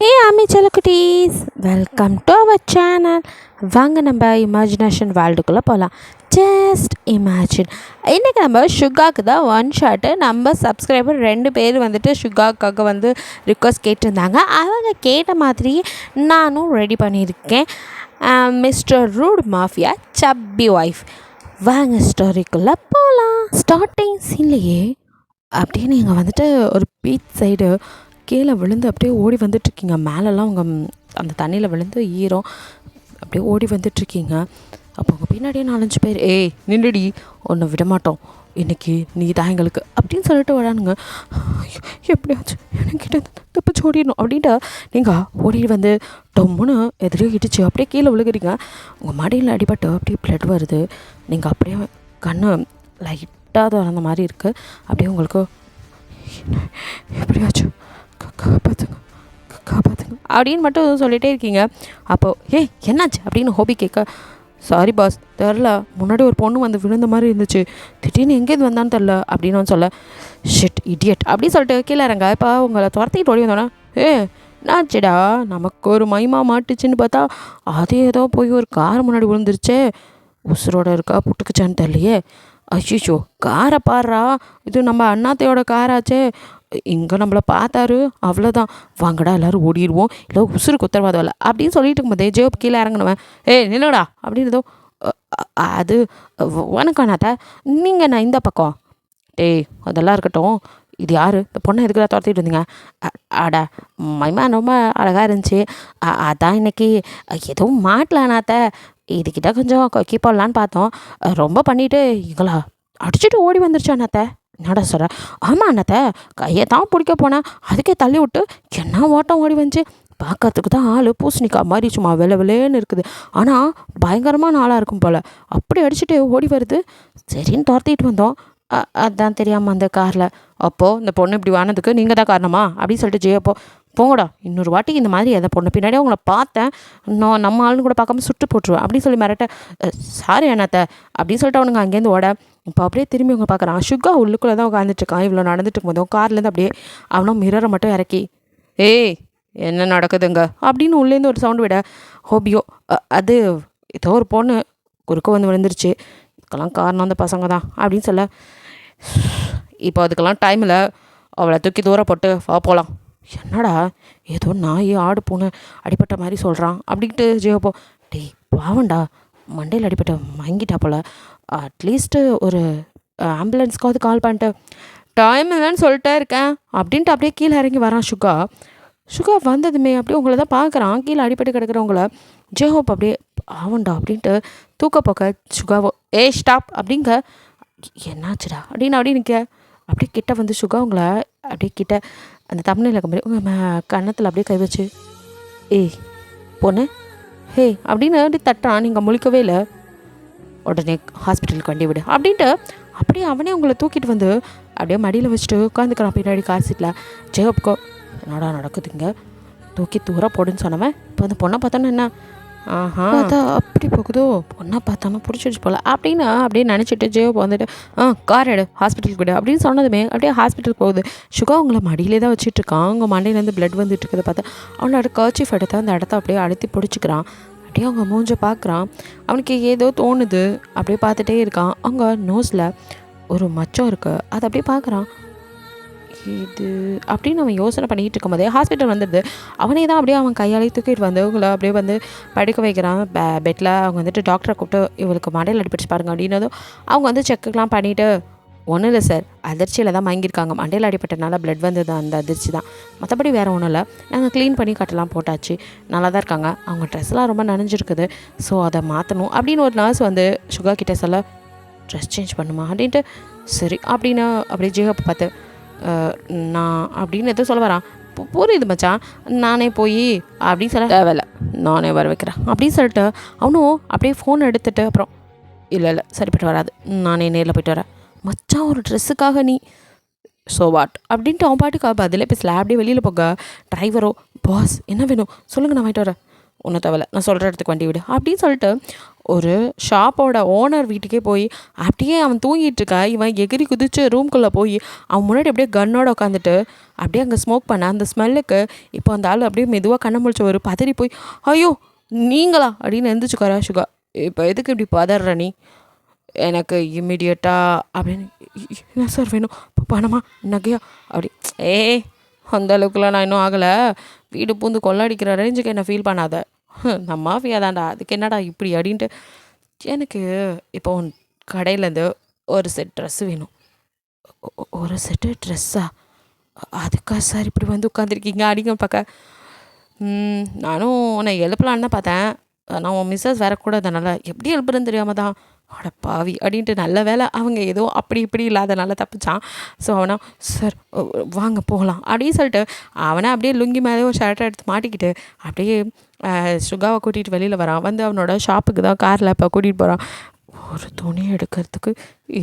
ஹே ஆமி செல்லக்குட்டீஸ், welcome to our channel. வாங்க நம்ம இமேஜினேஷன் வேர்ல்டுக்குள்ளே போகலாம். Just imagine. இன்றைக்கி நம்ம ஷுகாக்கு தான் ஒன் ஷாட்டு. நம்ம சப்ஸ்கிரைபர் 2 பேர் வந்துட்டு ஷுகாக்காக ரிக்வஸ்ட் கேட்டிருந்தாங்க. அவங்க கேட்ட மாதிரி நானும் ரெடி பண்ணியிருக்கேன். Mister root mafia chubby wife. வாங்க ஸ்டோரிக்குள்ளே போகலாம். ஸ்டார்டிங் சீன்லேயே அப்படியே நீங்கள் ஒரு பீச் சைடு கீழே விழுந்து அப்படியே ஓடி வந்துட்டுருக்கீங்க. மேலெல்லாம் உங்கள் அந்த தண்ணியில் விழுந்து ஈரம் அப்படியே ஓடி வந்துட்டுருக்கீங்க. அப்போ உங்கள் பின்னாடியே 4-5 பேர் நின்றுடி, ஒன்று விடமாட்டோம், இன்றைக்கி நீ தான் எங்களுக்கு அப்படின்னு சொல்லிட்டு வரானுங்க. எப்படியாச்சும் என்கிட்ட தப்பிச்சு ஓடிடணும் அப்படின்ட்டு நீங்கள் ஓடி டொம்முன்னு எதிரே இடிச்சு அப்படியே கீழே விழுகிறீங்க. உங்கள் மடியில் அடிபட்டு அப்படியே பிளட் வருது. நீங்கள் அப்படியே கண்ணு லைட்டாக திறந்த மாதிரி இருக்குது. அப்படியே உங்களுக்கு எப்படியாச்சும் காப்பாற்றுங்க காப்பாற்றுங்க அப்படின்னு மட்டும் சொல்லிகிட்டே இருக்கீங்க. அப்போது என்னாச்சு அப்படின்னு ஹோபி கேட்க, சாரி பாஸ், தெரில, முன்னாடி ஒரு பொண்ணு விழுந்த மாதிரி இருந்துச்சு, திடீர்னு எங்கேருந்து வந்தான்னு தெரில அப்படின்னு சொல்ல, ஷிட் இடியட் அப்படின்னு சொல்லிட்டு கீழே இறங்க. இப்போ உங்களை துரத்திட்டு ஓடி வந்தோன்னா, என்னாச்சுடா, நமக்கு ஒரு மைமா மாட்டுச்சுன்னு பார்த்தா அது ஏதோ போய் ஒரு கார் முன்னாடி விழுந்துருச்சே, உசுரோட இருக்கா புட்டுக்குச்சான்னு தெரியலையே, அஷிஷோ காரை பாடுறா, இது நம்ம அண்ணாத்தையோட காராச்சே, இங்கே நம்மளை பார்த்தாரு அவ்வளோதான், வாங்கடா எல்லோரும் ஓடிடுவோம், இல்லை உசுருக்கு உத்தரவாதம் இல்லை அப்படின்னு சொல்லிட்டு இருக்கும்போதே ஜேப் கீழே இறங்கினவன், நில்லுடா அப்படின்னதோ, அது வணக்கம் அண்ணாத்த, நீங்கள் நான் இந்த பக்கம், அதெல்லாம் இருக்கட்டும், இது யார், இந்த பொண்ணை எதுக்குலாம் துரத்திட்டு இருந்தீங்க, அடா மைமா ரொம்ப அழகாக இருந்துச்சு, அதான் இன்னைக்கு எதுவும் மாட்டலானாத்த, இதுக்கிட்ட கொஞ்சம் கொக்கி போடலான்னு பார்த்தோம், ரொம்ப பண்ணிவிட்டு எங்களா அடிச்சுட்டு ஓடி வந்துருச்சு அண்ணாத்த. என்னடா சொல்கிற? ஆமாம் அண்ணாத்த, கையை தான் பிடிக்க போனேன், அதுக்கே தள்ளி விட்டு என்ன ஓட்டம் ஓடி வந்துச்சு, பார்க்கறதுக்கு தான் ஆள் பூசணிக்காய் மாதிரி சும்மா விலைன்னு இருக்குது, ஆனால் பயங்கரமான ஆளாக இருக்கும் போல், அப்படி அடிச்சுட்டு ஓடி வருது, சரின்னு துரத்திட்டு வந்தோம், அதான் தெரியாமல் அந்த காரில், அப்போது இந்த பொண்ணு இப்படி வானதுக்கு நீங்கள் தான் காரணமா அப்படின்னு சொல்லிட்டு ஜெயப்போ, போங்கடா, இன்னொரு வாட்டி இந்த மாதிரி எதை பொண்ணு பின்னாடியே உங்களை பார்த்தேன், நான் நம்ம ஆளுன்னு கூட பார்க்காம சுட்டு போட்டுருவேன் அப்படின்னு சொல்லி மிரட்ட, சாரி அண்ணாத்த அப்படின்னு சொல்லிட்டு அவனுங்க அங்கேருந்து ஓட. இப்போ அப்படியே திரும்பி அவங்க பார்க்குறான். ஷுகா உள்ளுக்குள்ளே தான் உட்காந்துட்ருக்கான். இவ்வளோ நடந்துட்டு இருக்கும்போது கார்லேருந்து அப்படியே அவனும் மிரரை மட்டும் இறக்கி, என்ன நடக்குதுங்க அப்படின்னு உள்ளேருந்து ஒரு சவுண்டு விட, ஹோபியோ, அது ஏதோ ஒரு பொண்ணு குறுக்க விழுந்துருச்சு, இதுக்கெல்லாம் காரணம் அந்த பசங்க தான் அப்படின்னு சொல்ல, இப்போ அதுக்கெல்லாம் டைமில் அவளை தூக்கி தூரம் போட்டு வா போகலாம். என்னடா ஏதோ நாய் ஆடு பூனை அடிப்பட்ட மாதிரி சொல்கிறான் அப்படின்ட்டு ஜெயப்போ, பாவண்டா, மண்டையில் அடிப்பட்ட வாங்கிட்டா போல், அட்லீஸ்ட்டு ஒரு ஆம்புலன்ஸ்க்காவது கால் பண்ணிட்டு, டைம் இல்லைன்னு சொல்லிட்டே இருக்கேன் அப்படின்ட்டு அப்படியே கீழே இறங்கி வரான் ஷுகா வந்ததுமே அப்படியே உங்களை தான் பார்க்குறான், கீழே அடிப்பட்டு கிடக்கிறவங்கள. ஜெயஹோப் அப்படியே ஆவண்டா அப்படின்ட்டு தூக்க போக்க ஷுகாவோ, ஸ்டாப் அப்படிங்க, என்னாச்சுடா அப்படின்னு நிற்க, அப்படியே கிட்ட ஷுகா உங்களை அப்படியே கிட்ட அந்த தமிழில் இருக்க மாதிரி உங்கள் கன்னத்தில் அப்படியே கை வச்சு, பொண்ணு அப்படின்னு அப்படி தட்டுறான். நீங்கள் முழிக்கவே இல்லை, உடனே ஹாஸ்பிட்டலுக்கு வண்டி விடு அப்படின்ட்டு அப்படியே அவனே உங்களை தூக்கிட்டு அப்படியே மடியில் வச்சுட்டு உட்காந்துக்கிறான் பின்னாடி கார் சீட்டில். ஜெயப்கோ, என்னடா நடக்குதுங்க, தூக்கி தூரம் போடுன்னு சொன்னவன் இப்போ அந்த பொண்ணை பார்த்தோன்னா என்ன, அதான் அப்படி போகுதோ, பொண்ணை பார்த்தாம பிடிச்சிடுச்சு போல் அப்படின்னு அப்படியே நினச்சிட்டு ஜெயப் கார் எடு ஹாஸ்பிட்டலுக்கு விடு அப்படின்னு சொன்னதுமே அப்படியே ஹாஸ்பிட்டலுக்கு போகுது. ஷுகா உங்களை மடியிலே தான் வச்சுட்ருக்கான். அவங்க மண்டையிலேருந்து பிளட் வந்துட்டுருக்கதை பார்த்தா அவனோட கர்ச்சீஃப் எடுத்து அந்த இடத்த அப்படியே அழுத்தி பிடிச்சிக்கிறான். அப்படியே அவங்க மூஞ்ச பார்க்குறான். அவனுக்கு ஏதோ தோணுது, அப்படியே பார்த்துட்டே இருக்கான். அவங்க நோஸில் ஒரு மச்சம் இருக்குது, அதை அப்படியே பார்க்குறான். இது அப்படின்னு அவன் யோசனை பண்ணிகிட்டு இருக்கும்போதே ஹாஸ்பிட்டல் வந்துடுது. அவனே தான் அப்படியே அவன் கையாலே தூக்கிட்டு இவங்களை அப்படியே படுக்க வைக்கிறான் பெட்டில். அவங்க டாக்டரை கூப்பிட்டு இவளுக்கு மண்டையில் அடிப்பிடிச்சு பாருங்க அப்படின்னதும் அவங்க செக்குலாம் பண்ணிவிட்டு, ஒன்றும் இல்லை சார், அதிர்ச்சியில் தான் வாங்கியிருக்காங்க, மண்டையில் அடிப்பட்டனால பிளட் வந்தது, அந்த அதிர்ச்சி தான், மற்றபடி வேறு ஒன்றும் இல்லை, நாங்கள் க்ளீன் பண்ணி கட்டலாம் போட்டாச்சு, நல்லா தான் இருக்காங்க, அவங்க ட்ரெஸ்லாம் ரொம்ப நனைஞ்சிருக்குது, ஸோ அதை மாற்றணும் அப்படின்னு ஒரு நர்ஸ் ஷுகா கிட்டே சொல்ல, ட்ரெஸ் சேஞ்ச் பண்ணுமா அப்படின்ட்டு, சரி அப்படின்னு அப்படியே ஜேகப்பை பார்த்து, நான் அப்படின்னு எதுவும் சொல்ல வரான். புரியுது மச்சான், நானே போய் அப்படின்னு சொல்ல, தேவையில்லை நானே வர வைக்கிறேன் அப்படின்னு சொல்லிட்டு அவனும் அப்படியே ஃபோன் எடுத்துகிட்டு அப்புறம், இல்லை சரிப்பட்டு வராது, நானே நேரில் போய்ட்டு வரேன். மச்சான் ஒரு ட்ரெஸ்ஸுக்காக நீ ஸோ வாட் அப்படின்ட்டு அவன் பாட்டுக்கு பதிலே பேசல. அப்படியே வெளியில் போக டிரைவரோ, பாஸ் என்ன வேணும் சொல்லுங்கள், நான் வாங்கிட்டு வரேன், ஒன்றும் தேவையில்ல, நான் சொல்கிற இடத்துக்கு வண்டி விடு அப்படின்னு சொல்லிட்டு ஒரு ஷாப்போட ஓனர் வீட்டுக்கே போய் அப்படியே அவன் தூங்கிட்டு இருக்கா, இவன் எகிரி குதிச்சு ரூம்குள்ளே போய் அவன் முன்னாடி அப்படியே கன்னோட உட்காந்துட்டு அப்படியே அங்கே ஸ்மோக் பண்ண அந்த ஸ்மெல்லுக்கு இப்போ அந்த ஆள் அப்படியே மெதுவாக கண்ணை முழிச்சு ஒரு பதறி போய், ஐயோ நீங்களா அப்படின்னு எந்திரிச்சுக்காரா சுகா. இப்போ எதுக்கு இப்படி பதற நீ? எனக்கு இம்மிடியட்டாக அப்படின்னு, என்ன சார் வேணும்? பணமா நகையா அப்படி? ஏய் அந்த அளவுக்குலாம் நான் இன்னும் ஆகலை, வீடு பூந்து கொள்ளடிக்கிற ரேஞ்சுக்கு என்ன ஃபீல் பண்ணாத, நான் மாஃபியா தான்டா, அதுக்கு என்னடா இப்படி அப்படின்ட்டு. எனக்கு இப்போ உன் கடையிலேருந்து ஒரு செட் ட்ரெஸ்ஸு வேணும். ஒரு செட்டு ட்ரெஸ்ஸா? அதுக்கா சார் இப்படி வந்து உட்காந்துருக்கீங்க அப்படிங்க பார்க்க. நானும் உன்னை எழுப்பலான்னு தான் பார்த்தேன், நான் உன் மிஸ்ஸஸ் வரக்கூட அதனால் எப்படி எழுப்புறேன்னு தெரியாமல் தான். அட பாவி அப்படின்ட்டு நல்ல வேலை அவங்க ஏதோ அப்படி இப்படி இல்லாதனால தப்பிச்சான். ஸோ அவனா சார் வாங்க போகலாம் அப்படின்னு சொல்லிட்டு அவனை அப்படியே லுங்கி மேலே ஒரு ஷர்ட்டை எடுத்து மாட்டிக்கிட்டு அப்படியே சுகாவை கூட்டிகிட்டு வெளியில் வரான். வந்து அவனோட ஷாப்புக்கு தான் காரில் இப்போ கூட்டிகிட்டு போகிறான். ஒரு துணி எடுக்கிறதுக்கு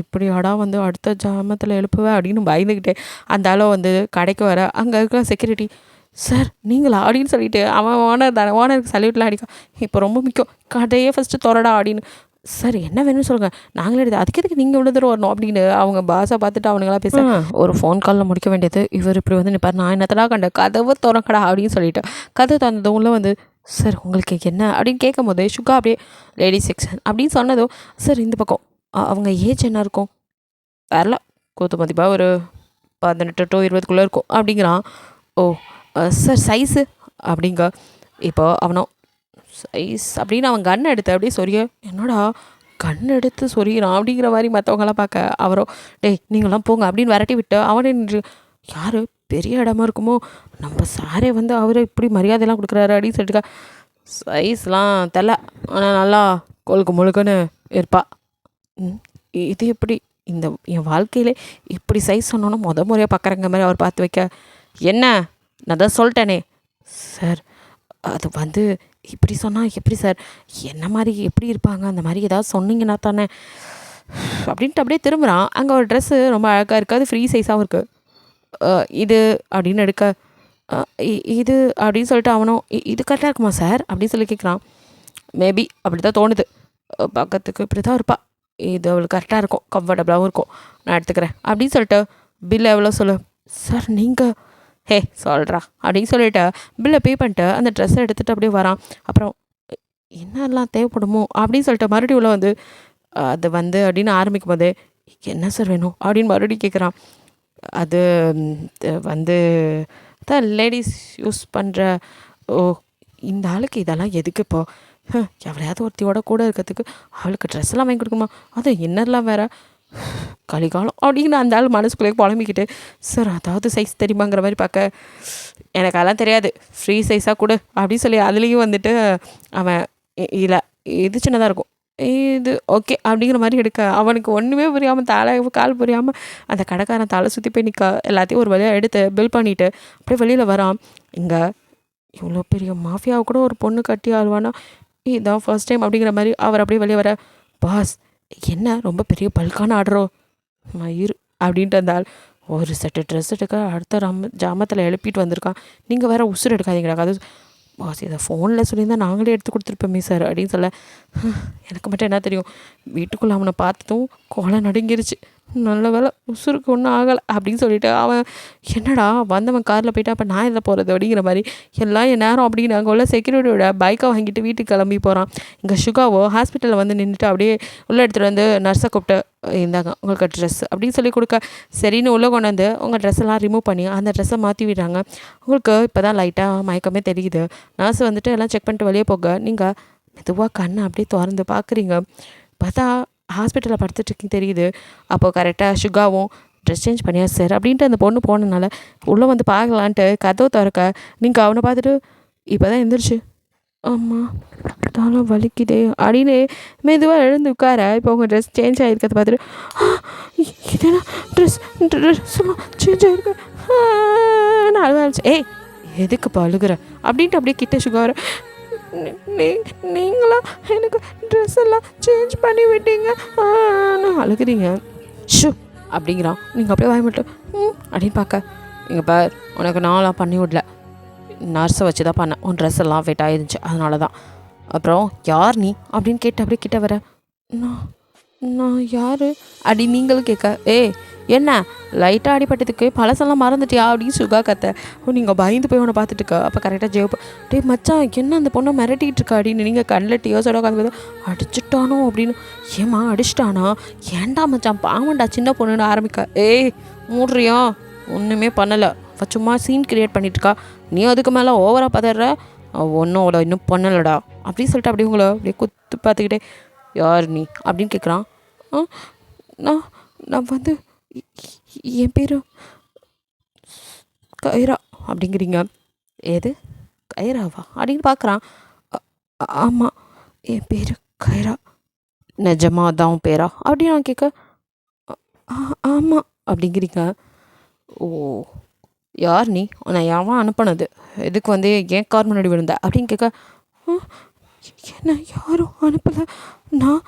இப்படியாடா வந்து அடுத்த ஜாமத்தில் எழுப்புவேன் அப்படின்னு பயந்துக்கிட்டே அந்த ஆளோ வந்து கடைக்கு வர அங்கே இருக்கிற செக்யூரிட்டி, சார் நீங்களா அப்படின்னு சொல்லிட்டு அவன் ஓனர் தானே, ஓனருக்கு சல்யூட்லாம் அடிக்கும். இப்போ ரொம்ப முக்கியம், கடையே ஃபஸ்ட்டு திறடா அப்படின்னு. சார் என்ன வேணும்னு சொல்லுங்கள், நாங்களே எடுத்து அதுக்கு எதுக்கு நீங்கள் இவ்வளோ தூரம் வரணும் அப்படின்னு அவங்க பாஸை பார்த்துட்டு அவனுங்களாம் பேச ஒரு ஃபோன் காலில் முடிக்க வேண்டியது இவர் இப்படி வந்து நிற்பார். நான் என்னத்தடா கண்டேன், கதவை திறக்கடா அப்படின்னு சொல்லிட்டு கதை தந்ததும் உள்ள வந்து, சார் உங்களுக்கு என்ன அப்படின்னு கேட்கும் போது சுகா அப்படியே லேடிஸ் செக்ஷன் அப்படின்னு சொன்னதும், சார் இந்த பக்கம் அவங்க ஏஜ் என்ன இருக்கும்? வரல கூத்து மதிப்பாக ஒரு 18 to 20 இருக்கும் அப்படிங்கிறான். ஓ சார் சைஸு அப்படிங்க. இப்போ அவனோ சைஸ் அப்படின்னு அவன் கன் எடுத்து அப்படியே சொரிய, என்னடா கண் எடுத்து சொரியிறான் அப்படிங்கிற மாதிரி மற்றவங்களாம் பார்க்க அவரோ, டேய் நீங்களாம் போங்க அப்படின்னு விரட்டி விட்டு அவனே நின்று, யார் பெரிய இடமா இருக்குமோ நம்ம சாரே வந்து அவரை இப்படி மரியாதைலாம் கொடுக்குறாரு அப்படின்னு சொல்லிட்டுக்கா. சைஸ்லாம் தெரில, ஆனால் நல்லா கொழுக்கு முழுக்குன்னு இருப்பா. இது எப்படி இந்த என் வாழ்க்கையிலே இப்படி சைஸ் சொன்னோன்னா முறையாக பார்க்குறங்க மாதிரி அவர் பார்த்து வைக்க, என்ன நான் தான் சொல்லிட்டேனே சார், அது வந்து இப்படி சொன்னால் எப்படி சார், என்ன மாதிரி எப்படி இருப்பாங்க அந்த மாதிரி ஏதாவது சொன்னீங்கன்னா தானே அப்படின்ட்டு அப்படியே திரும்புகிறான். அங்கே ஒரு ட்ரெஸ்ஸு ரொம்ப அழகாக இருக்குது, அது ஃப்ரீ சைஸாகவும் இருக்குது. இது அப்படின்னு எடுக்க, இது அப்படின்னு சொல்லிட்டு அவனும் இது கரெக்டாக இருக்குமா சார் அப்படின்னு சொல்லி கேட்குறான். மேபி அப்படி தான் தோணுது, பக்கத்துக்கு இப்படி தான் இருப்பா, இது அவளுக்கு கரெக்டாக இருக்கும், கம்ஃபர்டபுளாகவும் இருக்கும், நான் எடுத்துக்கிறேன் அப்படின்னு சொல்லிட்டு பில் எவ்வளோ சொல்லு சார் நீங்கள், ஹே சொல்கிறா அப்படின்னு சொல்லிவிட்டு பில்லை பே பண்ணிட்டு அந்த ட்ரெஸ்ஸை எடுத்துகிட்டு அப்படியே வரான். அப்புறம் என்னெல்லாம் தேவைப்படுமோ அப்படின்னு சொல்லிட்டு மறுபடியும் உள்ள வந்து அது வந்து அப்படின்னு ஆரம்பிக்கும் போதே, என்ன சார் வேணும் அப்படின்னு மறுபடியும் கேட்குறான். அது வந்து தான் லேடிஸ் யூஸ் பண்ணுற. ஓ இந்த ஆளுக்கு இதெல்லாம் எதுக்கு இப்போ, எவ்வளையாவது ஒருத்தியோட கூட இருக்கிறதுக்கு அவளுக்கு ட்ரெஸ் எல்லாம் வாங்கி கொடுக்குமா, அது இன்னர்லாம் வேறு கலிகாலம் அப்படின்னு அந்த ஆள் மனசுக்குள்ளே புலம்பிக்கிட்டு, சார் அதாவது சைஸ் தெரியுமாங்கிற மாதிரி பார்க்க, எனக்கு அதெல்லாம் தெரியாது, ஃப்ரீ சைஸாக கொடு அப்படின்னு சொல்லி அதுலேயும் வந்துட்டு அவன் இல்லை இது சின்னதாக இருக்கும், இது ஓகே அப்படிங்கிற மாதிரி எடுக்க அவனுக்கு ஒன்றுமே புரியாமல் தலை கால் புரியாமல் அந்த கடைக்காரன் தலை சுற்றி போய் நிற்க எல்லாத்தையும் ஒரு வழியாக எடுத்து பில் பண்ணிவிட்டு அப்படியே வெளியில் வரான். இங்கே இவ்வளோ பெரிய மாஃபியாவை கூட ஒரு பொண்ணு கட்டி ஆழ்வானா, இதுதான் ஃபர்ஸ்ட் டைம் அப்படிங்கிற மாதிரி அவர் அப்படியே வெளியே வர, பாஸ் என்ன ரொம்ப பெரிய பல்கான ஆர்டரோ மயிர் அப்படின்ட்டு இருந்தால், ஒரு செட்டு ட்ரெஸ் எடுக்க அடுத்த ஜாமத்தில் எழுப்பிட்டு வந்திருக்கான், நீங்கள் வேறு உசுர் எடுக்காதீங்கடா, அது பாஸ் இதை ஃபோனில் சொல்லியிருந்தால் நாங்களே எடுத்து கொடுத்துருப்போமே சார் அப்படின்னு சொல்ல, எனக்கு மட்டும் என்ன தெரியும், வீட்டுக்குள்ளே அவனை பார்த்ததும் கோலை நடுங்கிருச்சு, நல்ல வேலை உசுருக்கு ஒன்றும் ஆகலை அப்படின்னு சொல்லிட்டு அவன் என்னடா வந்தவன் காரில் போயிட்டு அப்போ நான் இதில் போகிறது அப்படிங்கிற மாதிரி எல்லாம் என் நேரம் அப்படின்னு அங்கே உள்ள செக்யூரிட்டியோட பைக்கை வாங்கிட்டு வீட்டுக்கு கிளம்பி போகிறான். இங்கே சுகாவோ ஹாஸ்பிட்டலில் வந்து நின்றுட்டு அப்படியே உள்ளே எடுத்துகிட்டு வந்து நர்ஸை கூப்பிட்டு, இருந்தாங்க உங்களுக்கு ட்ரெஸ் அப்படின்னு சொல்லி கொடுக்க, சரின்னு உள்ளே கொண்டு வந்து உங்கள் ட்ரெஸ்ஸெல்லாம் ரிமூவ் பண்ணி அந்த ட்ரெஸ்ஸை மாற்றி விடுறாங்க. உங்களுக்கு இப்போ தான் லைட்டாக மயக்கமே தெரியுது, நர்ஸ் வந்துட்டு எல்லாம் செக் பண்ணிட்டு வெளியே போக நீங்கள் மெதுவாக கண்ணை அப்படியே திறந்து பார்க்குறீங்க, பார்த்தா ஹாஸ்பிட்டலில் படுத்துட்ருக்கீங்க தெரியுது. அப்போது கரெக்டாக சுகாவும் ட்ரெஸ் சேஞ்ச் பண்ணியா சார் அப்படின்ட்டு அந்த பொண்ணு போனதுனால உள்ளே வந்து பார்க்கலான்ட்டு கதவு திறக்க, நீங்கள் அவனை பார்த்துட்டு இப்போ தான் எழுந்திரிச்சு, ஆமாம் தலை வலிக்குதே அப்படின்னு மெதுவாக எழுந்து உட்கார, இப்போ உங்கள் ட்ரெஸ் சேஞ்ச் ஆகிருக்கிறத பார்த்துட்டு, இதெல்லாம் ட்ரெஸ்லாம் சேஞ்ச் ஆகிருக்கு நான் அழுதாச்சு. ஏய் எதுக்கு அழுகுற அப்படின்ட்டு அப்படியே கிட்ட சுகார, நீங்களா எனக்கு ட்ரெஸ் எல்லாம் சேஞ்ச் பண்ணி விட்டீங்க நான் அழுகுறீங்க ஷூ அப்படிங்கிறான். நீங்கள் அப்படியே வாய மட்டும் அப்படின்னு பார்க்க, நீங்கள் பார் உனக்கு நான்லாம் பண்ணி விடல, நர்ஸை வச்சு தான் பண்ணேன், உன் ட்ரெஸ் எல்லாம் ஃபிட் ஆகிருந்துச்சு அதனால தான் அப்புறம் யார் நீ அப்படின்னு கேட்டு அப்படியே கிட்ட வர. நான் நான் யார் அப்படி நீங்களும் கேட்க, என்ன லைட்டாக அடிப்பட்டதுக்கு பழசெல்லாம் மறந்துட்டியா அப்படின்னு சுகா கத்த. நீங்கள் பயந்து போய் உன்னை பார்த்துட்டு இருக்கா. அப்போ கரெக்டாக ஜெயப்போ, மச்சான் என்ன அந்த பொண்ணை மிரட்டிகிட்டு இருக்கா அப்படின்னு நீங்கள் கண்ணில் டியோஸோட உட்காந்து அடிச்சுட்டானோ அப்படின்னு. ஏம்மா அடிச்சிட்டானா? ஏன்டா மச்சான் பாவண்டா சின்ன பொண்ணுன்னு ஆரம்பிக்கா. மூடுறியா? ஒன்றுமே பண்ணலை, சும்மா சீன் கிரியேட் பண்ணிட்டுருக்கா. நீ அதுக்கு மேலே ஓவராக பதற. ஒன்றும் அவளை இன்னும் பண்ணலடா அப்படின்னு சொல்லிட்டு அப்படியே உங்களை அப்படியே குத்து பார்த்துக்கிட்டே, யார் நீ அப்படின்னு கேட்குறான். நான் நான் வந்து என் பேர் கைரா அப்படிங்கிறீங்க. ஏது கைராவா அப்படின்னு பார்க்குறான். ஆமாம், என் பேர் கைரா. நிஜமா தான் உன் பேரா அப்படின்னு நான் கேட்க, ஆமாம் அப்படிங்கிறீங்க. ஓ, யார் நீ? நான் யாவன் அனுப்பினது? எதுக்கு வந்து ஏன் கார் முன்னாடி விழுந்த அப்படின்னு கேட்க, என்ன யாரும் அனுப்பலை, நான்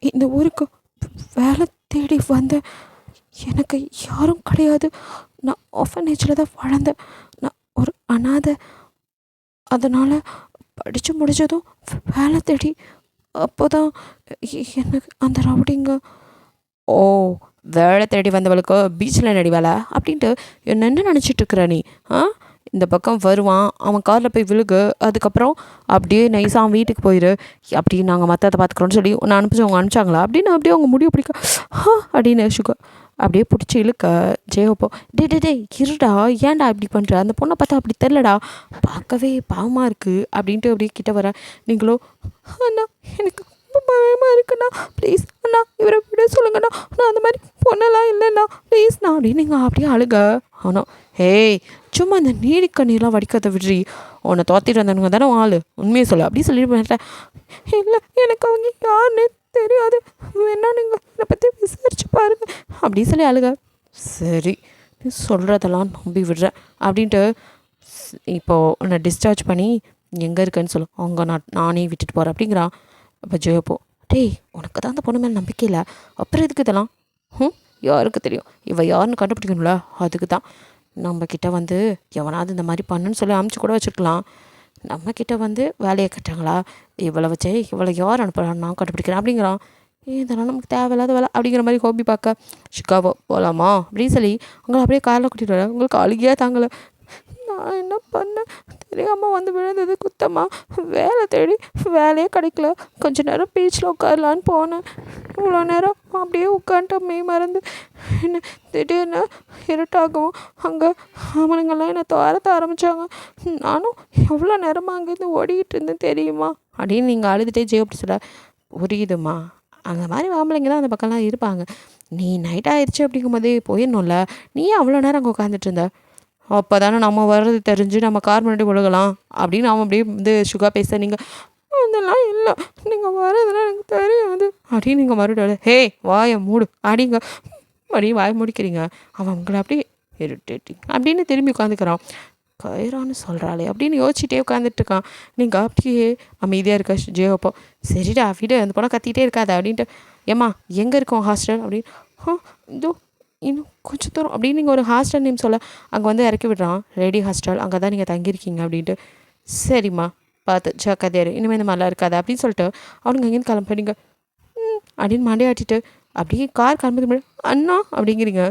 இந்த ஊருக்கு வேலை தேடி வந்தேன், எனக்கு யாரும் கிடையாது, நான் ஆர்ஃபனேஜில் தான் வளர்ந்தேன், நான் ஒரு அனாதை, அதனால் படித்து முடித்ததும் வேலை தேடி அப்போ தான் எனக்கு அந்த ரவுடிங்க. ஓ, வேலை தேடி வந்தவளுக்கு பீச்சில் நடி வேலை அப்படின்ட்டு என்ன நினச்சிட்ருக்குற நீ? இந்த பக்கம் வருவான், அவன் காரில் போய் விழுகு, அதுக்கப்புறம் அப்படியே நைஸாக அவன் வீட்டுக்கு போயிடு, அப்படி நாங்கள் மற்றதை பார்த்துக்குறோன்னு சொல்லி உன்னை அவங்க அனுப்பிச்சாங்களா அப்படின்னு அப்படியே அவங்க முடிவு பிடிக்க அப்படின்னு சுகா அப்படியே பிடிச்சி இழுக்க. ஜெயப்போ, டே இருடா, ஏன்டா இப்படி பண்ணுற? அந்த பொண்ணை பார்த்தா அப்படி தெரிலடா, பார்க்கவே பாவமாக இருக்குது அப்படின்ட்டு அப்படியே கிட்ட வர. நீங்களோ, அண்ணா எனக்கு ரொம்ப பயமாக இருக்குண்ணா, ப்ளீஸ் அண்ணா இவரை விட சொல்லுங்கண்ணா, நான் அந்த மாதிரி பொண்ணெல்லாம் இல்லைண்ணா, ப்ளீஸ்ண்ணா அப்படின்னு நீங்கள் அப்படியே அழுக. ஆனால் சும்மா அந்த நீடி கண்ணீர்லாம் வடிக்கிறத விடுறி, உன்னை தோத்திட்டு வந்தவங்க தானே ஆள், உண்மையை சொல்லு அப்படி சொல்லிட்டு போயிட்டேன். இல்லை எனக்கு அவங்க யாருன்னே தெரியாது, வேணா நீங்கள் என்னை பற்றி விசாரிச்சு பாருங்க அப்படி சொல்லி அழுக. சரி, நீ சொல்கிறதெல்லாம் நம்பி விடுறேன் அப்படின்ட்டு இப்போது உன்னை டிஸ்சார்ஜ் பண்ணி எங்கே இருக்குன்னு சொல்லு, அவங்க நானே விட்டுட்டு போகிறேன் அப்படிங்கிறான். அப்போ ஜெயப்போ, உனக்கு தான் அந்த பொண்ணு மேலே நம்பிக்கை இல்லை, அப்புறம் எதுக்கு இதெல்லாம்? யாருக்கு தெரியும், இவள் யாருன்னு கண்டுபிடிக்கணும்ல, அதுக்கு தான் நம்மக்கிட்ட வந்து எவனாவது இந்த மாதிரி பண்ணுன்னு சொல்லி அமுச்சு கூட வச்சுருக்கலாம். நம்மக்கிட்ட வந்து வேலையை கட்டாங்களா, இவளை வச்சே இவளை யார் அனுப்புகிறான்னு நான் கண்டுபிடிக்கிறேன் அப்படிங்கிறான். இதெல்லாம் நமக்கு தேவையில்லாத வேலை அப்படிங்கிற மாதிரி ஹோபி பார்க்க. சிக்காவோ போகலாமா அப்படின்னு சொல்லி உங்களை அப்படியே காரில் கூட்டிகிட்டு வர. உங்களுக்கு அழுகியாக தாங்கலை. நான் என்ன பண்ணேன் தெரியாமல் வந்து விழுந்தது குத்தமா, வேலை தேடி வேலையே கிடைக்கல, கொஞ்ச நேரம் பீச்சில் உட்காரலான்னு போனேன், இவ்வளோ நேரம் அப்படியே உட்காந்துட்டு மறந்து என்ன திடீர்னு இருட்டாகவும் அங்கே அவனுங்கெல்லாம் என்னை துரத்த ஆரம்பித்தாங்க, நானும் எவ்வளோ நேரமாக அங்கேருந்து ஓடிக்கிட்டு இருந்தேன் தெரியுமா அப்படின்னு நீங்கள் அழுதுகிட்டே அப்படி சொல்ல. புரியுதுமா, அந்த மாதிரி ஆம்பளைங்க தான் அந்த பக்கம்லாம் இருப்பாங்க. நீ நைட் ஆயிடுச்சு அப்படிங்கும்போதே போயிடணும்ல, நீ அவ்வளோ நேரம் அங்கே உட்காந்துட்டு இருந்த, அப்போ தானே நம்ம வர்றது தெரிஞ்சு நம்ம கார் முன்னாடி விழுகலாம் அப்படின்னு அவன் அப்படியே வந்து சுகா பேச. நீங்கள் அதெல்லாம் இல்லை, நீங்கள் வர்றதுலாம் எனக்கு தெரியாது அப்படின்னு நீங்கள் மறுபடியும் வாயை மூடு அப்படிங்க அப்படியே வாயை முடிக்கிறீங்க. அவன் உங்களை அப்படியே இரிட்டேட்டிங் அப்படின்னு திரும்பி உட்காந்துக்கிறான். கைரான்னு சொல்கிறாளே அப்படின்னு யோசிச்சுட்டே உட்காந்துட்ருக்கான். நீங்கள் அப்படியே அமைதியாக இருக்க ஜெயப்போ, சரிடா விடு, அந்த பொண்ணை கத்திக்கிட்டே இருக்காத அப்படின்ட்டு. ஏம்மா எங்கே இருக்கோம் ஹாஸ்டல் அப்படின்னு. இதோ இன்னும் கொஞ்சம் தூரம் அப்படின்னு நீங்கள் ஒரு ஹாஸ்டல் நேம் சொல்ல அங்கே வந்து இறக்கி விடுறான். ரெடி ஹாஸ்டல், அங்கே தான் நீங்கள் தங்கியிருக்கீங்க அப்படின்ட்டு. சரிம்மா பார்த்து ஜாக்கிரதையாரு, இனிமேல் இந்த மாதிரிலாம் இருக்காது அப்படின்னு சொல்லிட்டு அவனுங்க அங்கேருந்து கிளம்பிங்க. அப்படின்னு மண்டையாட்டிட்டு அப்படியே கார் கிளம்புது. அண்ணா அப்படிங்கிறீங்க.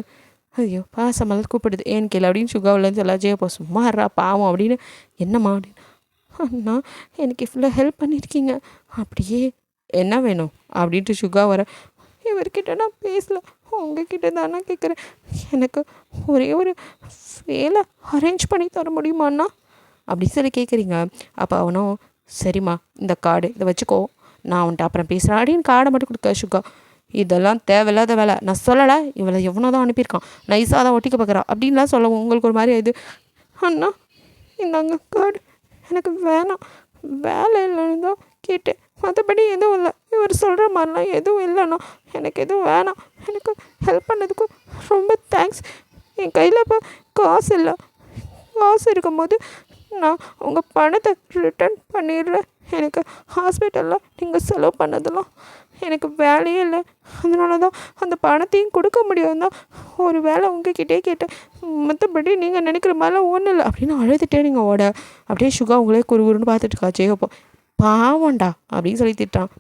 ஐயோ பாசமெல்லாம் கூப்பிடுது, ஏன்னு கேளு அப்படின்னு சுகாவிலேருந்து சொல்ல. ஜெயப்போ சும்மா இருறா பாவம் அப்படின்னு. என்னம்மா அப்படின்னு. அண்ணா எனக்கு இவ்வளோ ஹெல்ப் பண்ணியிருக்கீங்க, அப்படியே என்ன வேணும் அப்படின்ட்டு சுகா வர. இவர்கிட்ட நான் பேசலை, உங்ககிட்ட தானே கேட்குறேன், எனக்கு ஒரே ஒரு வேலை அரேஞ்ச் பண்ணி தர முடியுமாண்ணா அப்படின்னு சொல்லி கேட்குறீங்க. அப்போ அவனும் சரிம்மா இந்த கார்டு இதை வச்சுக்கோ, நான் அவன்கிட்ட அப்புறம் பேசுகிறேன் அப்படின்னு கார்டை மட்டும் கொடுக்க. சுகா இதெல்லாம் தேவையில்லாத வேலை, நான் சொல்லலை, இவளை எவனோ தான் அனுப்பியிருக்கான், நைஸாக தான் ஒட்டிக்க பார்க்குறான் அப்படின்லாம் சொல்ல. உங்களுக்கு ஒரு மாதிரி இது. அண்ணா இந்தாங்க கார்டு, எனக்கு வேணாம், வேலை இல்லைன்னு தான் கேட்டேன், மற்றபடி எதுவும் இல்லை, இவர் சொல்கிற மாதிரிலாம் எதுவும் இல்லைண்ணா, எனக்கு எதுவும் வேணாம், எனக்கு ஹெல்ப் பண்ணதுக்கு ரொம்ப தேங்க்ஸ், என் கையில் இப்போ காசு இல்லை, காசு இருக்கும்போது நான் உங்கள் பணத்தை ரிட்டர்ன் பண்ணிடுறேன், எனக்கு ஹாஸ்பிட்டலில் நீங்கள் செலவு பண்ணதெல்லாம் எனக்கு வேலையே இல்லை, அதனால தான் அந்த பணத்தையும் கொடுக்க முடியாது தான் ஒரு வேலை உங்ககிட்டே கேட்டேன், மற்றபடி நீங்கள் நினைக்கிற மாதிரிலாம் ஒன்றும் இல்லை அப்படின்னு அழுதுகிட்டே நீங்கள் ஓட. அப்படியே சுகா உங்களே குறுகுறுன்னு பார்த்துட்டு இருக்கா. ஜெயப்போ பாவம்டா அப்படின்னு சொல்லி திட்டான்.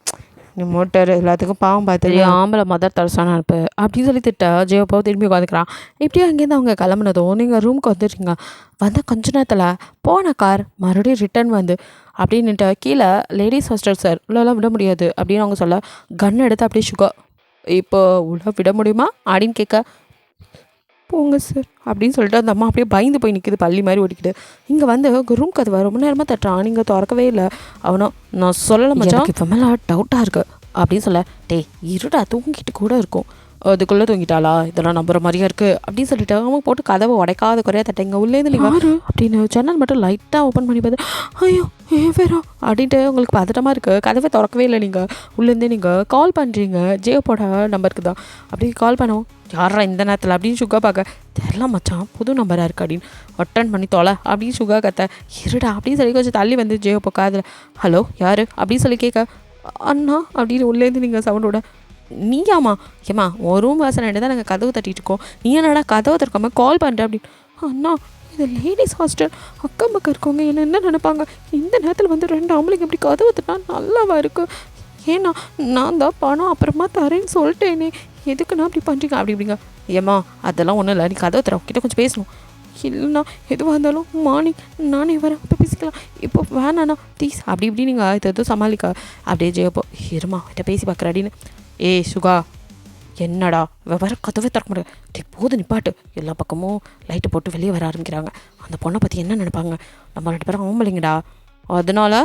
நீ மோட்டர் எல்லாத்துக்கும் பாவம் பார்த்து ஆம்பளை மதர் தரசானா இருப்பு அப்படின்னு சொல்லி திட்டா ஜெயப்பாவை திரும்பி உட்காந்துக்கிறான். இப்படியே அங்கேருந்து அவங்க கிளம்புனதும் நீங்கள் ரூமுக்கு வந்துட்டீங்க. வந்த கொஞ்ச நேரத்தில் போன கார் மறுபடியும் ரிட்டர்ன் வந்து அப்படின்னுட்டு கீழே லேடிஸ் ஹாஸ்டல் சார் உள்ளெல்லாம் விட முடியாது அப்படின்னு அவங்க சொல்ல கன் எடுத்து அப்படியே சுகா இப்போ உள்ள விட முடியுமா அப்படின்னு கேட்க போங்க சார் அப்படின்னு சொல்லிட்டு அந்த அம்மா அப்படியே பயந்து போய் நிற்கிது, பள்ளி மாதிரி ஓடிக்கிட்டு. இங்கே வந்து ரூம் கதவை ரொம்ப நேரமாக தட்டுறான், நீங்கள் திறக்கவே இல்லை. அவனும் நான் சொல்லலை மச்சான் இப்போ மேலே டவுட்டாக இருக்கு அப்படின்னு சொல்ல டே இருடா தூங்கிட்டு கூட இருக்கும் அதுக்குள்ளே தூங்கிட்டாளா இதெல்லாம் நம்புற மாதிரியா இருக்குது அப்படின்னு சொல்லிட்டு அவன் போட்டு கதவை உடைக்காத குறையா தட்டைங்க உள்ளேருந்து நீங்கள் அப்படின்னு சேனல் மட்டும் லைட்டாக ஓப்பன் பண்ணி பார்த்து ஐயோ வேறா அப்படின்ட்டு உங்களுக்கு பதட்டமாக இருக்குது. கதவை திறக்கவே இல்லை, நீங்கள் உள்ளேருந்தே நீங்கள் கால் பண்ணுறீங்க ஜியோப்போட நம்பருக்கு தான். அப்படி கால் பண்ணவும் யாரா இந்த நேரத்தில் அப்படின்னு சுகா பார்க்க தெரில மச்சான் புது நம்பராக இருக்குது அப்படின்னு அட்டன் பண்ணி தொலை அப்படின்னு சுகா கத்த இருடா அப்படின்னு சொல்லி கொஞ்சம் தள்ளி வந்து ஜியோப்போ காதில் ஹலோ யார் அப்படின்னு சொல்லி கேட்க அண்ணா அப்படின்னு உள்ளேருந்து நீங்கள் சவுண்டோட நீயாம்மா ஏம்மா ஒரு ரூம் வாசனை தான் நாங்கள் கதவு தட்டிட்டு இருக்கோம், நீ என்னடா கதவை திறக்காம கால் பண்ணுற அப்படின்னு. அண்ணா இது லேடிஸ் ஹாஸ்டல், அக்கம் பக்கம் இருக்கவங்க என்ன நினைப்பாங்க, இந்த நேரத்தில் வந்து 2 ஆம்பளைங்க எப்படி கதவு தட்டினா நல்லாவா இருக்குது, ஏன்னா நான் தான் பணம் அப்புறமா தரேன்னு சொல்லிட்டேனே எதுக்குண்ணா அப்படி பண்ணுறீங்க அப்படி இப்படிங்க. ஏம்மா அதெல்லாம் ஒன்றும் இல்லை, நீ கதவை தர கிட்ட கொஞ்சம் பேசணும். இல்லைண்ணா எதுவாக இருந்தாலும் மார்னிங் நானே வரேன் இப்போ பேசிக்கலாம், இப்போ வேணாண்ணா ப்ளீஸ் அப்படி இப்படி நீங்கள் எதுவும் சமாளிக்க அப்படியே ஜெயப்போ இருமா கிட்ட பேசி பார்க்குற அப்படின்னு. ஏய் சுகா என்னடா வர கதவே திறக்க முடியாது போது நிப்பாட்டு, எல்லா பக்கமும் லைட்டு போட்டு வெளியே வர ஆரம்பிக்கிறாங்க, அந்த பொண்ணை பற்றி என்ன நினைப்பாங்க, நம்ம 2 பேரும் ஆம்பளைங்கடா அதனால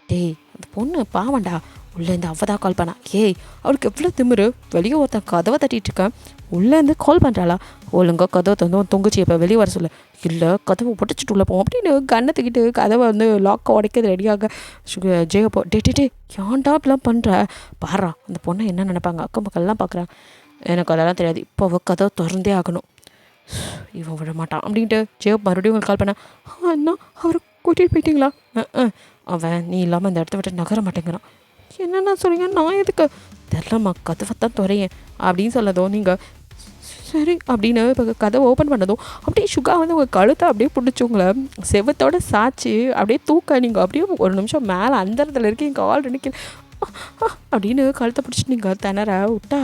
டேய் அந்த பொண்ணு பாவண்டா உள்ளேருந்து அவள் தான் கால் பண்ணா, ஏய் அவளுக்கு எவ்வளோ திமிரு, வெளியே ஒருத்தன் கதவை தட்டிகிட்டு இருக்கேன் உள்ளேருந்து கால் பண்ணுறாளா, ஒழுங்காக கதவை தந்து தொங்குச்சி இப்போ வெளியே வர சொல்ல, இல்லை கதவை உடச்சிட்டு உள்ளே போவோம் அப்படின்னு கண்ணத்துக்கிட்டு கதவை வந்து லாக்கை உடைக்கிறது ரெடியாக ஜெயப்போ டே ஏன்டா அப்படிலாம் பண்ணுற பாரா அந்த பொண்ணை என்ன நினைப்பாங்க, அக்கம் பக்கம்லாம் பார்க்குறாங்க, எனக்கு அதெல்லாம் தெரியாது இப்போ அவள் கதவை திறந்தே ஆகணும், இவன் விட மாட்டான் அப்படின்ட்டு ஜெயப் மறுபடியும் உங்களுக்கு கால் பண்ணேன். அண்ணா அவரை கூட்டிகிட்டு போயிட்டீங்களா, அவன் நீ இல்லாமல் இந்த இடத்த விட்டு நகர மாட்டேங்கிறான், என்னென்ன சொல்லுங்க நான் எதுக்கு தெரிலம்மா கதவை தான் துறையேன் அப்படின்னு சொல்லதும் நீங்கள் சரி அப்படின்னு இப்போ கதவை ஓப்பன் பண்ணதும் அப்படியே சுகா வந்து உங்கள் கழுத்தை அப்படியே பிடிச்சி உங்களை செவத்தோட சாய்ச்சி அப்படியே தூக்க நீங்கள் அப்படியே ஒரு நிமிஷம் மேலே அந்த இடத்துல இருக்கீங்க கால் நினைக்க அப்படின்னு கழுத்தை பிடிச்சிட்டு நீங்கள் திணற விட்டா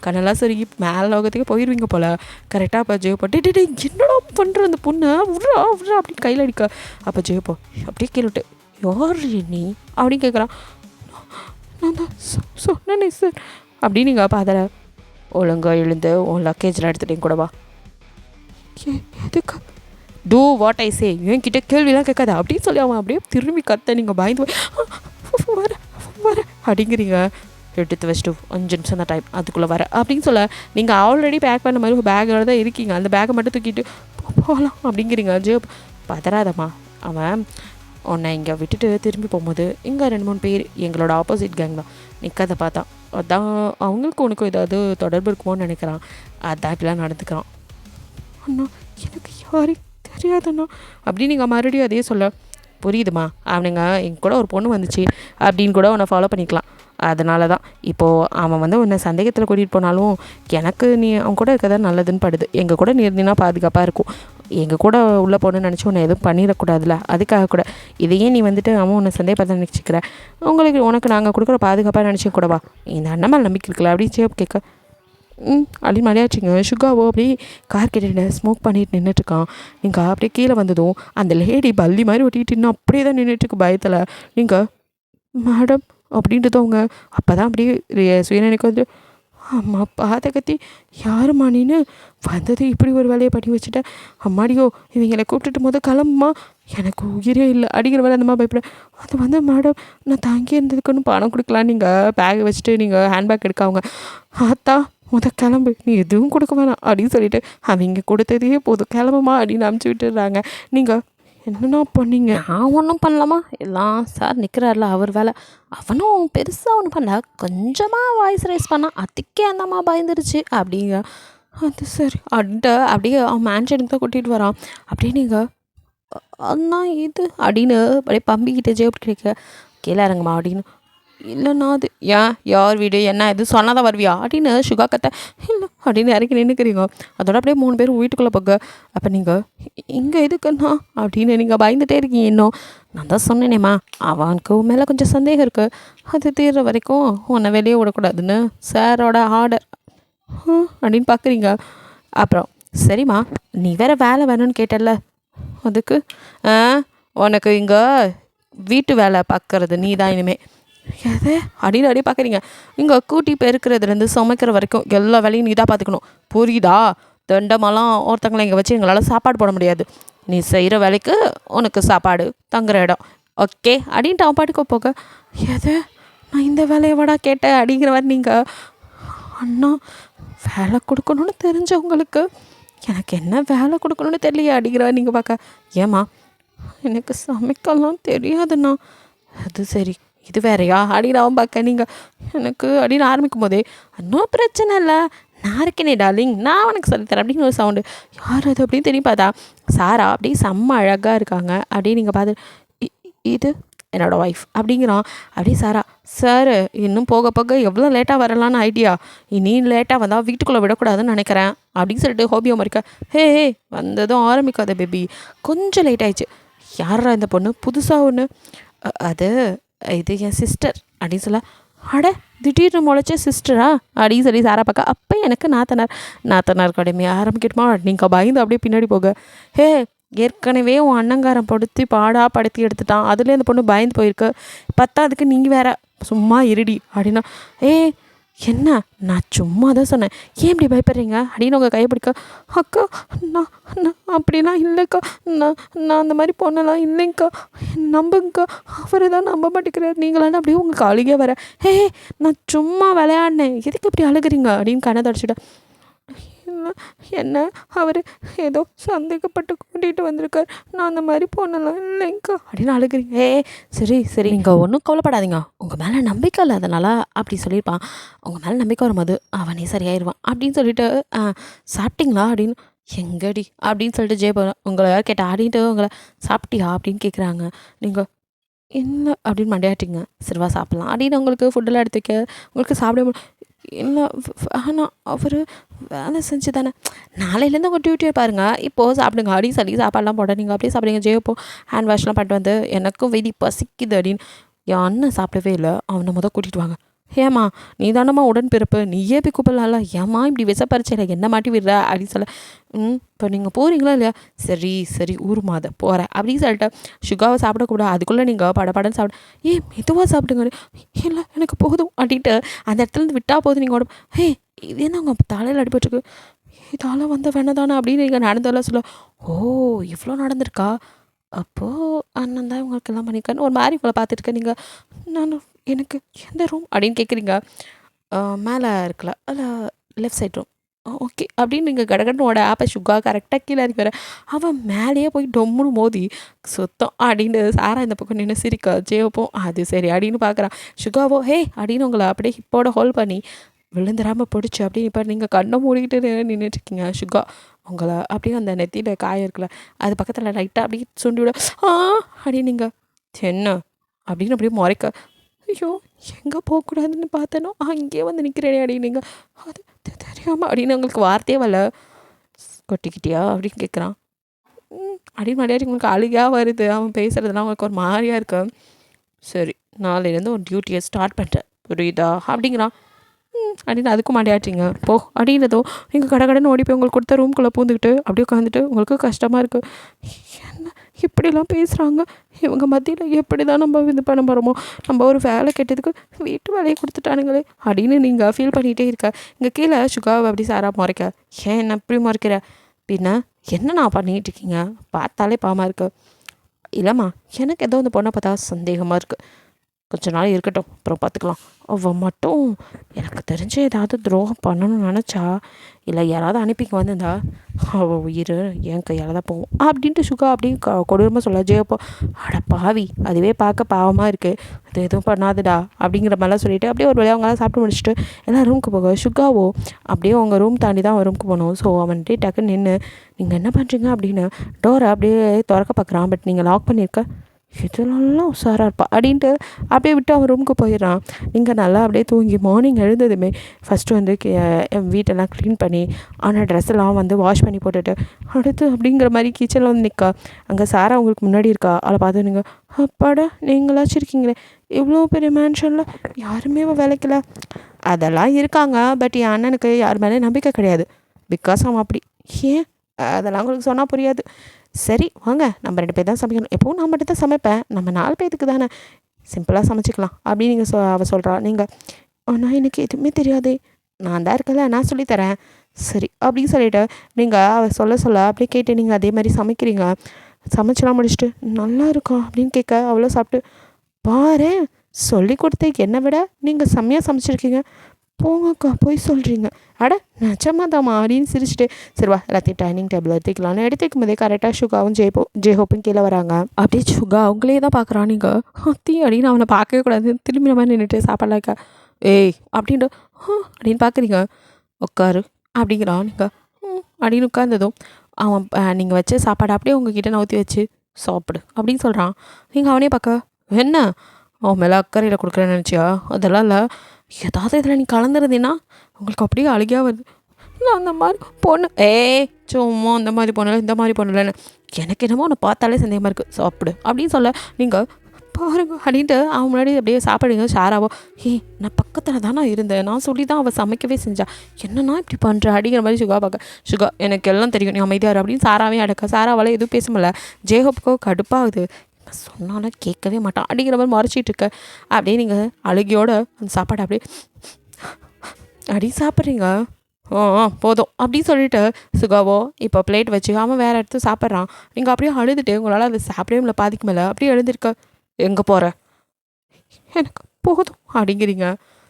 கண்ணெல்லாம் சரி மேலே லோகத்துக்கு போயிடுவீங்க போல். கரெக்டாக அப்போ ஜெயப்போ டே என்னடா பண்ணுற அந்த பொண்ணை விட்றா அப்படின்னு கையில் அடிக்க அப்போ ஜெயப்போ அப்படியே கேள்விட்டு யார் நீ அப்படின்னு கேட்குறான். நான் தான் சொன்னேனே சார் அப்படின்னு நீங்கள் அப்போ அதில் ஒழுங்கா எழுந்து உன் லக்கேஜில் எடுத்துகிட்டேன் கூடவா, எதுக்கு டூ வாட் ஐ சே என்கிட்ட கேள்விலாம் கேட்காத அப்படின்னு சொல்லி அவன் அப்படியே திரும்பி கத்த நீங்கள் பயந்து வர அப்படிங்கிறீங்க. எடுத்து வச்சுட்டு 5 நிமிஷம் தான் டைம் அதுக்குள்ளே வர அப்படின்னு சொல்ல நீங்கள் ஆல்ரெடி பேக் பண்ண மாதிரி பேக்கோட தான் இருக்கீங்க, அந்த பேக்கை மட்டும் தூக்கிட்டு போகலாம் அப்படிங்கிறீங்க. ஜோ பதறாதம்மா அவன் உன்னை இங்கே விட்டுட்டு திரும்பி போகும்போது இங்கே 2-3 பேர் எங்களோட ஆப்போசிட் கேங் தான் நிற்கதை பார்த்தா அதான் அவங்களுக்கு உனக்கும் ஏதாவது தொடர்பு இருக்குமோன்னு நினைக்கிறான், அதான் இப்படிலாம் நடந்துக்கிறான். அண்ணா எனக்கு யாரையும் தெரியாதுண்ணா அப்படின்னு நீங்கள் மறுபடியும் அதே சொல்ல புரியுதுமா, அவனுங்க எங்க கூட ஒரு பொண்ணு வந்துச்சு அப்படின்னு கூட உன்னை ஃபாலோ பண்ணிக்கலாம், அதனால தான் இப்போது அவன் வந்து உன்னை சந்தேகத்தில் கூட்டிகிட்டு போனாலும் எனக்கு நீ அவன் கூட இருக்கதான் நல்லதுன்னு படுது, எங்கள் கூட நீ இருந்தீங்கன்னா பாதுகாப்பாக இருக்கும், எங்கள் கூட உள்ளே போகணுன்னு நினச்சி உன்னை எதுவும் பண்ணிடக்கூடாதுல்ல அதுக்காக கூட இதையே நீ வந்துட்டு அவன் உன்னை சந்தேகப்பட நினச்சிக்கிற, உனக்கு நாங்கள் கொடுக்குற பாதுகாப்பாக நினச்சி கூடவா இந்த அண்ணன் நம்பிக்கை இருக்கல அப்படின்னு சேப் கேட்க அப்படின்னு மலையாச்சிங்க. சுகாவோ அப்படியே கார் கிட்ட ஸ்மோக் பண்ணிட்டு நின்றுட்டுருக்கான். நீங்கள் அப்படியே கீழே வந்ததும் அந்த லேடி பள்ளி மாதிரி ஒட்டிக்கிட்டு இன்னும் அப்படியே தான் நின்றுட்டுருக்கு பயத்தில். நீங்கள் மேடம் அப்படின்றது அவங்க அப்போ தான் அப்படியே சுயநினைக்கு வந்து அம்மா பாதகத்தி யாரும்மா நீன்னு வந்தது இப்படி ஒரு வேலையை பண்ணி வச்சுட்டேன், அம்மாடியோ இவங்களை கூப்பிட்டுட்டு போது கிளம்புமா எனக்கு உயிரே இல்லை அப்படிங்கிற வேலை அந்தம்மா பயப்பட. அது வந்து மேடம் நான் தாங்கி இருந்ததுக்குன்னு பணம் கொடுக்கலாம், நீங்கள் பேக்கை வச்சுட்டு நீங்கள் ஹேண்ட்பேக் எடுக்க அவங்க ஆத்தா கிளம்பு நீ எதுவும் கொடுக்க வேணாம் அப்படின்னு சொல்லிட்டு அவங்க கொடுத்ததே போதும் கிளம்புமா அப்படின்னு அனுப்பிச்சி விட்டுடுறாங்க. நீங்கள் என்னென்னா பண்ணீங்க, நான் ஒன்றும் பண்ணலாமா எல்லாம் சார் நிற்கிறாருல அவர் வேலை, அவனும் பெருசாக ஒன்றும் பண்ணல கொஞ்சமாக வாய்ஸ் ரைஸ் பண்ணால் அதுக்கே அந்தம்மா பயந்துருச்சு அப்படிங்க. அது சரி அப்படின்ட்டு அப்படியே அவன் மேன்ஷனுக்கு தான் கூட்டிகிட்டு வரான். அப்படியே நீங்கள் அண்ணா இது அப்படின்னு அப்படியே பம்பிக்கிட்ட ஜெயப் கேட்க கீழே இறங்குமா அப்படின்னு இல்லைண்ணா அது ஏன் யார் வீடு என்ன இது சொன்னாதான் வருவியா அப்படின்னு சுகா கத்த இல்லை அப்படின்னு இறக்கி நின்றுக்கிறீங்க. அதோட அப்படியே 3 பேர் வீட்டுக்குள்ளே போக அப்போ நீங்கள் இங்கே எதுக்குண்ணா அப்படின்னு நீங்கள் பயந்துட்டே இருக்கீங்க. இன்னும் நான் தான் சொன்னேனேம்மா அவனுக்கு உன் மேலே கொஞ்சம் சந்தேகம் இருக்குது, அது தீர்ற வரைக்கும் உன்னை வெளியே விடக்கூடாதுன்னு சாரோட ஆர்டர் அப்படின்னு பார்க்குறீங்க. அப்புறம் சரிம்மா நீ வேற வேலை வேணும்னு கேட்டல, அதுக்கு உனக்கு இங்கே வீட்டு வேலை பார்க்குறது நீ தான் இனிமேல் எது அப்படின்னு அப்படியே பார்க்குறீங்க. இங்கே கூட்டி பெருக்கிறதுலேருந்து சமைக்கிற வரைக்கும் எல்லா வேலையும் நீ தான் பார்த்துக்கணும், புரியுதா? தண்டமெல்லாம் ஒருத்தங்களை இங்கே வச்சு எங்களால் சாப்பாடு போட முடியாது, நீ செய்கிற வேலைக்கு உனக்கு சாப்பாடு தங்குற இடம் ஓகே அப்படின்ட்டு அவன் பாட்டுக்கு போக எது நான் இந்த வேலையை விட கேட்டேன் அப்படிங்கிற மாதிரி நீங்கள் அண்ணா வேலை கொடுக்கணும்னு தெரிஞ்சவங்களுக்கு எனக்கு என்ன வேலை கொடுக்கணும்னு தெரியலையே அப்படிங்கிற மாதிரி நீங்கள் பார்க்க ஏம்மா எனக்கு சமைக்கலாம் தெரியாதுண்ணா. அது சரி இது வேறையா அப்படின்னு அவன் பார்க்க நீங்கள் எனக்கு அப்படின்னு ஆரம்பிக்கும் போதே இன்னும் பிரச்சனை இல்லை நான் இருக்கேனே டார்லிங் நான் உனக்கு சொல்லித்தரேன் அப்படின்னு ஒரு சவுண்டு. யார் அது அப்படின்னு தெரியும் பார்த்தா சாரா அப்படியே செம்ம அழகாக இருக்காங்க. அப்படியே நீங்கள் பார்த்து இது என்னோடய ஒய்ஃப் அப்படிங்கிறான். அப்படியே சாரா சார் இன்னும் போக போக எவ்வளோ லேட்டாக வரலான்னு ஐடியா, இனி லேட்டாக வந்தால் வீட்டுக்குள்ளே விடக்கூடாதுன்னு நினைக்கிறேன் அப்படின்னு சொல்லிட்டு ஹோபியோ மறிக்க ஹே வந்ததும் ஆரம்பிக்காத பேபி கொஞ்சம் லேட் ஆயிடுச்சு. யாரா இந்த பொண்ணு புதுசாக ஒன்று அது இது என் சிஸ்டர் அப்படின்னு சொல்ல அட திடீர்னு முளைச்ச சிஸ்டரா அப்படின்னு சொல்லி சாரா பார்க்க அப்போ எனக்கு நாத்தனார் கடுமை ஆரம்பிக்கட்டுமா நீங்கள் பயந்து அப்படியே பின்னாடி போக ஏற்கனவே உன் அண்ணங்காரம் படுத்தி எடுத்துட்டான், அதுலேயே அந்த பொண்ணு பயந்து போயிருக்கு, அதுக்கு நீங்கள் வேற சும்மா இருடி அப்படின்னா என்ன நான் சும்மா தான் சொன்னேன் ஏன் இப்படி பயப்படுறீங்க அப்படின்னு உங்கள் கையை பிடிக்க அக்கா நான் அப்படிலாம் இல்லைக்கா, நான் அந்த மாதிரி பொண்ணெல்லாம் இல்லைங்க்கா, நம்புங்கக்கா, அவர் தான் நம்ப மாட்டேங்கிறார், நீங்களான அப்படியே உங்கள் காலிகே வர நான் சும்மா விளையாடினேன் எதுக்கு இப்படி அழுகுறீங்க அப்படின்னு கண்ணை தொடச்சிட்டேன். என்ன அவர் ஏதோ சந்தேகப்பட்டு கூட்டிகிட்டு வந்திருக்கார், நான் அந்த மாதிரி பொண்ணெல்லாம் இல்லைங்க்கா அப்படின்னு அழுகுறீங்க. சரி நீங்கள் ஒன்றும் கவலைப்படாதீங்க, உங்கள் மேலே நம்பிக்கை இல்லை அதனால் அப்படி சொல்லியிருப்பான், உங்கள் மேலே நம்பிக்கை வரும்போது அவனே சரியாயிடுவான் அப்படின்னு சொல்லிட்டு சாப்பிட்டீங்களா அப்படின்னு எங்கடி அப்படின்னு சொல்லிட்டு ஜெயபுரம் உங்களை கேட்டால் ஆடிட்டு உங்களை சாப்பிட்டியா அப்படின்னு கேட்குறாங்க. நீங்கள் இல்லை அப்படின்னு மண்டையாட்டிங்க, சரிவா சாப்பிட்லாம் அப்படின்னு உங்களுக்கு ஃபுட்டெல்லாம் எடுத்து வைக்க உங்களுக்கு சாப்பிட இல்லை ஆனால் அவர் வேலை செஞ்சு தானே நாளையிலேருந்து உங்கள் டியூட்டியை பாருங்கள், இப்போது சாப்பிடுங்க அப்படின்னு சொல்லி சாப்பாடெலாம் போட நீங்கள் அப்படியே சாப்பிடுங்க. ஜெயப்போ ஹேண்ட் வாஷ்லாம் பண்ணிட்டு வந்து எனக்கும் வெதி பசிக்குது அப்படின்னு என் அண்ணன் சாப்பிடவே இல்லை, அவனை கூட்டிகிட்டு வாங்க. ஏம்மா நீ தானம்மா உடன்பிறப்பு, நீயே போய் கூப்பிடலாம்ல, ஏம்மா இப்படி விசப்பரிச்சையில் என்ன மாட்டி விடுற அப்படின்னு சொல்ல இப்போ நீங்கள் போகிறீங்களா இல்லையா, சரி ஊருமாத போகிறேன் அப்படின்னு சொல்லிட்டு சுகாவை சாப்பிடக்கூடாது, அதுக்குள்ளே நீங்கள் படப்படன்னு சாப்பிட மெதுவாக சாப்பிடுங்க. இல்லை எனக்கு போதும் அப்படின்ட்டு அந்த இடத்துலேருந்து விட்டால் போதும் நீங்கள் உடம்பு இது என்ன உங்கள் தலையில் அடிபட்டுருக்கு, இதால் வந்த வேணதானே அப்படின்னு நீங்கள் நடந்தெல்லாம் சொல்ல இவ்வளோ நடந்திருக்கா, அப்போது அண்ணன் தான் இவங்களுக்கெல்லாம் பண்ணியிருக்கான்னு ஒரு மாதிரி உங்களை பார்த்துட்டு நீங்கள் நான் எனக்கு எந்த ரூம் அப்படின்னு கேட்குறீங்க. மேலே இருக்கல அதில் லெஃப்ட் சைட் ரூம் ஓகே அப்படின்னு நீங்கள் கடகடனோட ஆப்பை சுகா கரெக்டாக கீழே இறக்கி வர அவன் மேலேயே போய் டொம்முன்னு மோதி சுத்தம் அப்படின்னு சாரா இந்த பக்கம் நின்று சிரிக்க ஜெயப்போம் அது சரி அப்படின்னு பார்க்குறான். சுகாவோ அப்படின்னு உங்களை அப்படியே ஹிப்போட ஹோல்ட் பண்ணி விழுந்துடாமல் பிடிச்சி அப்படின்னு இப்போ நீங்கள் கண்ணை மூடிக்கிட்டு நின்றுட்டுருக்கீங்க. சுகா உங்களை அப்படியே அந்த நெத்தியில் காய இருக்குல்ல அது பக்கத்தில் லைட்டாக அப்படியே சுண்டி விட அப்படின்னு நீங்கள் என்ன அப்படின்னு அப்படியே முறைக்க ஐயோ எங்கே போகக்கூடாதுன்னு பார்த்தனோ அங்கேயே வந்து நிற்கிறேனே அப்படின்னு நீங்கள் அது தெரியாமல் அப்படின்னு உங்களுக்கு வார்த்தையே வரல, கொட்டிக்கிட்டியா அப்படின்னு கேட்குறான். அப்படின்னு மலையாடி உங்களுக்கு அழுகையாக வருது, அவன் பேசுகிறதுலாம் உங்களுக்கு ஒரு மாதிரியாக இருக்கு. சரி நாளையிலேருந்து ஒரு டியூட்டியை ஸ்டார்ட் பண்ணுறேன் புரியுதா அப்படிங்கிறான். அப்படின்னு அதுக்கும் மாட்டியாட்டிங்க போ அப்படின்றதோ நீங்கள் கடைன்னு ஓடி போய் உங்களுக்கு கொடுத்த ரூம்குள்ளே பூந்துக்கிட்டு அப்படியே உட்காந்துட்டு உங்களுக்கு கஷ்டமாக இருக்குது, என்ன இப்படிலாம் பேசுகிறாங்க இவங்க மத்தியில் எப்படி தான் நம்ம இது பண்ண போகிறோமோ, நம்ம ஒரு வேலை கேட்டதுக்கு வீட்டு வேலையை கொடுத்துட்டானுங்களே அப்படின்னு நீங்கள் ஃபீல் பண்ணிகிட்டே இருக்க. இங்கே கீழே சுகாவை அப்படி சாரா முறைக்க என்ன இப்படி முறைக்கிற பின்ன என்ன நான் பண்ணிகிட்டு இருக்கீங்க பார்த்தாலே பாவமாக இருக்குது. இல்லைம்மா எனக்கு ஏதோ இந்த பொண்ணை பார்த்தா சந்தேகமாக இருக்குது, கொஞ்ச நாள் இருக்கட்டும் அப்புறம் பார்த்துக்கலாம், அவள் மட்டும் எனக்கு தெரிஞ்சு ஏதாவது துரோகம் பண்ணணும்னு நினச்சா இல்லை யாராவது அனுப்பிக்க வந்திருந்தா அவள் உயிர் என் கையால் தான் போகும் அப்படின்ட்டு சுகா அப்படியே கொடூரமாக சொல்ல ஜெயப்போ அட பாவி அதுவே பார்க்க பாவமாக இருக்குது அது எதுவும் பண்ணாதுடா அப்படிங்கிற மாதிரிலாம் சொல்லிவிட்டு அப்படியே ஒரு வழியாக அவங்களாம் சாப்பிட்டு முடிச்சுட்டு எல்லாம் ரூமுக்கு போக சுகாவோ அப்படியே அவங்க ரூம் தாண்டி தான் அவன் ரூமுக்கு போகணும். ஸோ அவன்கிட்டே டக்குன்னு நின்று நீங்கள் என்ன பண்ணுறீங்க அப்படின்னு டோரை அப்படியே திறக்க பார்க்குறான். பட் நீங்கள் லாக் பண்ணியிருக்க இதெல்லாம் உஷாராக இருப்பா அப்படின்ட்டு அப்படியே விட்டு அவன் ரூமுக்கு போயிடுறான். நீங்கள் நல்லா அப்படியே தூங்கி மார்னிங் எழுந்ததுமே ஃபஸ்ட்டு வந்து என் வீட்டெல்லாம் க்ளீன் பண்ணி ஆனால் ட்ரெஸ்ஸெல்லாம் வந்து வாஷ் பண்ணி போட்டுட்டு அடுத்து அப்படிங்கிற மாதிரி கிச்சனில் வந்து நிற்கா. அங்கே சாரா உங்களுக்கு முன்னாடி இருக்கா. அவளை பார்த்து நீங்கள் அப்பாடா நீங்களாச்சும் இருக்கீங்களே, இவ்வளோ பெரிய மேன்ஷனில் யாருமே வேலைக்கல. அதெல்லாம் இருக்காங்க, பட் என் அண்ணனுக்கு யார் மேலே நம்பிக்கை கிடையாது. பிகாஸ் அவன் அப்படி. ஏன் அதெல்லாம் உங்களுக்கு சொன்னால் புரியாது. சரி வாங்க, நம்ம 2 பேர் தான் சமைக்கணும். எப்போவும் நான் மட்டும் தான் சமைப்பேன், நம்ம 4 பேத்துக்கு தானே, சிம்பிளாக சமைச்சிக்கலாம் அப்படின்னு நீங்கள் அவள் சொல்கிறா. நீங்கள் ஆனால் எனக்கு எதுவுமே தெரியாதே, நான் தான் இருக்கல, நான் சொல்லித்தரேன். சரி அப்படின்னு சொல்லிவிட்டு நீங்கள் அவள் சொல்ல அப்படியே கேட்டு நீங்கள் அதே மாதிரி சமைக்கிறீங்க. சமைச்சலாம் முடிச்சுட்டு நல்லா இருக்கா அப்படின்னு கேட்க அவ்வளோ சாப்பிட்டு பாரு சொல்லி கொடுத்த என்னை விட நீங்கள் செம்மையாக சமைச்சிருக்கீங்க, போங்கக்கா போய் சொல்கிறீங்க, அட நிஜமாதாம்மா அப்படின்னு சிரிச்சுட்டு சரிவா எல்லாத்தையும் டைனிங் டேபிள் எடுத்துக்கலாம்னு எடுத்துக்கும் போதே கரெக்டாக சுகாவும் ஜெய்ஹோப்பும் கீழே வராங்க. அப்படியே சுகா அவங்களே தான் பார்க்குறான். நீங்கள் அத்தி அப்படின்னு அவனை பார்க்கவே கூடாது, திரும்பி நம்ம நின்றுட்டு சாப்பாடலாம் இருக்கா ஏய் அப்படின்ட்டு அப்படின்னு பார்க்குறீங்க. உட்காரு அப்படிங்கிறான். நீங்கள் அப்படின்னு உட்கார்ந்ததும் அவன் நீங்கள் வச்ச சாப்பாடு அப்படியே உங்ககிட்ட நவுத்தி வச்சு சாப்பிடு அப்படின்னு சொல்கிறான். நீங்கள் அவனே பார்க்க என்ன அவன் மேலே அக்கறையில் கொடுக்குறேன்னு நினச்சியா, அதெல்லாம் இல்லை, ஏதாவது இதில் நீ கலந்துருந்தீன்னா உங்களுக்கு அப்படியே அழுகியாக வருது. நான் அந்த மாதிரி பொண்ணு சும்மா அந்த மாதிரி பொண்ணு இந்த மாதிரி பொண்ணுலன்னு எனக்கு என்னமோ உன்னை பார்த்தாலே சந்தேகமாக இருக்குது, சாப்பிடு அப்படின்னு சொல்ல நீங்கள் பாருங்க அப்படின்ட்டு அவன் முன்னாடி அப்படியே சாப்பிடுங்க. ஷாராவோ நான் பக்கத்தில் தான் நான் இருந்தேன், நான் சொல்லி தான் அவள் சமைக்கவே செஞ்சா, என்னன்னா இப்படி பண்ணுற அப்படிங்கிற மாதிரி சுகா பார்க்க சுகா எனக்கு எல்லாம் தெரியும் நீ அமைதியாரு அப்படின்னு சாராவே அடக்க. சாராவால் எதுவும் பேச முடியல. ஜெய்ஹோப்புக்கோ கடுப்பாகுது, சொன்னாலும் கேட்கவே மாட்டான் அப்படிங்கிற மாதிரி மறைச்சிட்டு இருக்க. அப்படியே நீங்கள் அழுகியோட அந்த சாப்பாடு அப்படியே அப்படி சாப்பிட்றீங்க. போதும் அப்படின்னு சொல்லிட்டு சுகாவோ இப்போ பிளேட் வச்சு அவன் வேறு இடத்து சாப்பிட்றான். நீங்கள் அப்படியே அழுதுட்டு உங்களால் அதை சாப்பிடவே இல்லை, பாதிக்கு மேலே அப்படியே எழுந்திருக்க. எங்கே போகிற, எனக்கு போதும் அப்படிங்கிறீங்க,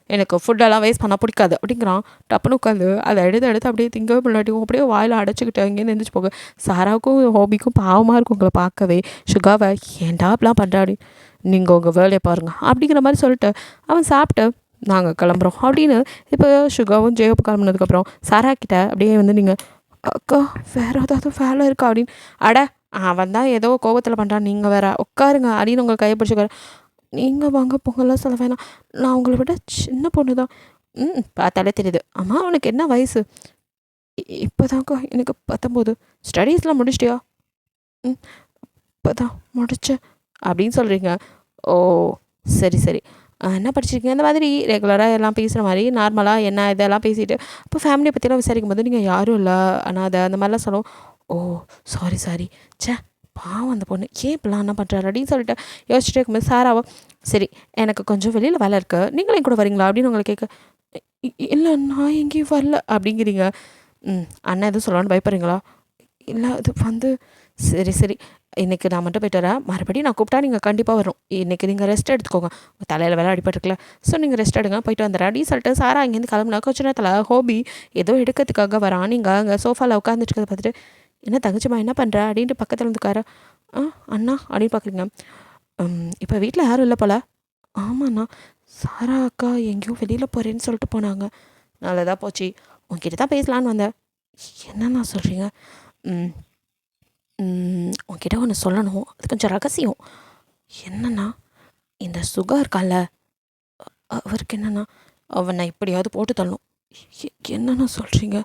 எனக்கு ஃபுட்டெல்லாம் வேஸ்ட் பண்ணால் பிடிக்காது அப்படிங்கிறான். டப்புன்னு உட்காந்து அதை எடுத்து அப்படியே திங்கவே முன்னாடியும் அப்படியே வாயில் அடைச்சிக்கிட்டு அங்கேருந்து எழுந்திரிச்சு போக. சாராவுக்கும் ஹோபிக்கும் பாவமாக இருக்கும் உங்களை பார்க்கவே. சுகாவை ஏன்டா அப்படிலாம் பண்ணுறாடி, நீங்கள் உங்கள் வேலையை பாருங்கள் அப்படிங்கிற மாதிரி சொல்லிட்டு அவன் சாப்பிட்டு நாங்கள் கிளம்புறோம் அப்படின்னு இப்போ சுகாவும் ஜெயப்பு கிளம்புனதுக்கப்புறம் சாரா கிட்ட அப்படியே வந்து நீங்கள் அக்கா வேறு ஏதாவது வேலை இருக்கா அப்படின்னு. அட அவன் தான் ஏதோ கோபத்தில் பண்ணுறான், நீங்கள் வேற உட்காருங்க அப்படின்னு உங்களை கையை பிடிச்சிக்காரு. நீங்கள் வாங்க பொங்கலாம் சொல்ல வேணாம், நான் உங்களை விட சின்ன பொண்ணு தான். பார்த்தாலே தெரியுது. ஆமாம் அவனுக்கு என்ன வயசு? இப்போதான்க்கா எனக்கு 19. ஸ்டடீஸ்லாம் முடிச்சிட்டியா? இப்போ தான் முடித்தேன் அப்படின்னு சொல்கிறீங்க. ஓ சரி சரி, என்ன படிச்சிருக்கீங்க? இந்த மாதிரி ரெகுலராக எல்லாம் பேசுகிற மாதிரி நார்மலாக என்ன இதெல்லாம் பேசிவிட்டு இப்போ ஃபேமிலியை பற்றிலாம் விசாரிக்கும் போது நீங்கள் யாரும் இல்லை ஆனால் அதை அந்த மாதிரிலாம் சொல்லும். ஓ சாரி சே பாவம் அந்த பொண்ணு ஏன் இப்படிலாம் என்ன பண்ணுறாரு அப்படின்னு சொல்லிட்டு யோசிச்சுட்டே இருக்கும்போது சாராவோ சரி எனக்கு கொஞ்சம் வெளியில் வேலை இருக்குது, நீங்களும் கூட வரீங்களா அப்படின்னு உங்களை கேட்க. இல்லை நான் எங்கேயும் வரல அப்படிங்கிறீங்க. அண்ணன் எதுவும் சொல்லலான்னு பயப்படுறீங்களா? இல்லை அது வந்து சரி இன்றைக்கி நான் மட்டும் போய்ட்டு வரேன், மறுபடியும் நான் கூப்பிட்டா நீங்கள் கண்டிப்பாக வரும். இன்றைக்கி நீங்கள் ரெஸ்ட் எடுத்துக்கோங்க, உங்கள் தலையில் வேலை அடிபட்டுருக்கல, ஸோ நீங்கள் ரெஸ்ட் எடுங்க, போய்ட்டு வந்துடுறேன் அப்படின்னு சொல்லிட்டு சாரா அங்கேருந்து கிளம்புனா. கொஞ்ச நேரத்தில் ஹோபி ஏதோ எடுக்கிறதுக்காக வரான். நீங்கள் அங்கே சோஃபாவில் உட்காந்துட்டு இருக்கிறத பார்த்துட்டு என்ன தங்கச்சிம்மா என்ன பண்ணுற அப்படின்ட்டு பக்கத்தில் இருந்துக்கார. அண்ணா அப்படின்னு பார்க்குறீங்க. இப்போ வீட்டில் யாரும் இல்லை போல். ஆமாண்ணா சாரா அக்கா எங்கேயோ வெளியில் போகிறேன்னு சொல்லிட்டு போனாங்க. நல்லதாக போச்சு, உங்ககிட்ட தான் பேசலான்னு வந்தேன். என்னண்ணா சொல்கிறீங்க? உங்ககிட்ட ஒன்று சொல்லணும், அது கொஞ்சம் ரகசியம். என்னன்னா இந்த சுகா இருக்கால அவருக்கு என்னென்னா அவனை எப்படியாவது போட்டு தள்ளணும். என்னென்னா சொல்கிறீங்க?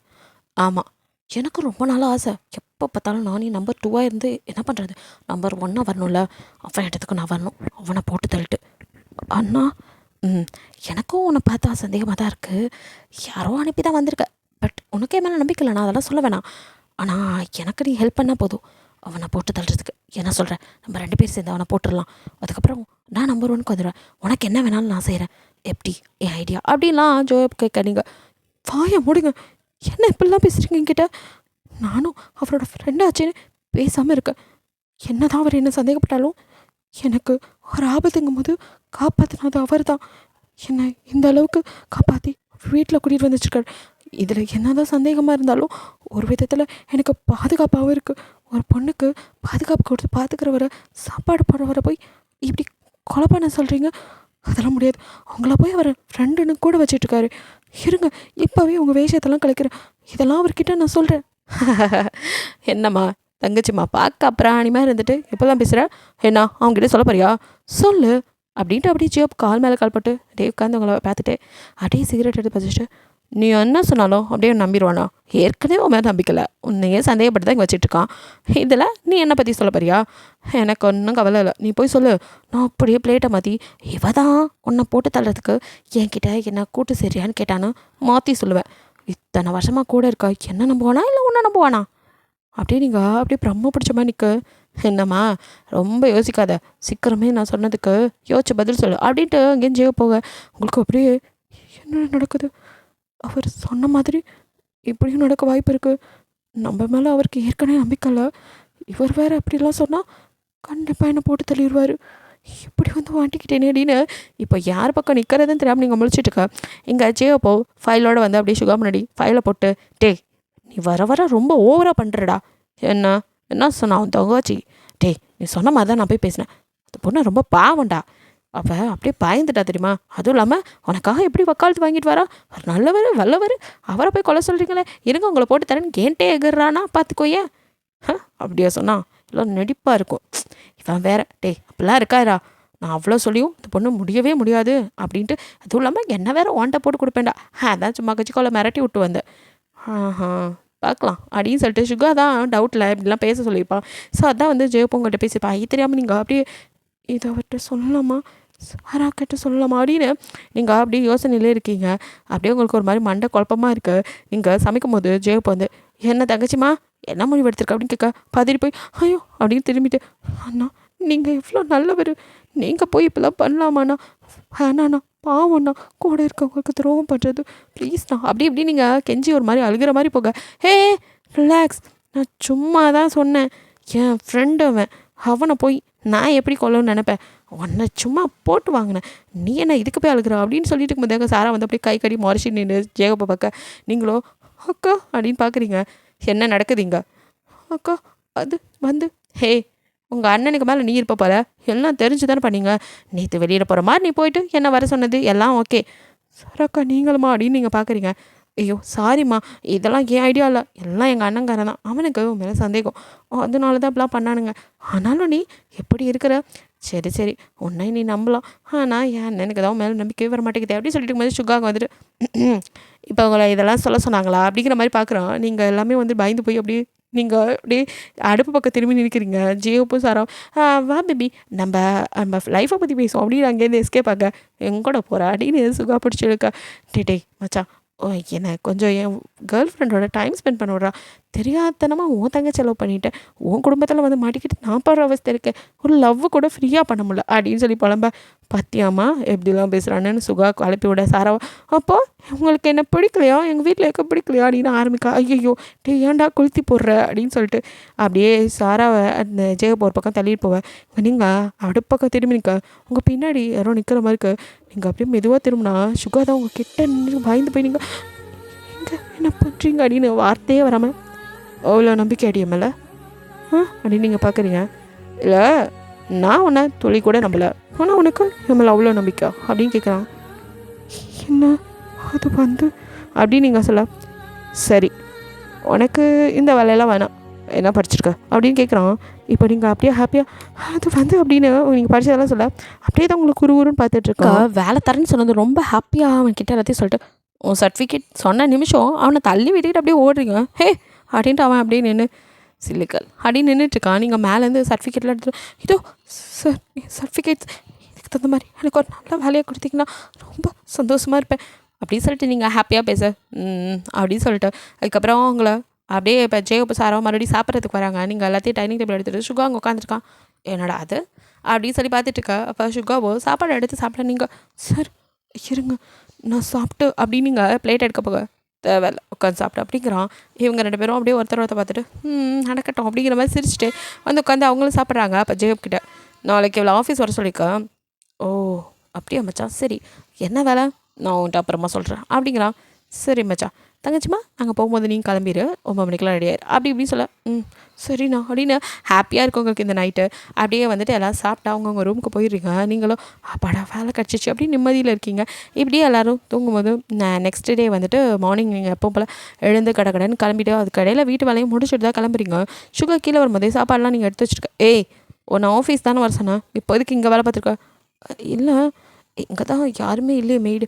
ஆமாம் எனக்கு ரொம்ப நாளாக ஆசை, எப்போ பார்த்தாலும் நானே நம்பர் 2 இருந்து என்ன பண்ணுறது, நம்பர் 1 வரணும்ல, அவன் இடத்துக்கு நான் வரணும், அவனை போட்டு தள்ளிட்டு. அண்ணா எனக்கும் உன்னை பார்த்தா சந்தேகமாக தான் இருக்குது, யாரோ அனுப்பி தான் வந்திருக்க, பட் உனக்கே மேலே நம்பிக்கை இல்லை, நான் அதெல்லாம் சொல்ல வேணாம். ஆனால் எனக்கு நீ ஹெல்ப் பண்ணால் போதும் அவனை போட்டு தள்ளுறதுக்கு. என்ன சொல்கிறேன், நம்ம 2 பேர் சேர்ந்து அவனை போட்டுடலாம், அதுக்கப்புறம் நான் நம்பர் 1க்கு வந்துடுவேன், உனக்கு என்ன வேணாலும் நான் செய்கிறேன், எப்படி என் ஐடியா அப்படிலாம் ஜோயப் கேட்க. நீங்கள் வாயை மூடுங்க, என்ன இப்படிலாம் பேசுகிறீங்க என்கிட்ட? நானும் அவரோட ஃப்ரெண்டாச்சுன்னு பேசாமல் இருக்கேன். என்ன தான் அவர் என்ன சந்தேகப்பட்டாலும் எனக்கு ஒரு ஆபத்துங்கும் போது காப்பாற்றினது அவர் தான். என்னை இந்த அளவுக்கு காப்பாற்றி வீட்டில் கூட்டிகிட்டு வந்துச்சுருக்காரு. இதில் என்ன தான் சந்தேகமாக இருந்தாலும் ஒரு விதத்தில் எனக்கு பாதுகாப்பாகவும் இருக்குது. ஒரு பொண்ணுக்கு பாதுகாப்பு கொடுத்து பார்த்துக்கிறவரை, சாப்பாடு போடுறவரை போய் இப்படி கொலை பண்ண சொல்கிறீங்க? அதெல்லாம் முடியாது. அவங்கள போய் அவர் ஃப்ரெண்டுன்னு கூட வச்சிட்ருக்காரு. இருங்க இப்போவே உங்கள் வேஷத்தெல்லாம் கலைக்கிறேன், இதெல்லாம் அவர்கிட்ட நான் சொல்கிறேன். என்னம்மா தங்கச்சிம்மா பார்க்க அப்புறம் அனிமாக இருந்துட்டு எப்போல்லாம் பேசுகிற என்ன அவங்ககிட்ட சொல்ல போறியா சொல்லு அப்படின்ட்டு அப்படியே ஜியோ கால் மேலே கால் போட்டு அப்படியே உட்காந்து அவங்கள பார்த்துட்டு அப்படியே சிகரெட் எடுத்து பச்சிட்டு நீ என்ன சொன்னாலும் அப்படியே நம்பிடுவானா ஏற்கனவே உன் மேலே நம்பிக்கல உன்னையே சந்தேகப்பட்டு தான் இங்கே வச்சிட்ருக்கான் இதில் நீ என்னை பற்றி சொல்ல போறியா எனக்கு ஒன்றும் கவலை இல்லை நீ போய் சொல்லு நான் அப்படியே பிளேட்டை மாற்றி இவ தான் உன்னை போட்டு தள்ளுறதுக்கு என்கிட்ட என்ன கூட்டு சரியான்னு கேட்டான்னு மாற்றி சொல்லுவேன் இத்தனை வருஷமாக கூட இருக்கா என்ன நம்புவானா இல்லை உன்னை நம்புவானா அப்படியே நீங்கள் அப்படியே பிரம்ம பிடிச்ச மாதிரி நிற்க என்னம்மா ரொம்ப யோசிக்காத சீக்கிரமே நான் சொன்னதுக்கு யோசிச்சு பதில் சொல்லு அப்படின்ட்டு அங்கேயும் ஜெய போக உங்களுக்கு அப்படியே என்ன நடக்குது அவர் சொன்ன மாதிரி இப்படியும் நடக்க வாய்ப்பு இருக்குது நம்ம மேலே அவருக்கு ஏற்கனவே நம்பிக்கல இவர் வேறு அப்படிலாம் சொன்னால் கண்டிப்பாக என்னை போட்டு தள்ளிடுவார் இப்படி வந்து வாண்டிக்கிட்டேனே அப்படின்னு இப்போ யார் பக்கம் நிற்கிறதுன்னு தெரியாமல் நீங்கள் முழிச்சிட்ருக்க இங்கே ஜெயப்போ ஃபைலோடு வந்து அப்படியே சுகா முன்னாடி ஃபைலை போட்டு டே நீ வர வர ரொம்ப ஓவராக பண்ணுறடா என்ன சொன்னா அவன் தங்கச்சி டே நீ சொன்ன மாதிரி தான் நான் போய் பேசினேன் அந்த பொண்ணு ரொம்ப பாவண்டா அவள் அப்படியே பயந்துட்டா தெரியுமா அதுவும் இல்லாமல் உனக்காக எப்படி வக்காலத்து வாங்கிட்டு வரா அவர் நல்லவர் வல்லவர் அவரை போய் கொலை சொல்கிறீங்களே இருங்க உங்களை போட்டு தரேன்னு கேன்ட்டே எகிறானா பார்த்துக்கோயே அப்படியா சொன்னா எல்லாம் நடிப்பாக இருக்கும் இவன் வேற டே அப்படிலாம் இருக்காரா நான் அவ்வளோ சொல்லியும் இந்த பொண்ணு முடியவே முடியாது அப்படின்ட்டு அதுவும் இல்லாமல் என்ன வேற ஓன்ட்ட போட்டு கொடுப்பேன்டா அதான் சும்மா கட்சிக்கோலை மிரட்டி விட்டு வந்தேன் பார்க்கலாம் அப்படின்னு சொல்லிட்டு சுகா தான் டவுட்டில் இப்படிலாம் பேச சொல்லியிருப்பான் ஸோ அதான் வந்து ஜெயப்போங்கிட்ட பேசியிருப்பான் தெரியாமல் நீங்கள் அப்படியே இதை அவர்கிட்ட சொல்லலாமா சாராக்கிட்ட சொல்லலாமா அப்படின்னு நீங்கள் அப்படியே யோசனையிலே இருக்கீங்க அப்படியே உங்களுக்கு ஒரு மாதிரி மண்டை குழப்பமாக இருக்குது நீங்கள் சமைக்கும் போது ஜெயப்போ வந்து என்ன தங்கச்சிமா என்ன மொழி எடுத்திருக்க அப்படின்னு கேட்க பதறி போய் ஐயோ அப்படின்னு திரும்பிட்டு அண்ணா நீங்கள் இவ்வளோ நல்லவர் நீங்கள் போய் இப்போலாம் பண்ணலாமாண்ணா வேணாண்ணா பாவண்ணா கூட இருக்கவங்களுக்கு துரோகம் பண்ணுறது ப்ளீஸ்ண்ணா அப்படி இப்படி நீங்கள் கெஞ்சி ஒரு மாதிரி அழுகிற மாதிரி போக ஹே ரிலாக்ஸ் நான் சும்மா தான் சொன்னேன் என் ஃப்ரெண்டு அவனை போய் நான் எப்படி கொல்லணும்னு நினைப்பேன் உன்னை சும்மா போட்டு வாங்கினேன் நீ என்ன இதுக்கு போய் அழுகிற அப்படின்னு சொல்லிட்டு இருக்கும்போது சாரா வந்து அப்படியே கை கடி முறைச்சி நின்று ஜெயப்பை பார்க்க நீங்களோ அக்கா அப்படின்னு பார்க்குறீங்க என்ன நடக்குதுங்க அக்கா அது வந்து ஹே உங்கள் அண்ணனுக்கு மேலே நீ இருப்ப போல எல்லாம் தெரிஞ்சு தானே பண்ணீங்க நேற்று வெளியில் போகிற மாதிரி நீ போயிட்டு என்ன வர சொன்னது எல்லாம் ஓகே சாராக்கா நீங்களுமா அப்படின்னு நீங்கள் பார்க்குறீங்க ஐயோ சாரிம்மா இதெல்லாம் என் ஐடியா இல்லை எல்லாம் எங்கள் அண்ணங்காரன் தான் அவனுக்கு மேலே சந்தேகம் அதனால தான் இப்படிலாம் பண்ணானுங்க ஆனாலும் நீ எப்படி இருக்கிற சரி உன்னை நீ நம்பலாம் ஆனால் என் அண்ணனுக்கு தான் மேலே நம்பிக்கவே வர மாட்டேங்குது அப்படின்னு சொல்லிட்டு இருக்கும்போது சுகாங்க வந்துட்டு இப்போ உங்களை இதெல்லாம் சொல்ல சொன்னாங்களா அப்படிங்கிற மாதிரி பார்க்குறோம் நீங்கள் எல்லாமே வந்து பயந்து போய் அப்படியே நீங்கள் அப்படியே அடுப்பு பக்கம் திரும்பி நிற்கிறீங்க ஜியோப்பும் சாரா வா பேபி நம்ம லைஃப்பை பற்றி பேசுவோம் அப்படின்னு அங்கேருந்து எஸ்கேப் ஆக எங்கூட போகிறா அப்படின்னு சுகா பிடிச்சி எடுக்க டே மச்சான் என்னை கொஞ்சம் என் கேர்ள் ஃப்ரெண்டோட டைம் ஸ்பெண்ட் பண்ண விட்றா தெரியாதனமாக உன் தங்க செலவு பண்ணிட்டேன் உன் குடும்பத்தில் வந்து மாட்டிக்கிட்டு நான் படுற அவஸ்தை இருக்கேன் ஒரு லவ் கூட ஃப்ரீயாக பண்ண முடியல அப்படின்னு சொல்லி புலம்ப பத்தியாமா எப்படிலாம் பேசுகிறான்னு சுகா குழப்பி விட சாராவா அப்போது உங்களுக்கு என்ன பிடிக்கலையா எங்கள் வீட்டில் இருக்க பிடிக்கலையா அப்படின்னு ஆரம்பிக்கா ஐயோ டே ஏன்டா கொளுத்தி போடுற அப்படின்னு சொல்லிட்டு அப்படியே சாராவை அந்த ஜெயப்போ ஒரு பக்கம் தள்ளிட்டு போவேன் நீங்கள் அடுப்பக்கம் திரும்பி நிற்க உங்கள் பின்னாடி யாரோ நிற்கிற மாதிரி இருக்கு நீங்கள் அப்படியே மெதுவாக திரும்பினா சுகா தான் உங்கள் கிட்ட நின்று பயந்து போய் நீங்கள் எங்கே என்ன பண்ணுறீங்க அப்படின்னு வார்த்தையே வராமல் அவ்வளோ நம்பிக்கை அடியமில்ல அப்படின்னு நீங்கள் பார்க்குறீங்க இல்லை நான் உன்னை துளி கூட நம்பலை ஆனால் உனக்கு என் மேலே அவ்வளோ நம்பிக்கை அப்படின்னு கேட்குறான் என்ன அது வந்து அப்படின்னு நீங்கள் சொல்ல சரி உனக்கு இந்த வேலையெல்லாம் வேணாம் என்ன படிச்சிருக்க அப்படின்னு கேட்குறான் இப்போ நீங்கள் அப்படியே ஹாப்பியாக அது வந்து அப்படின்னு நீங்கள் படித்ததெல்லாம் சொல்ல அப்படியே தான் உங்களுக்கு குருன்னு பார்த்துட்ருக்கா வேலை தரேன்னு சொன்னது ரொம்ப ஹாப்பியாக அவன் கிட்ட எல்லாத்தையும் சொல்லிட்டு உன் சர்டிஃபிகேட் சொன்ன நிமிஷம் அவனை தள்ளி விட்டுக்கிட்டு அப்படியே ஓடுறீங்க ஹே அப்படின்ட்டு அவன் அப்படியே நின்று சில்லிக்கல் அப்படின்னு நின்றுட்டுருக்கான் நீங்கள் மேலேருந்து சர்டிஃபிகேட்லாம் எடுத்துட்டு இதோ சார் சர்டிஃபிகேட்ஸ் இதுக்கு தகுந்த மாதிரி எனக்கு ஒரு நல்ல வேலையை கொடுத்தீங்கன்னா ரொம்ப சந்தோஷமாக இருப்பேன் அப்படின்னு சொல்லிட்டு நீங்கள் ஹாப்பியாக பேச அப்படின்னு சொல்லிட்டு அதுக்கப்புறம் அவங்கள அப்படியே இப்போ ஜெயப்பு சாரோ மறுபடியும் சாப்பிட்றதுக்கு வராங்க நீங்கள் எல்லாத்தையும் டைனிங் டேபிள் எடுத்துகிட்டு சுகா அங்கே உட்காந்துருக்கான் என்னடா அது அப்படின்னு சொல்லி பார்த்துட்டுருக்கா அப்போ சுகாவோ சாப்பாடு எடுத்து சாப்பிட நீங்கள் சார் இருங்க நான் சாப்பிட்டு அப்படின்னு நீங்கள் பிளேட் எடுக்க போக தேவையில்ல உட்காந்து சாப்பிட்டு அப்படிங்கிறான் இவங்க ரெண்டு பேரும் அப்படியே ஒருத்தர் பார்த்துட்டு நடக்கட்டும் அப்படிங்கிற மாதிரி சிரிச்சுட்டு வந்து உட்காந்து அவங்களும் சாப்பிட்றாங்க அப்போ ஜெயப் கிட்ட நாளைக்கு இவ்வளோ ஆஃபீஸ் வர சொல்லியிருக்கேன் ஓ அப்படியா மச்சான் சரி என்ன வேலை நான் உன்ட்டு அப்புறமா சொல்கிறேன் அப்படிங்கிறான் சரி மச்சான் தங்கச்சிம்மா நாங்கள் போகும்போது நீங்கள் கிளம்பிடு 9 மணிக்கெலாம் ரெடி ஆயிரு அப்படி இப்படின்னு சொல்ல சரிண்ணா அப்படின்னு ஹாப்பியாக இருக்கும் உங்களுக்கு இந்த நைட்டு. அப்படியே வந்துட்டு எல்லாம் சாப்பிட்டா அவங்கவுங்க ரூமுக்கு போயிடுறீங்க. நீங்களும் அப்பாடா வேலை கிடச்சிச்சு அப்படி நிம்மதியில் இருக்கீங்க. இப்படியே எல்லோரும் தூங்கும்போது நெக்ஸ்ட் டே வந்துட்டு மார்னிங் நீங்கள் எப்போ போல் எழுந்து கடைன்னு கிளம்பிட்டு அதுக்கு இடையில வீட்டு வேலையும் முடிச்சுட்டு தான் கிளம்புறீங்க. சுகர் கீழே வரும்போதே சாப்பாடெலாம் நீங்கள் எடுத்து வச்சுருக்க. ஏய் உன்னை ஆஃபீஸ் தானே வர சொன்னேன், இப்போதைக்கு இங்கே வேலை பார்த்துருக்க. இல்லை இங்கே தான் யாருமே இல்லையே மெய்டு,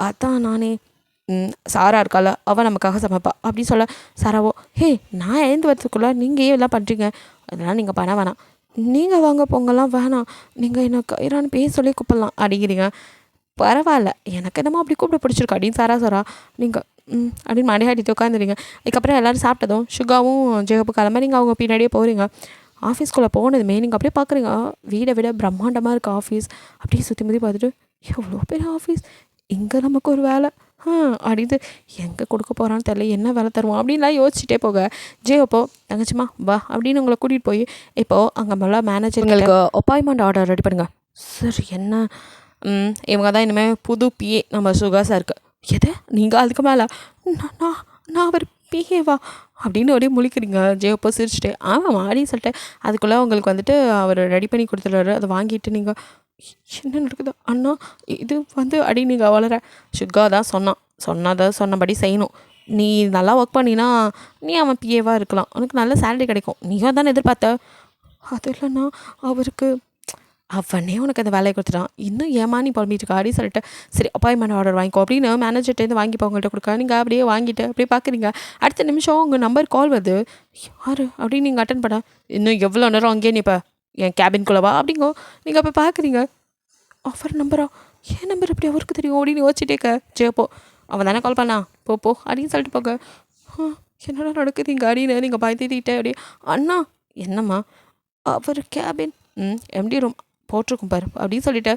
அதான் நானே சாரா இருக்கால அவள் நமக்காக சமைப்பா அப்படின்னு சொல்ல சாராவோ ஹே நான் எழுந்து வரதுக்குள்ளே நீங்கள் ஏன் எல்லாம் பண்ணுறீங்க, அதெல்லாம் நீங்கள் பண்ண வேணாம், நீங்கள் வாங்க பொங்கலாம் வேணாம், நீங்கள் என்ன கைரான்னு பேச சொல்லி கூப்பிடலாம் அப்படிங்கிறீங்க. பரவாயில்ல எனக்கு என்னமோ அப்படி கூப்பிட பிடிச்சிருக்கு அப்படின்னு சாரா நீங்கள் அப்படின்னு மடையாடிட்டு உட்காந்துறீங்க. அதுக்கப்புறம் எல்லோரும் சாப்பிட்டதும் சுகாவும் ஜெகப்பு கிளம்ப நீங்கள் அவங்க பின்னாடியே போகிறீங்க. ஆஃபீஸ்குள்ளே போனதுமே நீங்கள் அப்படியே பார்க்குறீங்க வீடை விட பிரம்மாண்டமாக இருக்குது ஆஃபீஸ். அப்படியே சுற்றி முற்றி பார்த்துட்டு எவ்வளோ பெரிய ஆஃபீஸ், இங்கே நமக்கு ஒரு வேலை அப்படின்னு எங்கே கொடுக்க போகிறான்னு தெரியல, என்ன வேலை தருவோம் அப்படின்லாம் யோசிச்சுட்டே போக அப்போ தங்கச்சிம்மா வா அப்படின்னு உங்களை கூட்டிகிட்டு போய் இப்போது அங்கே மேலே மேனேஜர்களுக்கு அப்பாயின்மெண்ட் ஆர்டர் ரெடி பண்ணுங்க. சார் என்ன இவங்க தான் இனிமேல் புது பிஏ நம்ம சுகாஸாக இருக்குது. எது நீங்கள் அதுக்கு மேலே நான் அவர் பிஏவா அப்படின்னு அப்படியே முழிக்கிறீங்க. அப்போ சிரிச்சுட்டு ஆமாம் அப்படின்னு சொல்லிட்டு அதுக்குள்ளே உங்களுக்கு வந்துட்டு அவர் ரெடி பண்ணி கொடுத்துருவாரு. அதை வாங்கிட்டு நீங்கள் என்ன நடக்குது அண்ணா இது வந்து அடி நீங்கள் வளர சுகா தான் சொன்னபடி செய்யணும். நீ நல்லா ஒர்க் பண்ணினா நீ அவன் பிஏவாக இருக்கலாம், உனக்கு நல்ல சேலரி கிடைக்கும், நீயும் தானே எதிர்பார்த்த. அது இல்லைண்ணா அவருக்கு அவனே உனக்கு அந்த வேலையை கொடுத்துட்டான், இன்னும் ஏமா நீ புலம்பிட்டு இருக்கா அப்படின்னு சொல்லிட்டு சரி அப்பாயின்மெண்ட் ஆர்டர் வாங்கிக்கோ அப்படின்னு மேனேஜர்கிட்டேருந்து வாங்கிப்போ உங்கள்கிட்ட கொடுக்க. நீங்கள் அப்படியே வாங்கிட்டு அப்படியே பார்க்குறீங்க. அடுத்த நிமிஷம் உங்கள் நம்பர் கால் வருது. யார் அப்படின்னு நீங்கள் அட்டன் பண்ண இன்னும் எவ்வளோ நேரம் அங்கேயே நிற்ப என் கேபின்குள்ளவா அப்படிங்கோ. நீங்கள் அப்போ பார்க்குறீங்க ஆஃபர் நம்பரா, ஏன் நம்பர் எப்படி அவருக்கு தெரியும் அப்படின்னு யோசிச்சுட்டேக்க ஜெயப்போ அவன் தானே கால் பண்ணா போ அப்படின்னு சொல்லிட்டு போக என்னடா நடக்குது இங்கே அப்படின்னு நீங்கள் பயத்திட்டே அப்படியே அண்ணா என்னம்மா அவர் கேபின் எம்டி ரூம் போட்டிருக்கும் பாரு அப்படின்னு சொல்லிட்டு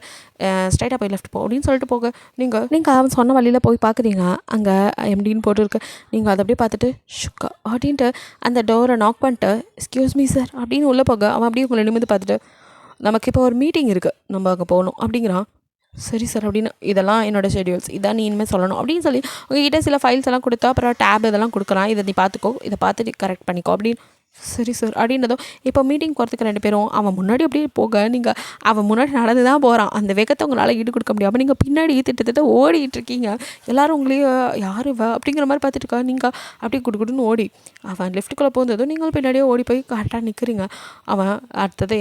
ஸ்ட்ரைட்டாக போய் லெஃப்ட் போ அப்படின்னு சொல்லிட்டு போக நீங்கள் அவன் சொன்ன வழியில் போய் பார்க்குறீங்க. அங்கே எம்டின்னு போட்டிருக்கு. நீங்கள் அதை அப்படியே பார்த்துட்டு ஷுக்கா அப்படின்ட்டு அந்த டோரை நாக் பண்ணிட்டு எக்ஸ்கியூஸ் மீ சார் அப்படின்னு உள்ளே போக அவன் அப்படியே உங்களை நிமிந்து பார்த்துட்டு நமக்கு இப்போ ஒரு மீட்டிங் இருக்குது நம்ம அங்கே போகணும் அப்படிங்கிறான். சரி சார் அப்படின்னு இதெல்லாம் என்னோடய ஷெடியூல்ஸ் இதான் நீ இனிமேல் சொல்லணும் அப்படின்னு சொல்லி உங்ககிட்ட சில ஃபைல்ஸ் எல்லாம் கொடுத்தா அப்புறம் டேப் இதெல்லாம் கொடுக்குறான், இதை நீ பார்த்துக்கோ, இதை பார்த்துட்டு கரெக்ட் பண்ணிக்கோ அப்படின்னு. சரி சார் அப்படின்றதும் இப்போ மீட்டிங் போகிறதுக்கு 2 பேரும் அவன் முன்னாடி அப்படியே போக நீங்கள் அவன் முன்னாடி நடந்து தான் போகிறான். அந்த வேகத்தை உங்களால் ஈடு கொடுக்க முடியாமல் நீங்கள் பின்னாடி திட்டத்தட்ட ஓடிட்டு இருக்கீங்க. எல்லோரும் உங்களையே யார் வா அப்படிங்கிற மாதிரி பார்த்துட்டு இருக்கா. நீங்கள் அப்படியே குடுன்னு ஓடி அவன் லெஃப்ட்டுக்குள்ளே போகிறதும் நீங்கள் பின்னாடியே ஓடி போய் கரெக்டாக நிற்கிறீங்க. அவன் அடுத்தது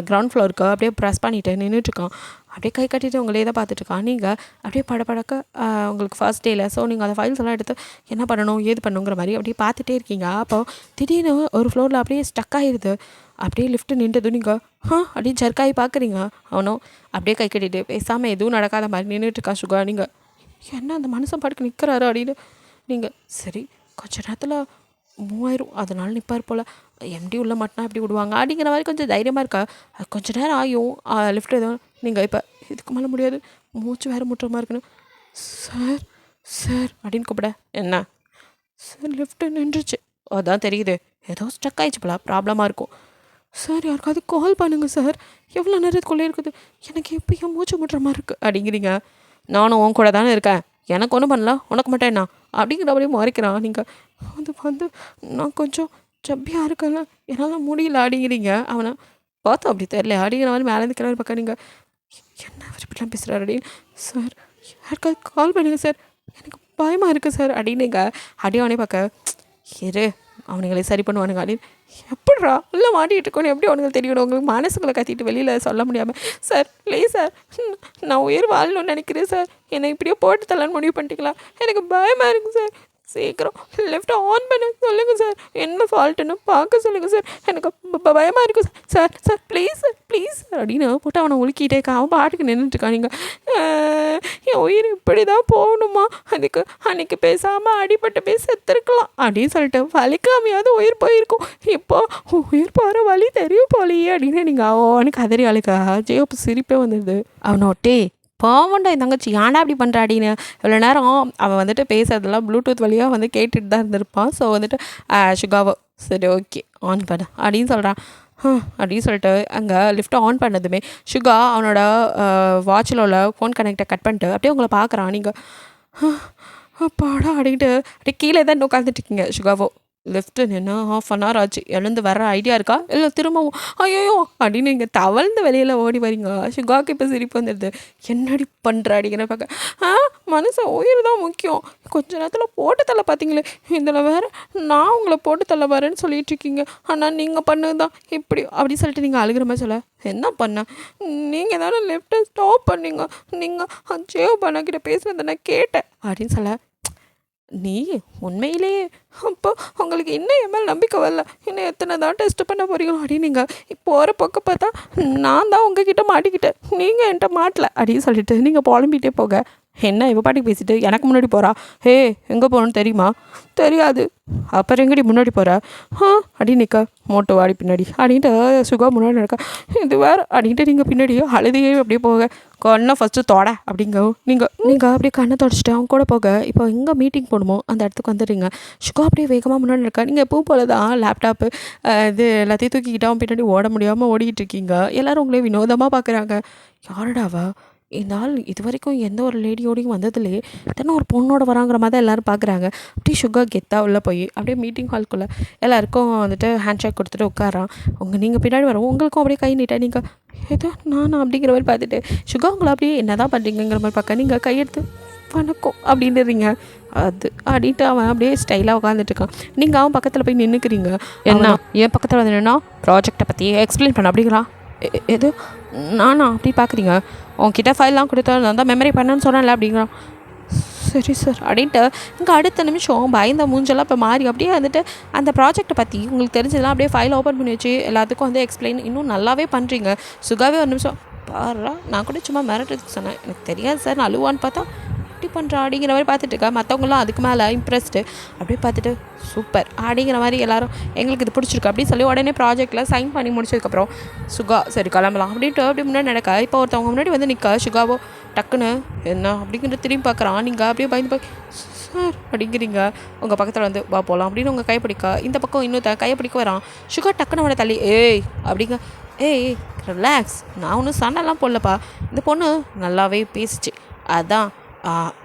கிரவுண்ட் ஃப்ளோருக்கு அப்படியே ப்ரெஸ் பண்ணிவிட்டு நின்றுட்டுருக்கான். அப்படியே கை கட்டிட்டு உங்களே தான் பார்த்துட்ருக்கான். நீங்கள் அப்படியே படக்க உங்களுக்கு ஃபர்ஸ்ட் டேயில் ஸோ நீங்கள் அந்த ஃபைல்ஸ் எல்லாம் எடுத்து என்ன பண்ணணும் ஏது பண்ணுங்கிற மாதிரி அப்படியே பார்த்துட்டே இருக்கீங்க. அப்போ திடீர்னு ஒரு ஃப்ளோரில் அப்படியே ஸ்டக் ஆகிடுது. அப்படியே லிஃப்ட்டு நின்றுது. நீங்கள் அப்படின்னு ஜர்க்காகி பார்க்குறீங்க. அவனும் அப்படியே கை கட்டிட்டு பேசாமல் எதுவும் நடக்காத மாதிரி நின்றுட்டுருக்கான் சுகா. நீங்கள் என்ன அந்த மனுஷன் பாட்டுக்கு நிற்கிறாரு அப்படின்னு நீங்கள் சரி கொஞ்ச நேரத்தில் 3000 அதனால நிற்பார் போல், எம்டி உள்ள மாட்டினா எப்படி விடுவாங்க அப்படிங்கிற மாதிரி கொஞ்சம் தைரியமாக இருக்கா. கொஞ்சம் நேரம் ஆகும் லிஃப்ட் எதுவும் நீங்கள் இப்போ இதுக்கு மேலே முடியாது மூச்சு வேறு முட்டுற மாதிரி இருக்குன்னு சார் சார் அப்படின்னு கூப்பிட என்ன சார் லிஃப்ட்டு நின்றுச்சு அதான் தெரியுது ஏதோ ஸ்டக் ஆகிடுச்சு போல ப்ராப்ளமாக இருக்கும் சார் யாருக்காவது கால் பண்ணுங்கள் சார் எவ்வளோ நேரத்துக்குள்ளே இருக்குது எனக்கு எப்போ மூச்சு முட்டுற மாதிரி இருக்குது அப்படிங்கிறீங்க. நானும் உன் கூட தானே இருக்கேன், எனக்கு ஒன்றும் பண்ணல உனக்கு மட்டும் என்ன அப்படிங்கிற அப்படியே மறைக்கிறான். நீங்கள் அது வந்து நான் கொஞ்சம் ஜப்பியாக இருக்கல என்னால் முடியல அப்படிங்கிறீங்க. அவனை பார்த்தோம் அப்படி தெரியல அப்படிங்கிற மாதிரி மேலே இருக்கிற பக்கம் நீங்கள் என்ன அவர் இப்படிலாம் பேசுகிறாரு அப்படின்னு சார் யாருக்காவது கால் பண்ணுங்க சார் எனக்கு பயமாக இருக்குது சார் அப்படின்னுங்க. அப்படியே அவனே பார்க்க இரு அவனுங்களே சரி பண்ணுவானுங்க அப்படின்னு எப்படிரா உள்ளே மாட்டிகிட்டு இருக்கணும் எப்படி அவனுங்களுக்கு தெரியணும் உங்களுக்கு மனசுக்குள்ளே கத்திட்டு வெளியில் சொல்ல முடியாமல் சார் ப்ளீஸ் சார் நான் உயிர் வாழணும்னு நினைக்கிறேன் சார் என்னை இப்படியே போட்டு தரலான்னு முடிவு பண்ணிட்டீங்களா எனக்கு பயமாக இருக்குது சார் சீக்கிரம் லெஃப்ட்டை ஆன் பண்ண சொல்லுங்கள் சார் என்ன ஃபால்ட்டுன்னு பார்க்க சொல்லுங்கள் சார் எனக்கு பயமாக இருக்கும் சார் சார் ப்ளீஸ் சார் அப்படின்னு போட்டு அவனை உலுக்கிட்டே அவன் பாட்டுக்கு நின்றுட்டுருக்கான். நீங்கள் என் உயிர் இப்படி தான் போகணுமா அதுக்கு அன்றைக்கி பேசாமல் அடிபட்டு போய் செத்துருக்கலாம் அப்படின்னு சொல்லிட்டு வலிக்காமையாவது உயிர் போயிருக்கும், இப்போ உயிர் போகிற வழி தெரியும் போலையே அப்படின்னு நீங்கள் அவனுக்கு கதறி அழுக்கா ஜெயப்பு சிரிப்பே வந்துடுது. அவனோட்டே பாவண்டா என் தங்கச்சி ஏன்டா அப்படி பண்ணுறா அப்படின்னு இவ்வளோ நேரம் அவன் வந்துட்டு பேசுறதெல்லாம் ப்ளூடூத் வழியாக வந்து கேட்டுட்டு தான் இருந்திருப்பான். ஸோ வந்துட்டு சுகாவோ சரி ஓகே ஆன் பண்ண அப்படின்னு சொல்கிறான். அப்படின்னு சொல்லிட்டு அங்கே லிஃப்ட்டை ஆன் பண்ணதுமே சுகா அவனோட வாட்சில் உள்ள ஃபோன் கனெக்டை கட் பண்ணிட்டு அப்படியே உங்களை பார்க்குறான். நீங்கள் அப்பாடா அப்படின்ட்டு அப்படியே கீழே தான் உட்காந்துட்டு இருக்கீங்க. சுகாவோ லெஃப்ட்டு நின்று ½ ஆச்சு, எழுந்து வர ஐடியா இருக்கா இல்லை திரும்பவும் ஐயோ அப்படின்னு நீங்கள் தவழ்ந்து வெளியில் ஓடி வரீங்க. சுகாவுக்கு இப்போ சிரிப்பு வந்துடுது. என்னடி பண்ணுற அப்படிங்கிற பார்க்க மனுஷன் உயிர் தான் முக்கியம். கொஞ்ச நேரத்தில் போட்டு தள்ள பார்த்தீங்களே, இதில் வேறு நான் உங்களை போட்டு தள்ள வரேன்னு சொல்லிட்டு இருக்கீங்க. ஆனால் நீங்கள் பண்ணது தான் இப்படி அப்படி சொல்லிட்டு நீங்கள் அழுகிற மாதிரி சொல்ல, என்ன பண்ண நீங்கள் தானே லெஃப்ட்டை ஸ்டாப் பண்ணீங்க, நீங்கள் சேவ் பண்ணக்கிட்ட பேசுனதை நான் கேட்டேன் அப்படின்னு சொல்ல, நீ உண்மையிலேயே அப்போ உங்களுக்கு இன்னும் என் மேல் நம்பிக்கை வரல, இன்னும் எத்தனை தான் டெஸ்ட் பண்ண போகிறீங்களோ அப்படின்னு நீங்கள் போகிற பக்கம் பார்த்தா நான் தான் உங்ககிட்ட மாட்டிக்கிட்டேன், நீங்கள் என்கிட்ட மாட்டலை அப்படின்னு சொல்லிட்டு நீங்கள் புலம்பிகிட்டே போக, என்ன இவ பாட்டுக்கு பேசிட்டு எனக்கு முன்னாடி போகிறா, ஹே எங்கே போகணுன்னு தெரியுமா, தெரியாது, அப்புறம் எங்கடி முன்னாடி போகிற அப்படி நிற்க, மோட்டோ வாடி பின்னாடி அப்படின்ட்டு சுகா முன்னாடி நடக்க, இது வேறு அப்படின்ட்டு நீங்கள் பின்னாடியே அழுதையே அப்படியே போக, கண்ணை ஃபஸ்ட்டு தொட அப்படிங்க நீங்கள் அப்படியே கண்ணை தொடச்சிட்டு அவங்க கூட போக, இப்போ எங்கே மீட்டிங் போகணுமோ அந்த இடத்துக்கு வந்துடுறீங்க. சுகா அப்படியே வேகமாக முன்னாடி இருக்கா. நீங்கள் எப்போ போல தான் லேப்டாப்பு இது எல்லாத்தையும் தூக்கிக்கிட்டு அவன் பின்னாடி ஓட முடியாமல் ஓடிக்கிட்டு இருக்கீங்க. எல்லோரும் உங்களே வினோதமாக பார்க்குறாங்க. யாருடாவா இந்த ஆள் இது வரைக்கும் எந்த ஒரு லேடியோடையும் வந்ததுலேயே தானே ஒரு பொண்ணோட வராங்கிற மாதிரி தான் எல்லோரும் பார்க்குறாங்க. அப்படியே சுகா கெத்தாக உள்ளே போய் அப்படியே மீட்டிங் ஹால்குள்ளே எல்லாருக்கும் வந்துட்டு ஹேண்ட் ஷேக் கொடுத்துட்டு உட்காரான். நீங்கள் பின்னாடி வரும், உங்களுக்கும் அப்படியே கை நீட்டா நீங்கள் ஏதோ நானா அப்படிங்கிற மாதிரி பார்த்துட்டு சுகா உங்களை அப்படியே என்ன தான் பண்ணுறீங்கிற மாதிரி பார்க்க, நீங்கள் கையெடுத்து வணக்கம் அப்படின்றீங்க. அது அப்படின்ட்டு அவன் அப்படியே ஸ்டைலாக உட்காந்துட்டு இருக்கான். நீங்கள் அவன் பக்கத்தில் போய் நின்றுக்கிறீங்க. என்ன என் பக்கத்தில் வந்து நின்னா ப்ராஜெக்டை பற்றி எக்ஸ்பிளைன் பண்ண அப்படிங்கிறான். எது நானா அப்படி பார்க்குறீங்க, உங்ககிட்ட ஃபைல்லாம் கொடுத்தா நான் தான் மெமரி பண்ணேன்னு சொன்னேன்ல அப்படிங்கிறான். சரி சார் அப்படின்ட்டு இங்கே அடுத்த நிமிஷம் பயந்த மூஞ்செல்லாம் இப்போ மாறி அப்படியே வந்துட்டு அந்த ப்ராஜெக்டை பற்றி உங்களுக்கு தெரிஞ்சதெல்லாம் அப்படியே ஃபைல் ஓப்பன் பண்ணி வச்சு எல்லாத்துக்கும் வந்து எக்ஸ்பிளைன் இன்னும் நல்லாவே பண்ணுறீங்க. சுகாவே ஒரு நிமிஷம் பாரா, நான் கூட சும்மா மிரட்டுறதுக்கு சொன்னேன், எனக்கு தெரியாது சார், நான் அழுவான்னு பார்த்தா இப்படி பண்ணுறா அப்படிங்கிற மாதிரி பார்த்துட்டு இருக்கா. மற்றவங்களாம் அதுக்கு மேலே இம்ப்ரெஸ்டு அப்படியே பார்த்துட்டு சூப்பர் அப்படிங்கிற மாதிரி எல்லோரும் எங்களுக்கு இது பிடிச்சிருக்கு அப்படின்னு சொல்லி உடனே ப்ராஜெக்டில் சைன் பண்ணி முடிச்சதுக்கப்புறம் சுகா சரி கிளம்பலாம் அப்படின்ட்டு அப்படி முன்னாடி நடக்க, இப்போ ஒருத்தவங்க முன்னாடி வந்து நிற்க, சுகாவோ டக்குன்னு என்ன அப்படிங்கிற திரும்பி பார்க்குறான். நீங்கள் அப்படியே பயந்து போய் சார் அப்படிங்கிறீங்க. உங்கள் பக்கத்தில் வந்து வா போகலாம் அப்படின்னு உங்கள் கைப்பிடிக்க, இந்த பக்கம் இன்னொரு கையை பிடிக்க வரான். சுகா டக்குன்னு அவனை தள்ளி ஏய் அப்படிங்க, ஏய் ரிலாக்ஸ், நான் ஒன்றும் சண்டைலாம் போடலப்பா, இந்த பொண்ணு நல்லாவே பேசிச்சு, அதான்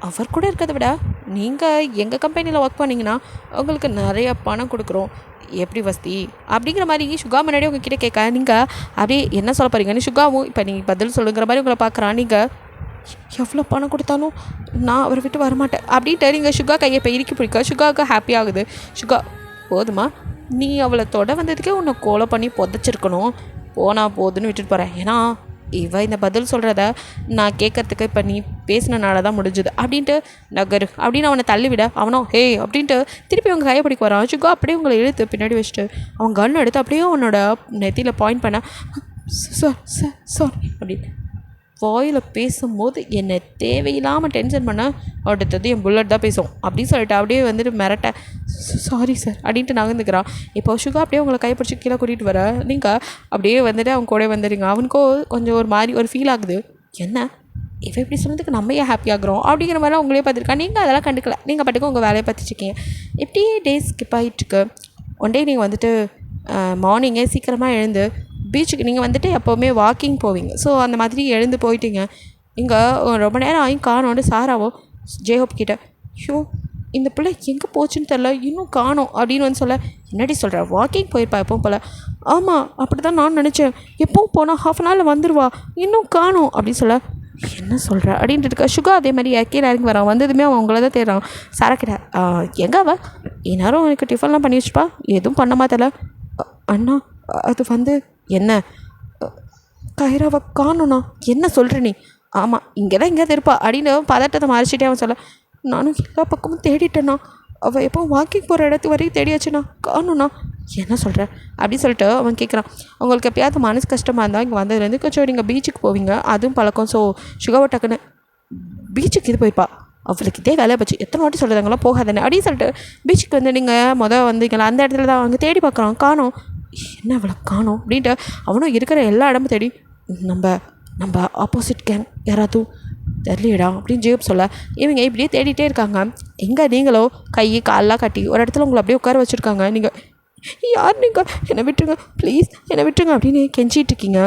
அவர் கூட இருக்கிறத விட நீங்கள் எங்கள் கம்பெனியில் ஒர்க் பண்ணிங்கன்னா உங்களுக்கு நிறைய பணம் கொடுக்குறோம், எப்படி வசதி அப்படிங்கிற மாதிரி சுகா முன்னாடி உங்ககிட்ட கேட்க, நீங்கள் அப்படியே என்ன சொல்ல போகிறீங்கன்னு சுகாவும் இப்போ நீங்கள் பதில் சொல்லுங்கிற மாதிரி உங்களை பார்க்குறான். நீங்கள் எவ்வளோ பணம் கொடுத்தாலும் நான் அவரை விட்டு வரமாட்டேன் அப்படின்ட்டு நீங்கள் சுகா கையை இப்போ இறுக்கி பிடிக்க, சுகாவுக்கு ஹாப்பி ஆகுது. சுகா போதுமா, நீ அவளை தொட வந்ததுக்கே உன்னை கோலை பண்ணி புதைச்சிருக்கணும், போனால் போதுன்னு விட்டுட்டு போகிறேன், ஏன்னா இவ இந்த பதில் சொல்கிறத நான் கேட்கறதுக்கு இப்போ நீ பேசினனால தான் முடிஞ்சுது அப்படின்ட்டு நகரு அப்படின்னு அவனை தள்ளிவிட, அவனோ ஹே அப்படின்ட்டு திருப்பி அவங்க கையை பிடிக்க வரான். சுகா அப்படியே உங்களை இழுத்து பின்னாடி வச்சுட்டு அவன் கன் எடுத்து அப்படியே அவனோட நெத்தியில் பாயிண்ட் பண்ண, சார் சார் சாரி அப்படின்னு வாயில் பேசும்போது என்னை தேவையில்லாமல் டென்ஷன் பண்ண, அடுத்தது என் புல்லட் தான் பேசும் அப்படின்னு சொல்லிட்டு அப்படியே வந்துட்டு மிரட்ட, சாரி சார் அப்படின்ட்டு நகர்ந்துக்கிறான். இப்போ சுகா அப்படியே உங்களை கைப்பிடிச்சி கீழே கூட்டிகிட்டு வர, நீங்கள் அப்படியே வந்துட்டு அவங்க கூட வந்துடுங்க. அவனுக்கும் கொஞ்சம் ஒரு மாதிரி ஒரு ஃபீல் ஆகுது, என்ன இவன் இப்படி சொன்னதுக்கு நம்ம ஏன் ஹாப்பி ஆகுறோம் அப்படிங்கிற மாதிரிலாம் உங்களே பார்த்துருக்கா. நீங்கள் அதெல்லாம் கண்டுக்கல, நீங்கள் பாட்டுக்கு உங்கள் வேலையை பார்த்துட்ருக்கீங்க. இப்படியே டேஸ் ஸ்கிப் ஆகிட்டுருக்கு. ஒன் டே நீங்கள் வந்துட்டு மார்னிங்கே சீக்கிரமாக எழுந்து பீச்சுக்கு நீங்கள் வந்துட்டு எப்போவுமே வாக்கிங் போவீங்க, ஸோ அந்த மாதிரி எழுந்து போயிட்டீங்க. நீங்கள் ரொம்ப நேரம் ஆகி காணோன்னு சாராவோ ஜேஹோப் கிட்ட, ஷோ இந்த பிள்ளை எங்கே போச்சுன்னு தெரில, இன்னும் காணோம் அப்படின்னு வந்து சொல்ல, என்னடி சொல்கிற, வாக்கிங் போயிருப்பா எப்பவும் போல். ஆமாம் அப்படி தான் நான் நினச்சேன், எப்பவும் போனால் ½ வந்துடுவா, இன்னும் காணோம் அப்படின்னு சொல்ல, என்ன சொல்கிற அப்படின்ட்டு இருக்கா. சுகா அதே மாதிரி கீழே இறங்கி வரான். வந்ததுமே அவன் உங்களை தான் தேடுறான். சாரா கிட்ட, எங்கே அவ இந்நேரம் எனக்கு டிஃபன்லாம் பண்ணி வச்சுப்பா, எதுவும் பண்ண மாட்டல. அண்ணா அது வந்து என்ன கைராவை காணோண்ணா, என்ன சொல்கிற நீ, ஆமாம் இங்கே தான் இங்கே இருப்பா அப்படின்னு பதட்டத்தை மறைச்சிட்டே அவன் சொல்ல, நானும் எல்லா பக்கமும் தேடிட்டேண்ணா, அவள் எப்போ வாக்கிங் போகிற இடத்து வரையும் தேடியாச்சுண்ணா, காணோண்ணா, என்ன சொல்கிற அப்படின்னு சொல்லிட்டு அவன் கேட்குறான். அவங்களுக்கு எப்பயாவது மனசு கஷ்டமாக இருந்தால் இங்கே வந்ததுலேருந்து கொஞ்சம் நீங்கள் பீச்சுக்கு போவீங்க, அதுவும் பழக்கம். ஸோ சுகாவை டக்குன்னு பீச்சுக்கு இது போயிருப்பா, அவளுக்கு இதே வேலையை போச்சு, எத்தனை வாட்டி சொல்கிறதாங்களாம் போகாதானே அப்படின்னு சொல்லிட்டு பீச்சுக்கு வந்து நீங்கள் வந்தீங்களா அந்த இடத்துல தான் அவங்க தேடி பார்க்குறான், காணோம், என்ன அவளை காணோம் அப்படின்ட்டு அவனும் இருக்கிற எல்லா இடமும் தேடி, நம்ம ஆப்போசிட் கேங் யாராவது தெரியலடா அப்படின்னு ஜேப் சொல்ல, இவங்க இப்படியே தேடிட்டே இருக்காங்க. எங்கே நீங்களோ கை காலெலாம் கட்டி ஒரு இடத்துல உங்களை அப்படியே உட்கார வச்சுருக்காங்க. நீங்கள் யார், நீங்கள் என்னை விட்டுருங்க ப்ளீஸ், என்னை விட்டுருங்க அப்படின்னு கெஞ்சிட்டு இருக்கீங்க.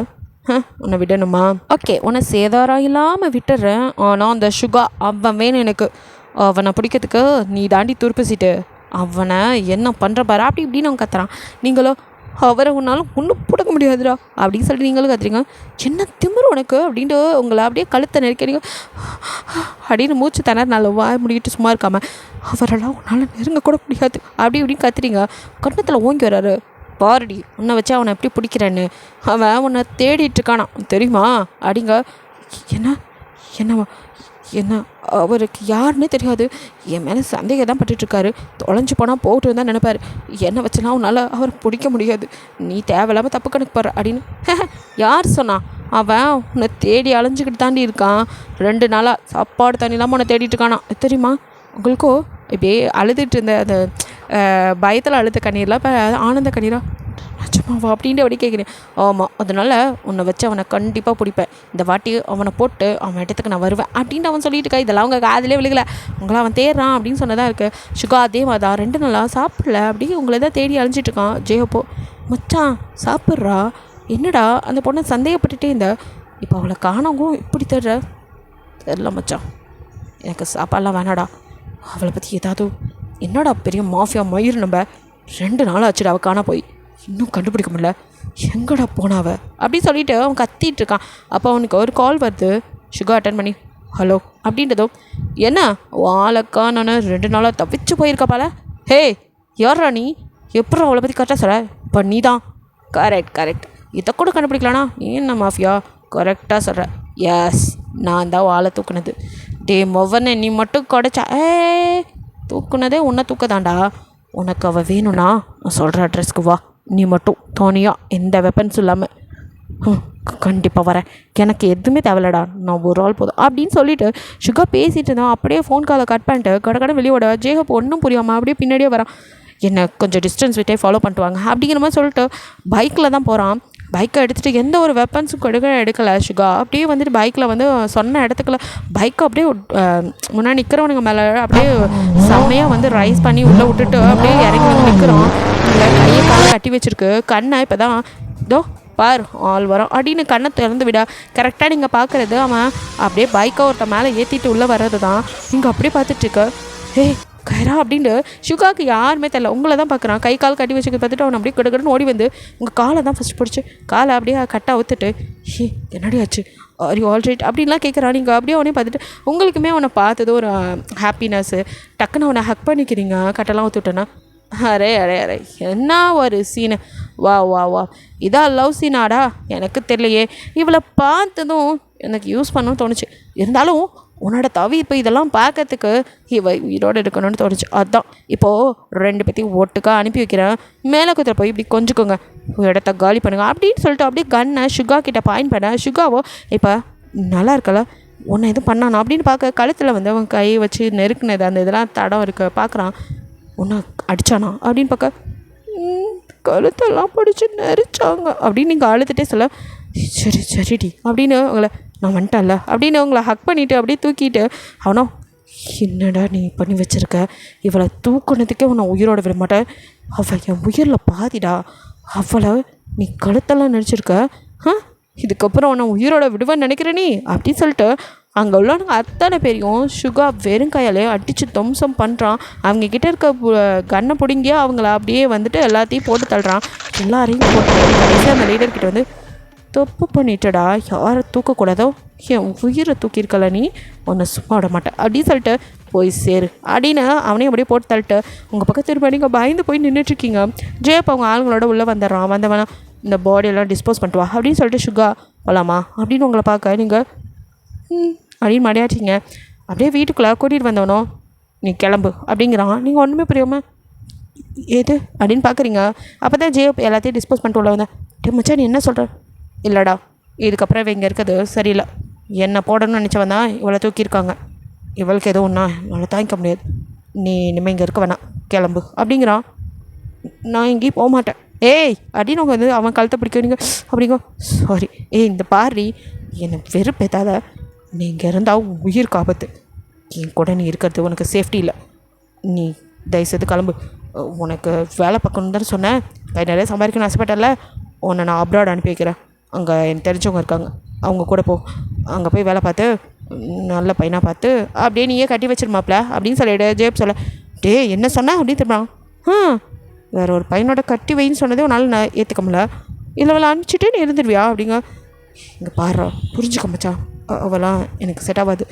உன்னை விடணுமா, ஓகே உன்னை சேதாரம் இல்லாமல் விட்டுறேன், ஆனால் அந்த சுகா அவன் வேணும் எனக்கு, அவனை பிடிக்கிறதுக்கு நீ தாண்டி துருப்பிச்சிட்டு அவனை என்ன பண்ணுற பாரு அப்படி இப்படின்னு அவன் கத்துறான். நீங்களோ அவரை உன்னாலும் ஒன்றும் பிடிக்க முடியாதுடா அப்படின்னு சொல்லிட்டு நீங்களும் கத்துறீங்க. என்ன திமிரு உனக்கு அப்படின்ட்டு உங்களை அப்படியே கழுத்தை நெருக்கிறீங்க அப்படின்னு மூச்சு திணறனால வாய் முடிக்கிட்டு சும்மா இருக்காமல் அவரெல்லாம் உன்னால் நெருங்க கூட முடியாது அப்படி இப்படின்னு கத்துறீங்க. கண்ணத்தில் ஓங்கி வர்றாரு. பாரடி உன்னை வச்சு அவனை எப்படி பிடிக்கிறேன்னு அவன் உன்னை தேடிட்டு இருக்கானா தெரியுமா அப்படிங்க. என்ன என்ன என்ன அவருக்கு யாருன்னே தெரியாது, என் மேலே சந்தேகம் தான் பட்டுட்ருக்காரு. தொலைஞ்சு போனால் போட்டு தான் நினைப்பார். என்னை வச்சுலாம் உன்னால் அவர் பிடிக்க முடியாது, நீ தேவையில்லாமல் தப்பு கணக்கு போடுற அப்படின்னு. யார் சொன்னா? அவன் உன்னை தேடி அலைஞ்சிக்கிட்டு தாண்டி இருக்கான். 2 நாளாக சாப்பாடு தண்ணி இல்லாமல் உன்னை தேடிட்டு இருக்கானா தெரியுமா? உங்களுக்கோ இப்படியே அழுதுட்டு இருந்த அந்த பயத்தில் அழுத கண்ணீர்லாம் இப்போ ஆனந்த கண்ணீரா நிஜமாவா அப்படின்ட்டு அப்படி கேட்குறேன். ஆமாம், அதனால் உன்னை வச்சு அவனை கண்டிப்பாக பிடிப்பேன். இந்த வாட்டி அவனை போட்டு அவன் இடத்துக்கு நான் வருவேன் அப்படின்ட்டு அவன் சொல்லிட்டு இருக்கா. இதெல்லாம் அவங்க காதிலே விழுகலை. உங்களை அவன் தேடுறான் அப்படின்னு சொன்னதாக இருக்குது. சுகா அதே மாதிரி தான் 2 நாளாக சாப்பிடல அப்படி உங்களை தான் தேடி அழிஞ்சிட்ருக்கான். ஜெயப்போ மச்சான் சாப்பிட்றா என்னடா அந்த பொண்ணை சந்தேகப்பட்டுட்டே இருந்த, இப்போ அவளை காணவும் இப்படி தெரில மச்சான். எனக்கு சாப்பாடெலாம் வேணாடா. அவளை பற்றி ஏதாவது என்னடா பெரிய மாஃபியா மயிர் நம்ம 2 நாள் ஆச்சுடா அவள் காண போய் இன்னும் கண்டுபிடிக்க முடியல, எங்கடா போனாவ அப்படின்னு சொல்லிட்டு அவன் கத்திட்டு இருக்கான். அப்போ அவனுக்கு ஒரு கால் வருது. சுகா அட்டன் பண்ணி ஹலோ அப்படின்றதும் என்ன வாழக்கா நான் 2 நாளாக தவிச்சு போயிருக்காப்பால. ஹே யாரா நீ, எப்படி அவளை பற்றி கரெக்டாக சொல்ல? இப்போ நீ தான் கரெக்ட் இதை கூட கண்டுபிடிக்கலானா? நீ என்ன மாஃபியா? கரெக்டாக சொல்கிற. எஸ் நான் தான் வாழை தூக்குனது. டே மொவனை நீ மட்டும் கொடைச்சா தூக்குனதே உன்னை தூக்கதாண்டா. உனக்கு அவள் வேணும்னா நான் சொல்கிற அட்ரஸ்க்கு வா, நீ மட்டும் தோணியாக எந்த வெப்பன்ஸும் இல்லாமல். கண்டிப்பாக வரேன், எனக்கு எதுவுமே தேவையில்லடா, நான் ஒரு ஆள் போதும் அப்படின்னு சொல்லிவிட்டு சுகா பேசிகிட்டு இருந்தான். அப்படியே ஃபோன் காலை கட் பண்ணிட்டு கடை வெளியோட ஜேஹப் ஒன்றும் புரியாமல் அப்படியே பின்னாடியே வரான். என்னை கொஞ்சம் டிஸ்டன்ஸ் விட்டே ஃபாலோ பண்ணிட்டுவாங்க அப்படிங்கிற மாதிரி சொல்லிட்டு பைக்கில் தான் போகிறான். பைக்கை எடுத்துகிட்டு எந்த ஒரு வெப்பன்ஸும் எடுக்கலை சுகா. அப்படியே வந்துட்டு பைக்கில் வந்து சொன்ன இடத்துக்குள்ள பைக்கை அப்படியே முன்னாடி நிற்கிறவனுங்க மேலே அப்படியே செம்மையாக வந்து ரைஸ் பண்ணி உள்ளே விட்டுட்டு அப்படியே இறங்கி நிற்கிறோம். இல்லை கையை காலை கட்டி வச்சுருக்கு. கண்ணை இப்போ தான் இதோ பார் ஆள் வரோம் அப்படின்னு கண்ணை திறந்து விட கரெக்டாக நீங்கள் பார்க்குறது அவன் அப்படியே பைக்கை ஒருத்த மேலே ஏற்றிட்டு உள்ளே வர்றது தான் நீங்கள் அப்படியே பார்த்துட்ருக்க. கைரா அப்படின்ட்டு சுகாவுக்கு யாருமே தெரியல. உங்களை தான் பார்க்குறான். கை கால் கட்டி வச்சுக்க பார்த்துட்டு அவனை அப்படியே கிடக்கடன்னு ஓடி வந்து உங்கள் காலை தான் ஃபஸ்ட் பிடிச்சி காலை அப்படியே கட்டை அவுத்துட்டு என்னடி ஆச்சு ஆர் யூ ஆல்ரைட் அப்படின்லாம் கேட்குறான். நீங்கள் அப்படியே அவனே பார்த்துட்டு உங்களுக்குமே அவனை பார்த்தது ஒரு ஹாப்பினஸ்ஸு. டக்குன்னு அவனை ஹக் பண்ணிக்கிறீங்க கட்டெல்லாம் ஊற்றுட்டேன்னா. அரே என்ன ஒரு சீனு, வா இதான் லவ் சீனாடா எனக்கு தெரியலையே. இவளை பார்த்ததும் எனக்கு யூஸ் பண்ணணும்னு தோணுச்சு. இருந்தாலும் உன்னோட தவிர்ப்பு இதெல்லாம் பார்க்கறதுக்கு இவ உயிரோடு இருக்கணும்னு தோணுச்சு. அதுதான் இப்போது 2 பேத்தையும் ஒட்டுக்கா அனுப்பி வைக்கிறேன். மேலே குதிரை போய் இப்படி கொஞ்சிக்கோங்க, இடத்த காலி பண்ணுங்க அப்படின்னு சொல்லிட்டு அப்படியே கன்னை சுகா கிட்ட பாயிண்ட் பண்ண. சுகாவோ இப்போ நல்லா இருக்கல உன்னை எதுவும் பண்ணானா அப்படின்னு பார்க்க கழுத்தில் வந்து அவன் கை வச்சு நெருக்குனது அந்த இதெல்லாம் தடம் இருக்க பார்க்குறான். உன்னை அடித்தானா அப்படின்னு பார்க்க கழுத்தெல்லாம் பிடிச்சி நெரிச்சாங்க அப்படின்னு நீங்கள் அழுதுகிட்டே சொல்ல சரிடி அப்படின்னு உங்களை நான் வந்துட்டேன்ல அப்படின்னு உங்களை ஹக் பண்ணிவிட்டு அப்படியே தூக்கிட்டு அவனோ என்னடா நீ பண்ணி வச்சுருக்க, இவளை தூக்குனதுக்கே உன்னை உயிரோட விட மாட்டேன், அவள் என் உயிரில் பாதிடா, அவளை நீ கழுத்தெல்லாம் நினச்சிருக்க, இதுக்கப்புறம் உன்னை உயிரோட விடுவேன்னு நினைக்கிற நீ அப்படின்னு சொல்லிட்டு அங்கே உள்ளவனுங்க அத்தனை பேரையும் சுகா வெறும் கையாலே அடித்து துவம்சம் பண்ணுறான். அவங்கக்கிட்ட இருக்க கண்ணை பிடுங்கியே அவங்கள அப்படியே வந்துட்டு எல்லாத்தையும் போட்டு தள்ளுறான். எல்லாரையும் போட்டு கடைசியாக அந்த லீடர்கிட்ட வந்து தப்பு பண்ணிட்டடா, யாரை தூக்கக்கூடாதோ என் உயிரை தூக்கியிருக்கல நீ, உன்னை சும்மா விட மாட்டேன் அப்படின்னு சொல்லிட்டு போய் சேரு அப்படின்னு அவனையும் அப்படியே போட்டு தள்ளிட்டு உங்கள் பக்கம் திரும்ப நீங்கள் பயந்து போய் நின்றுட்டுருக்கீங்க. ஜேப் அவங்க ஆளுங்களோட உள்ளே வந்துடுறான். வந்தவனா இந்த பாடியெல்லாம் டிஸ்போஸ் பண்ணிட்டு வா அப்படின்னு சொல்லிட்டு சுகா போகலாமா அப்படின்னு உங்களை பார்க்க நீங்கள் அப்படின்னு மடையாச்சிங்க. அப்படியே வீட்டுக்குள்ளே கூட்டிகிட்டு வந்தவனோ நீ கிளம்பு அப்படிங்கிறான். நீங்கள் ஒன்றுமே புரியாமல் எது அப்படின்னு பார்க்குறீங்க. அப்போ தான் ஜேப் எல்லாத்தையும் டிஸ்போஸ் பண்ணிட்டு உள்ள வந்தேன். மச்சான் நீ என்ன சொல்கிற? இல்லைடா இதுக்கப்புறம் இவ இங்கே இருக்கிறது சரியில்லை, என்னை போடணும்னு நினச்சவன் தான் இவளை தூக்கியிருக்காங்க, இவளுக்கு எதுவும் ஒன்றா இவளை தாங்கிக்க முடியாது, நீ இனிமேல் இங்கே இருக்க வேணாம் கிளம்பு அப்படிங்கிறான். நான் எங்கேயும் போக மாட்டேன் அப்படின்னு அவங்க வந்து அவன் கழுத்தை பிடிக்கிறீங்க அப்படிங்க. சாரி இந்த பாரி என்னை வெறுப்பேத்தாத, நீ இங்கே இருந்தால் உயிருக்கு ஆபத்து, என் கூட நீ இருக்கிறது உனக்கு சேஃப்டி இல்லை, நீ தயவுசெய்து கிளம்பு, உனக்கு வேலை பார்க்கணுன்னு தானே சொன்னேன், கை நிறைய சம்பாதிக்கணும்னு ஆசைப்பட்டல, உன்னை நான் அப்ராட் அனுப்பி வைக்கிறேன், அங்கே எனக்கு தெரிஞ்சவங்க இருக்காங்க அவங்க கூட போ, அங்கே போய் வேலை பார்த்து நல்ல பையனாக பார்த்து அப்படியே நீயே கட்டி வச்சிருமாப்ல அப்படின்னு சொல்லிவிடு. ஜேப் சொல்ல, டே என்ன சொன்ன அப்படின்னு திரும்ப வேறு ஒரு பையனோட கட்டி வைன்னு சொன்னதே உன்னால் நான் ஏற்றுக்க முடியல, இல்லை அவளை அனுப்பிச்சிட்டு நீ இருந்துருவியா அப்படிங்க. இங்கே பாரு புரிஞ்சுக்க மச்சான், அவளாம் எனக்கு செட் ஆகாது,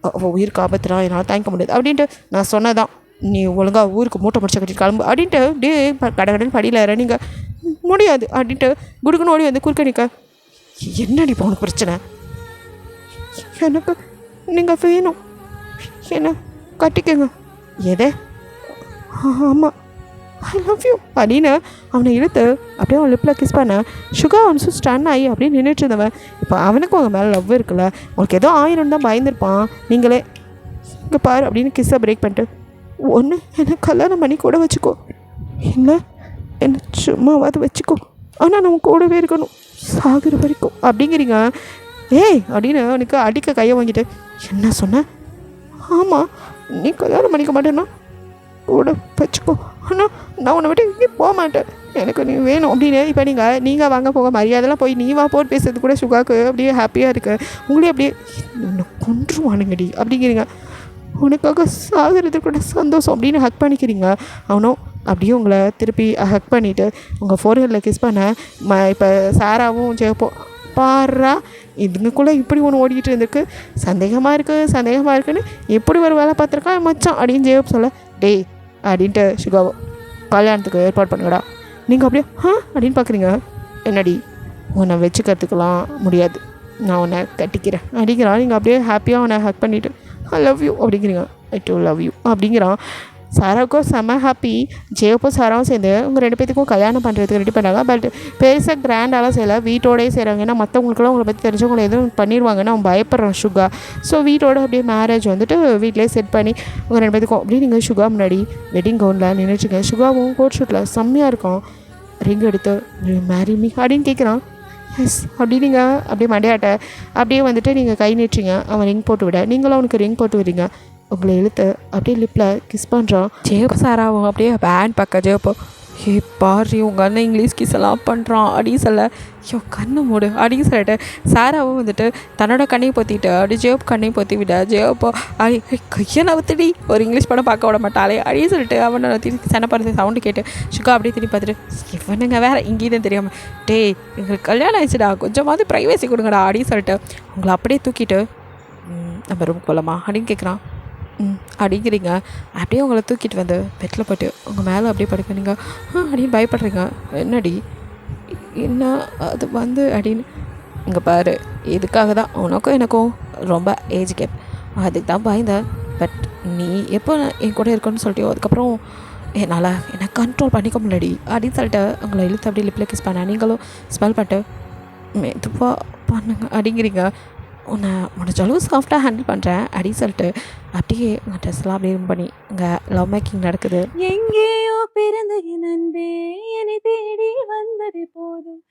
அவள் உயிருக்கு ஆபத்துலாம் என்னால் தாங்கிக்க முடியாது அப்படின்ட்டு நான் சொன்னதான். நீ ஒழுங்காக ஊருக்கு மூட்டை முடிச்ச கட்டிட்டு கிளம்பு அப்படின்ட்டு டே கடகடன் படியில் ஏற. நீங்கள் முடியாது அப்படின்ட்டு குடுக்குன்னு ஓடி வந்து குறுக்க நிற்க. என்னடி இப்போ உனக்கு பிரச்சனை? எனக்கு நீங்கள் வேணும், என்ன கட்டிக்கங்க. எதே? ஆமாம் ஐ லவ் யூ அப்படின்னு அவனை இழுத்து அப்படியே அவன் லிப்பில் கிஸ் பண்ண. சுகா அவனும் ஸ்டன் ஆகி அப்படியே நின்றுட்டு இருந்தவன். இப்போ அவனுக்கும் அவங்க மேலே லவ் இருக்குல்ல, உங்களுக்கு ஏதோ ஆயிரம் தான் பயந்துருப்பான். நீங்களே இங்கே பாரு அப்படின்னு கிஸ்ஸை பிரேக் பண்ணிட்டு, ஒன்று என்னை கல்யாணம் பண்ணி கூட வச்சுக்கோ, இல்லை என்னை சும்மாவாது வச்சுக்கோ, ஆனால் நம்ம கூடவே இருக்கணும் சாகுற வரைக்கும் அப்படிங்கிறீங்க. ஏய் அப்படின்னு அவனுக்கு அடிக்க கையை வாங்கிட்டு, என்ன சொன்ன? ஆமாம் நீ கல்யாணம் பண்ணிக்க மாட்டேன்னா கூட வச்சுக்கோ, ஆனால் நான் உன்னை விட்டு இங்கே போக மாட்டேன், எனக்கு நீ வேணும் அப்படின்னு. இப்போ நீங்கள் வாங்க போக மரியாதைலாம் போய் நீ வா போட்டு பேசுறது கூட சுகாவுக்கு அப்படியே ஹாப்பியாக இருக்கு. உங்களே அப்படியே என்னை கொன்றுவானுங்கடி அப்படிங்கிறீங்க. உனக்காக சாகிறது கூட சந்தோஷம் அப்படின்னு ஹக் பண்ணிக்கிறீங்க. அவனும் அப்படியே உங்களை திருப்பி ஹக் பண்ணிவிட்டு உங்கள் ஃபோர்ஹெட்டில் கிஸ் பண்ண. இப்போ சாராவும் ஜெயப்போ பாரா இதுக்குள்ளே இப்படி ஒன்று ஓடிக்கிட்டு இருந்திருக்கு, சந்தேகமாக இருக்குன்னு எப்படி ஒரு வேலை பார்த்துருக்கா மச்சான் அப்படின்னு ஜெயப் சொல்ல. டேய் அப்படின்ட்டு சுகாவோ கல்யாணத்துக்கு ஏற்பாடு பண்ணுங்கடா. நீங்கள் அப்படியே அப்படின்னு பார்க்குறீங்க. என்னடி உன்னை வச்சுக்கிறதுக்கெலாம் முடியாது, நான் உன்னை கட்டிக்கிறேன் அப்படிங்கிறான். நீங்கள் அப்படியே ஹாப்பியாக உன்னை ஹக் பண்ணிவிட்டு ஐ லவ் யூ அப்படிங்கிறீங்க. ஐ டூ லவ் யூ அப்படிங்கிறான். சாராவுக்கும் செம்ம ஹாப்பி. ஜெயப்போ சாராவும் சேர்ந்து உங்கள் 2 பேத்துக்கும் கல்யாணம் பண்ணுறதுக்கு ரெடி பண்ணாங்க. பட் பெருசாக கிராண்டாலாம் செய்யலை, வீட்டோடய செய்கிறாங்க. ஏன்னா மற்றவங்களுக்குலாம் உங்களை பற்றி தெரிஞ்சவங்களை எதுவும் பண்ணிடுவாங்கன்னு அவன் பயப்படுறான் சுகா. ஸோ வீட்டோட அப்படியே மேரேஜ் வந்துட்டு வீட்டிலே செட் பண்ணி உங்கள் 2 பேத்துக்கும் அப்படி நீங்கள் சுகா முன்னாடி வெட்டிங் கவுனில் நின்றுச்சுங்க. சுகாவும் கோட் ஷூட்டில் செம்மையாக இருக்கும். ரிங் எடுத்து மேரி மீ அப்படின்னு கேட்குறான். எஸ் அப்படி நீங்கள் அப்படியே மண்டையாட்ட அப்படியே வந்துட்டு நீங்கள் கை நீட்டுறீங்க. அவன் ரிங் போட்டு விட நீங்களும் அவனுக்கு ரிங் போட்டு விடுறீங்க. உங்களை இழுத்து அப்படியே லிப்பில் கிஸ் பண்ணுறான். ஜெயப் சாராவும் அப்படியே பேண்ட் பக்க ஜெயப்போ, ஏ பாரு உங்கள் அண்ணன் இங்கிலீஷ் கிஸ் எல்லாம் பண்ணுறான் அப்படின்னு சொல்ல, ஐயோ கண்ணை மூடு அப்படின்னு சொல்லிட்டு சாராவும் வந்துட்டு தன்னோட கண்ணையும் பொத்திட்டு அப்படி ஜெயப் கண்ணையும் பொத்தி விட. ஜெயப்போ கையை நவுத்துடி ஒரு இங்கிலீஷ் படம் பார்க்க விட மாட்டாளே அப்படின்னு சொல்லிட்டு அவனை திருப்பி சண்டை பண்ணுறது சவுண்டு கேட்டு சுகா அப்படியே திரும்பி பார்த்துட்டு, இவனுங்க வேறு இங்கேயும் தெரியாமல், டேய் எங்களுக்கு கல்யாணம் ஆயிடுச்சுடா கொஞ்சமாவது ப்ரைவேசி கொடுங்கடா அப்படின்னு சொல்லிட்டு உங்களை அப்படியே தூக்கிட்டு நம்ம ரூமுக்கு போகலாமா அப்படின்னு கேட்குறான். அடிக்கிறீங்க. அப்படியே உங்களை தூக்கிட்டு வந்து பெட்டில் போட்டு உங்கள் மேலே அப்படியே படுக்க. நீங்கள் அப்படின்னு பயப்படுறீங்க. என்னடி என்ன அது வந்து அப்படின்னு. இங்கே பாரு இதுக்காக தான் உனக்கும் எனக்கும் ரொம்ப ஏஜ் கேப், அதுக்கு தான் பயந்தேன். பட் நீ எப்போ என் கூட இருக்கணும்னு சொல்லிட்டியோ அதுக்கப்புறம் என்னால் என்னை கண்ட்ரோல் பண்ணிக்க முடியலடி அப்படின்னு சொல்லிட்டு உங்களை இழுத்து அப்படியே லிப்பில் கிஸ் பண்ண. நீங்களும் ஸ்மெல் பண்ணிட்டு மெதுவாக பண்ணுங்க அப்படிங்கிறீங்க. உன்னை முடிஞ்ச அளவு சாஃப்டாக ஹேண்டில் பண்ணுறேன் அப்படின்னு சொல்லிட்டு அப்படியே உங்கள் ட்ரெஸ்லாம் அப்படியே ரூம் பண்ணி இங்கே லவ் மேக்கிங் நடக்குது. எங்கேயோ பிறந்த என் அன்பே என்னை தேடி வந்தது போதும்,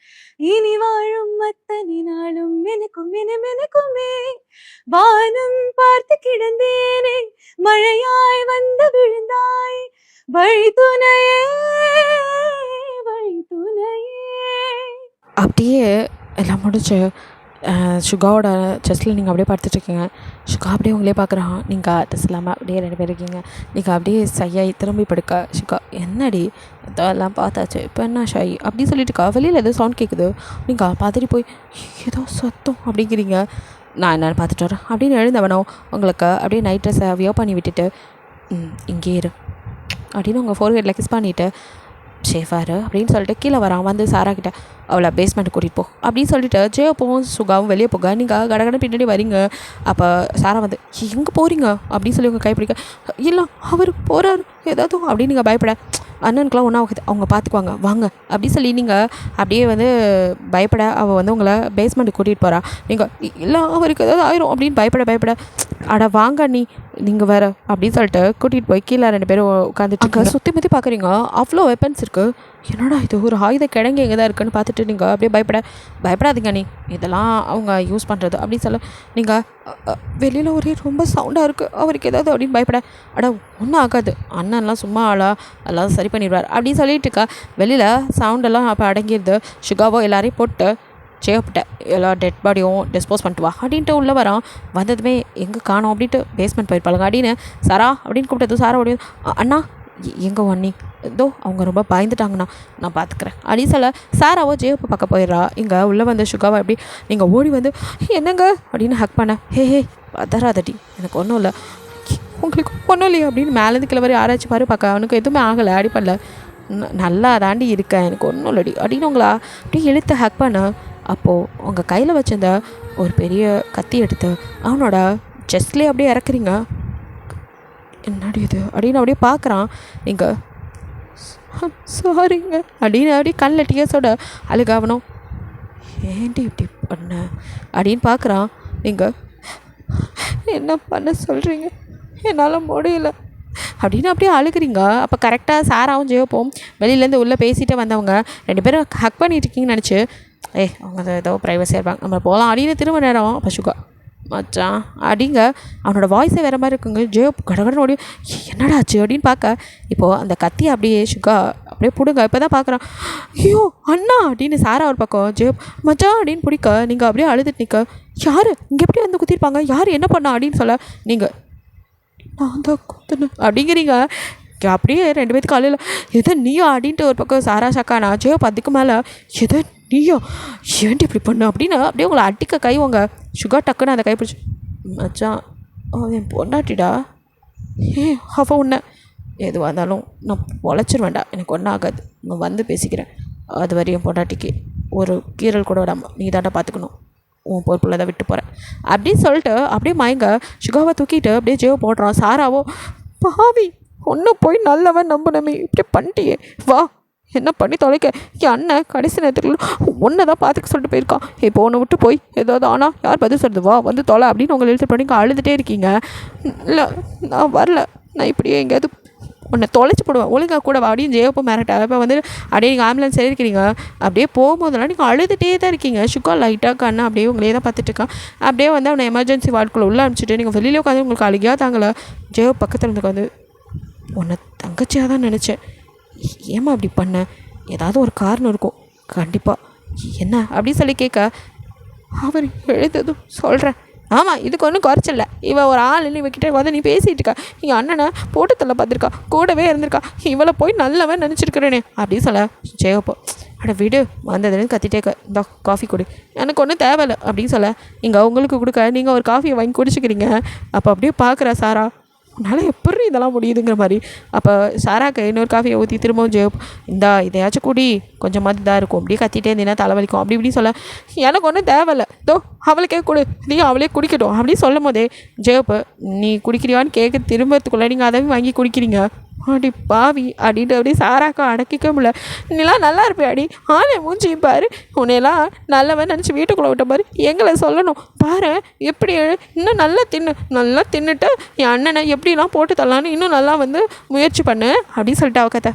இனி வாழும் அத்தனை நாளும் எனக்குமே வானம் பார்த்து கிடந்தேனே, மழையாய் வந்து விழுந்தாய் வழி துணையே. அப்படியே எல்லாம் முடிச்சு சுகாவோட செஸ்ட்டில் நீங்கள் அப்படியே படுத்துட்ருக்கீங்க. சுகா அப்படியே உங்களே பார்க்குறான். நீங்கள் ட்ரெஸ் இல்லாமல் அப்படியே 2 பேர் இருக்கீங்க. நீங்கள் அப்படியே ஷையாகி திரும்பி படுக்க. சுகா என்னடி இதெல்லாம் பார்த்தாச்சு இப்போ என்ன ஷை அப்படி சொல்லிட்டுக்கா. வெளியில் ஏதோ சவுண்ட் கேட்குது. நீங்கள் பார்த்துட்டு போய் ஏதோ சத்தம் அப்படிங்கிறீங்க. நான் என்னென்னு பார்த்துட்டு வரேன் அப்படின்னு எழுந்தவனோ உங்களுக்கு அப்படியே நைட் ட்ரெஸ்ஸை வியர் பண்ணி விட்டுட்டு இங்கே இரு அப்படின்னு உங்கள் ஃபோர்ஹெட்டில் கிஸ் பண்ணிவிட்டு சேஃபாரு அப்படின்னு சொல்லிட்டு கீழே வரான். வந்து சாரா கிட்ட அவளை பேஸ்மெண்ட் கூட்டிகிட்டு போ அப்படின்னு சொல்லிட்டு ஜெயப்போவும் சுகாவும் வெளியே போக. நீங்கள் கடகடை பின்னாடி வரீங்க. அப்போ சாரா வந்து எங்கே போகிறீங்க அப்படின்னு சொல்லி உங்கள் கைப்பிடிக்க. இல்லை அவர் போகிறாரு ஏதாவது அப்படின்னு நீங்கள் பயப்பட. அண்ணனுக்குலாம் ஒன்றா அவங்க பார்த்துக்குவாங்க வாங்க அப்படி சொல்லி நீங்கள் அப்படியே வந்து பயப்பட. அவள் வந்து உங்களை பேஸ்மெண்ட்டுக்கு கூட்டிகிட்டு போகிறா. நீங்கள் இல்லை அவருக்கு ஏதாவது ஆயிரும் அப்படின்னு பயப்பட அட வாங்க நீங்கள் வேறு அப்படின்னு சொல்லிட்டு கூட்டிகிட்டு போய் கீழே 2 பேரும் உட்காந்துட்டு சுற்றி முற்றி பார்க்குறீங்க. அவ்வளோ வெப்பன்ஸ் இருக்குது. என்னடா இது ஒரு ஆயுத கிடங்கு எங்கே தான் இருக்குன்னு பார்த்துட்டு நீங்கள் அப்படியே பயப்படாதீங்க இதெல்லாம் அவங்க யூஸ் பண்ணுறது அப்படின்னு சொல்ல. நீங்கள் வெளியில் ஒரே ரொம்ப சவுண்டாக இருக்குது அவருக்கு ஏதாவது அப்படின்னு பயப்பட. ஒன்றும் ஆகாது அண்ணன்லாம் சும்மா எல்லாம் சரி பண்ணிடுவார் அப்படின்னு சொல்லிட்டு இருக்கா. வெளியில் சவுண்டெல்லாம் அப்போ அடங்கிடுது. சுகாவோ எல்லாரையும் போட்டு ஜெயப்பிட்ட எல்லா டெட் பாடியும் டிஸ்போஸ் பண்ணிட்டு வா அப்படின்ட்டு உள்ளே வரான். வந்ததுமே எங்கே காணோம் அப்படின்ட்டு பேஸ்மெண்ட் போயிருப்பாளுங்க. அப்படின்னு சாரா அப்படின்னு கூப்பிட்டது சாரா ஓடி அண்ணா எங்கே அண்ணி இதோ அவங்க ரொம்ப பயந்துட்டாங்கண்ணா நான் பார்த்துக்கிறேன் அப்படின்னு சொல்ல சாராவோ ஜெயப்பை பார்க்க போயிடுறா. இங்கே உள்ளே வந்த சுகாவை அப்படி நீங்கள் ஓடி வந்து என்னங்க அப்படின்னு ஹக் பண்ண ஹே பதறாதடி எனக்கு ஒன்றும் இல்லை உங்களுக்கு ஒன்றும் இல்லையா அப்படின்னு மேலேருந்து கிளவரி ஆராய்ச்சி பாரு பார்க்க அவனுக்கு எதுவுமே ஆகலை அடி பண்ணல நல்லா தாண்டி இருக்கேன் எனக்கு ஒன்றும் இல்லடி அப்படின்னு உங்களா அப்படியே இழுத்து ஹக் பண்ண. அப்போது உங்கள் கையில் வச்சிருந்த ஒரு பெரிய கத்தி எடுத்து அவனோட செஸ்ட்லேயே அப்படியே இறக்குறீங்க. என்னடி இது அப்படின்னு அப்படியே பார்க்குறான். நீங்கள் சாரிங்க அப்படின்னு அப்படியே கண்ணில் டிஎஸோட அழுகாவணும். ஏன்டி இப்படி பண்ண அப்படின்னு பார்க்குறான். நீங்கள் என்ன பண்ண சொல்கிறீங்க என்னால் முடியல அப்படின்னு அப்படியே அழுகிறீங்க. அப்போ கரெக்டாக சாராவும் ஜெயப்போம் வெளியிலேருந்து உள்ளே பேசிகிட்டே வந்தவங்க 2 பேரும் ஹக் பண்ணிட்டு இருக்கீங்கன்னு நினச்சி அவங்க ஏதோ ப்ரைவசியாக இருப்பாங்க நம்ம போகலாம் அப்படின்னு திரும்ப நேரம். அப்போ சுகா மச்சான் அப்படிங்க அவனோட வாய்ஸே வேறு மாதிரி இருக்குங்க. ஜெயப் கடகடன்னு ஓடி என்னடா ஆச்சு அப்படின்னு பார்க்க இப்போது அந்த கத்தியை அப்படியே சுகா அப்படியே பிடுங்க. இப்போ தான் பார்க்குறான். ஐயோ அண்ணா அப்படின்னு சாரா ஒரு பக்கம் ஜெயப் மச்சான் அப்படின்னு பிடிக்க நீங்கள் அப்படியே அழுதுட்டு நிற்க யார் இங்கே எப்படி வந்து குத்திருப்பாங்க யார் என்ன பண்ணா அப்படின்னு சொல்ல நீங்கள் நான் தான் குத்துனேன் அப்படிங்கிறீங்க. அப்படியே 2 பேத்துக்கு அழுல எதை நீயா அப்படின்ட்டு ஒரு பக்கம் சாரா ஷக்கானா ஜெயப் அதுக்கு மேலே எதை நீயா ஏன்ட்டு இப்படி பண்ணு அப்படின்னு அப்படியே உங்களை அடிக்க கை உங்க சுகா டக்குன்னு அந்த கை பிடிச்சி மச்சான் என் பொண்டாட்டிடா அவள் உன்னை எதுவாக இருந்தாலும் நான் பொழைச்சிருவேன்டா எனக்கு ஒன்றும் ஆகாது நான் வந்து பேசிக்கிறேன் அது வரையும் பொண்டாட்டிக்கு ஒரு கீரல் கூட விடாமல் நீ தாண்டா பார்த்துக்கணும் உன் பொறுப்பில் தான் விட்டு போகிறேன் அப்படின்னு சொல்லிட்டு அப்படியே மயங்க சுகாவை தூக்கிட்டு அப்படியே ஜெயோ போடுறான். சாராவோ பாவி ஒன்று போய் நல்லவன் நம்பணுமே இப்படி பண்ணிட்டியே வா என்ன பண்ணி தொலைக்க என் அண்ணன் கடைசி நேரத்துக்குள்ள ஒன்றை தான் பார்த்துக்க சொல்லிட்டு போயிருக்கான். இப்போ ஒன்று விட்டு போய் ஏதாவது ஆனால் யார் பதில் சொல்கிறது வா வந்து தொலை அப்படின்னு உங்களை எழுத்து பண்ணி அழுதுகிட்டே இருக்கீங்க. இல்லை நான் வரல நான் இப்படியே எங்கேயாவது உன்னை தொலைச்சி போடுவேன் ஒழுங்காக கூட வா அப்படின்னு ஜெயப்போ மிரட்ட. இப்போ வந்து அப்படியே நீங்கள் ஆம்புலன்ஸ் இருக்கிறீங்க அப்படியே போகும்போதெல்லாம் நீங்கள் அழுதுகிட்டே தான் இருக்கீங்க. சுகா லைட்டாக கண்ணா அப்படியே உங்களே தான் பார்த்துட்டு இருக்கான். அப்படியே வந்து அவனை எமர்ஜென்சி வார்டுக்குள்ளே உள்ளே அனுப்பிச்சிட்டு நீங்கள் வெளியில் உட்காந்து உங்களுக்கு அழுகியாக தாங்கலை. ஜெயோ பக்கத்தில் இருந்து வந்து உன்னை தங்கச்சியாக தான் நினச்சேன் ஏமா அப்படி பண்ண ஏதாவது ஒரு காரணம் இருக்கும் கண்டிப்பாக என்ன அப்படின்னு சொல்லி கேட்க அவர் எழுததும் சொல்கிறேன் ஆமாம் இதுக்கு ஒன்றும் குறைச்சில்ல இவள் ஒரு ஆள் இவக்கிட்ட வந்து நீ பேசிகிட்டு இருக்கா எங்கள் அண்ணனை போட்டத்தில் பார்த்துருக்கா கூடவே இருந்திருக்கா இவளை போய் நல்லவன் நினச்சிருக்கிறேனே அப்படின்னு சொல்ல ஜெயப்போ அட விடு வந்ததுன்னு கத்திட்டே இந்த காஃபி கொடு எனக்கு ஒன்றும் தேவையில்லை அப்படின்னு சொல்ல இங்கே உங்களுக்கு கொடுக்க நீங்கள் ஒரு காஃபியை வாங்கி குடிச்சிக்கிறீங்க. அப்போ அப்படியே பார்க்குறா சாரா உன்னால் எப்படி இதெல்லாம் முடியுதுங்கிற மாதிரி. அப்போ சாராக்கு இன்னொரு காஃபியை ஊற்றி திரும்பவும் ஜெயப் இந்தா இதையாச்சும் கூடி கொஞ்சமாவது இதாக இருக்கும் அப்படியே கத்திட்டே இருந்தீங்கன்னா தலைவலிக்கும் அப்படி இப்படி சொல்ல எனக்கு ஒன்றும் தேவையில்லை தோ அவளுக்கே கொடு நீ அவளே குடிக்கட்டும் அப்படின்னு சொல்லும் போதே ஜெயப்பு நீ குடிக்கிறியான்னு கேட்க திரும்பத்துக்குள்ளே நீங்கள் அதை வாங்கி குடிக்கிறீங்க அடி பாவி அப்படின்ட்டு அப்படியே சாராக்கா அடக்கிக்க முடியல நீலாம் நல்லா இருப்பே அடி ஆளே மூஞ்சி பாரு உன்னையெல்லாம் நல்லவன் நினச்சி வீட்டுக்குள்ளே விட்ட பாரு எங்களை சொல்லணும் பாரு எப்படி இன்னும் நல்லா தின்னுட்டு என் அண்ணனை எப்படிலாம் போட்டு தரலான்னு இன்னும் நல்லா வந்து முயற்சி பண்ணு அப்படின்னு சொல்லிட்டு அவ கதை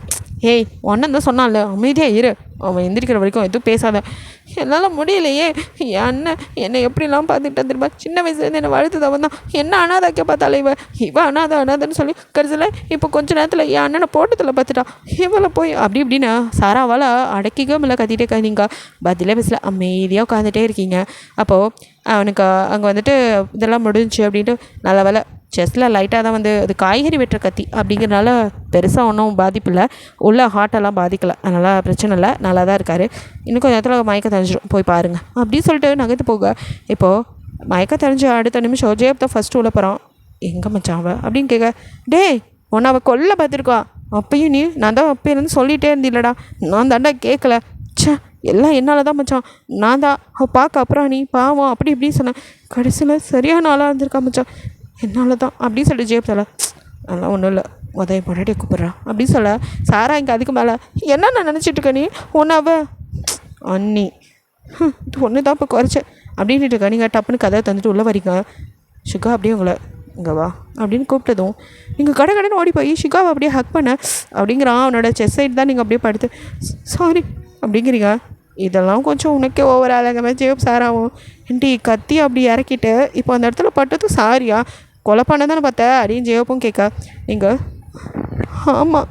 ஏய் ஒன்னன் தான் சொன்னான்ல அமைதியாக இரு அவன் எந்திரிக்கிற வரைக்கும் எதுவும் பேசாத என்னால் முடியலையே என் அண்ணன் என்னை எப்படிலாம் பார்த்துக்கிட்டேன் திரும்ப சின்ன வயசுலேருந்து என்னை வளர்த்துதவன் தான் என்ன அனாதாக்க பார்த்தாலே இவன் அனாதான்னு சொல்லி கடைசியில் இப்போ கொஞ்ச நேரத்தில் என் அண்ணனை போட்டத்தில் பார்த்துட்டா இவளை போய் அப்படி இப்படின்னா சாராவால் அடக்கிக்க முடியல கத்திட்டே நீங்கள் பதிலே பேசல அமைதியாக உட்காந்துட்டே இருக்கீங்க. அப்போது அவனுக்கு அங்கே வந்துட்டு இதெல்லாம் முடிஞ்சிச்சு அப்படின்ட்டு நல்ல வேலை செஸ்ட்டில் லைட்டாக தான் வந்து அது காய்கறி வெட்டுற கத்தி அப்படிங்கிறனால பெருசாக ஒன்றும் பாதிப்பு இல்லை உள்ள ஹார்ட்டெல்லாம் பாதிக்கலை அதனால் பிரச்சனை இல்லை நல்லா தான் இருக்கார். இன்னும் கொஞ்சம் நேரத்தில் மயக்க தெரிஞ்சிடும் போய் பாருங்கள் அப்படின்னு சொல்லிட்டு நகர்த்து போக இப்போது மயக்க தெரிஞ்சு அடுத்த நிமிஷம் ஜெயப் தான் ஃபஸ்ட்டு உள்ள போகிறான். எங்கே மச்சான் அவள் அப்படின்னு கேட்க டேய் ஒன்று அவள் கொல்ல பார்த்துருக்கா அப்பையும் நீ நான் தான் அப்பையிலேருந்து சொல்லிகிட்டே இருந்தில்லடா நான் தாண்டா கேட்கல சே எல்லாம் என்னால் தான் மச்சான் நான் தான் அவள் பார்க்க அப்புறம் நீ பாவம் அப்படி இப்படின்னு சொன்னேன் கடைசியில் சரியான ஆளாக இருந்திருக்கா மச்சான் என்னால் தான் அப்படின்னு சொல்லிட்டு ஜெயப் சொல்ல அதெல்லாம் ஒன்றும் இல்லை உதவி பொண்டாட்டி கூப்பிட்றா அப்படின்னு சொல்ல சாரா இங்கே அதுக்கு மேலே என்ன நான் நினச்சிட்ருக்க நீ ஒன்றாவ அண்ணி இது ஒன்று தான் இப்போ குறைச்சேன் அப்படின்ட்டு இருக்கா நீங்கள் டப்புன்னு கதை தந்துட்டு உள்ளே வரீங்க. சுகா அப்படியே உங்களை இங்கே வா அப்படின்னு கூப்பிட்டதும் நீங்கள் கடைன்னு ஓடி போய் சுகாவை அப்படியே ஹக் பண்ண அப்படிங்கிறான். அவனோட செஸ் சைடு தான் நீங்கள் அப்படியே படுத்து சாரி அப்படிங்கிறீங்க. இதெல்லாம் கொஞ்சம் உனக்கே ஓவர் ஆளாகவே ஜெயப் சாராவும் ஏன்டி கத்தி அப்படி இறக்கிட்டு இப்போ அந்த இடத்துல பட்டதும் சாரியா கொலை பண்ண தானே பார்த்த அப்படின்னு ஜெயப்பும் கேட்க நீங்கள் ஆமாம்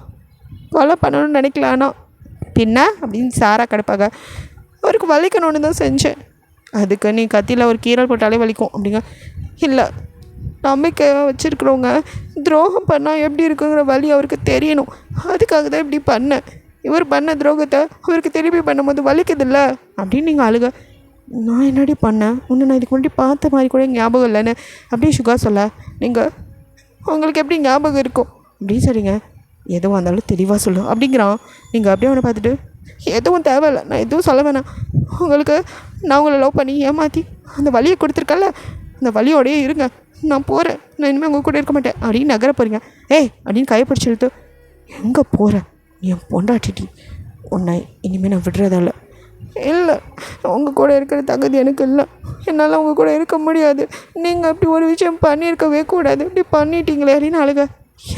கொலை பண்ணணும்னு நினைக்கலானா பின்ன அப்படின்னு சாரா கிடப்பாங்க. அவருக்கு வலிக்கணும்னு தான் செஞ்சேன். அதுக்கு நீ கத்தியில் ஒரு கீரல் போட்டாலே வலிக்கும் அப்படிங்க. இல்லை, நம்பிக்கை வச்சுருக்கிறவங்க துரோகம் பண்ணால் எப்படி இருக்குங்கிற வலி அவருக்கு தெரியணும். அதுக்காக தான் இப்படி பண்ணேன். இவர் பண்ண துரோகத்தை அவருக்கு திருப்பி பண்ணும்போது வலிக்குதில்ல அப்படின்னு நீங்கள் அழுக. நான் என்னடி பண்ணேன், ஒன்று நான் இதுக்கு முன்னாடி பார்த்த மாதிரி கூட ஞாபகம் இல்லைன்னு அப்படியே சுகா சொல்ல, நீங்கள் உங்களுக்கு எப்படி ஞாபகம் இருக்கும் அப்படின்னு சொல்லிங்க. எதுவும் இருந்தாலும் தெளிவாக சொல்லு அப்படிங்கிறான். நீங்கள் அப்படியே அவனை பார்த்துட்டு, எதுவும் தேவையில்லை, நான் எதுவும் சொல்ல வேணாம். உங்களுக்கு நான் உங்களை லவ் பண்ணி ஏமாற்றி அந்த வலியை கொடுத்துருக்கல, அந்த வலியோடையே இருங்க, நான் போகிறேன், நான் இனிமேல் உங்கள் கூட இருக்க மாட்டேன் அப்படின்னு நகர போகிறீங்க. ஏய் அப்படின்னு கையை பிடிச்சி இழுத்து, எங்கே போகிறேன், என் பொண்டாட்டிட்டி, உன்னை இனிமேல் நான் விடுறதால. இல்லை, உங்கள் கூட இருக்கிற தகுதி எனக்கு இல்லை, என்னால் உங்கள் கூட இருக்க முடியாது, நீங்கள் அப்படி ஒரு விஷயம் பண்ணியிருக்கவே கூடாது, இப்படி பண்ணிட்டீங்களே அப்படின்னு அழுக.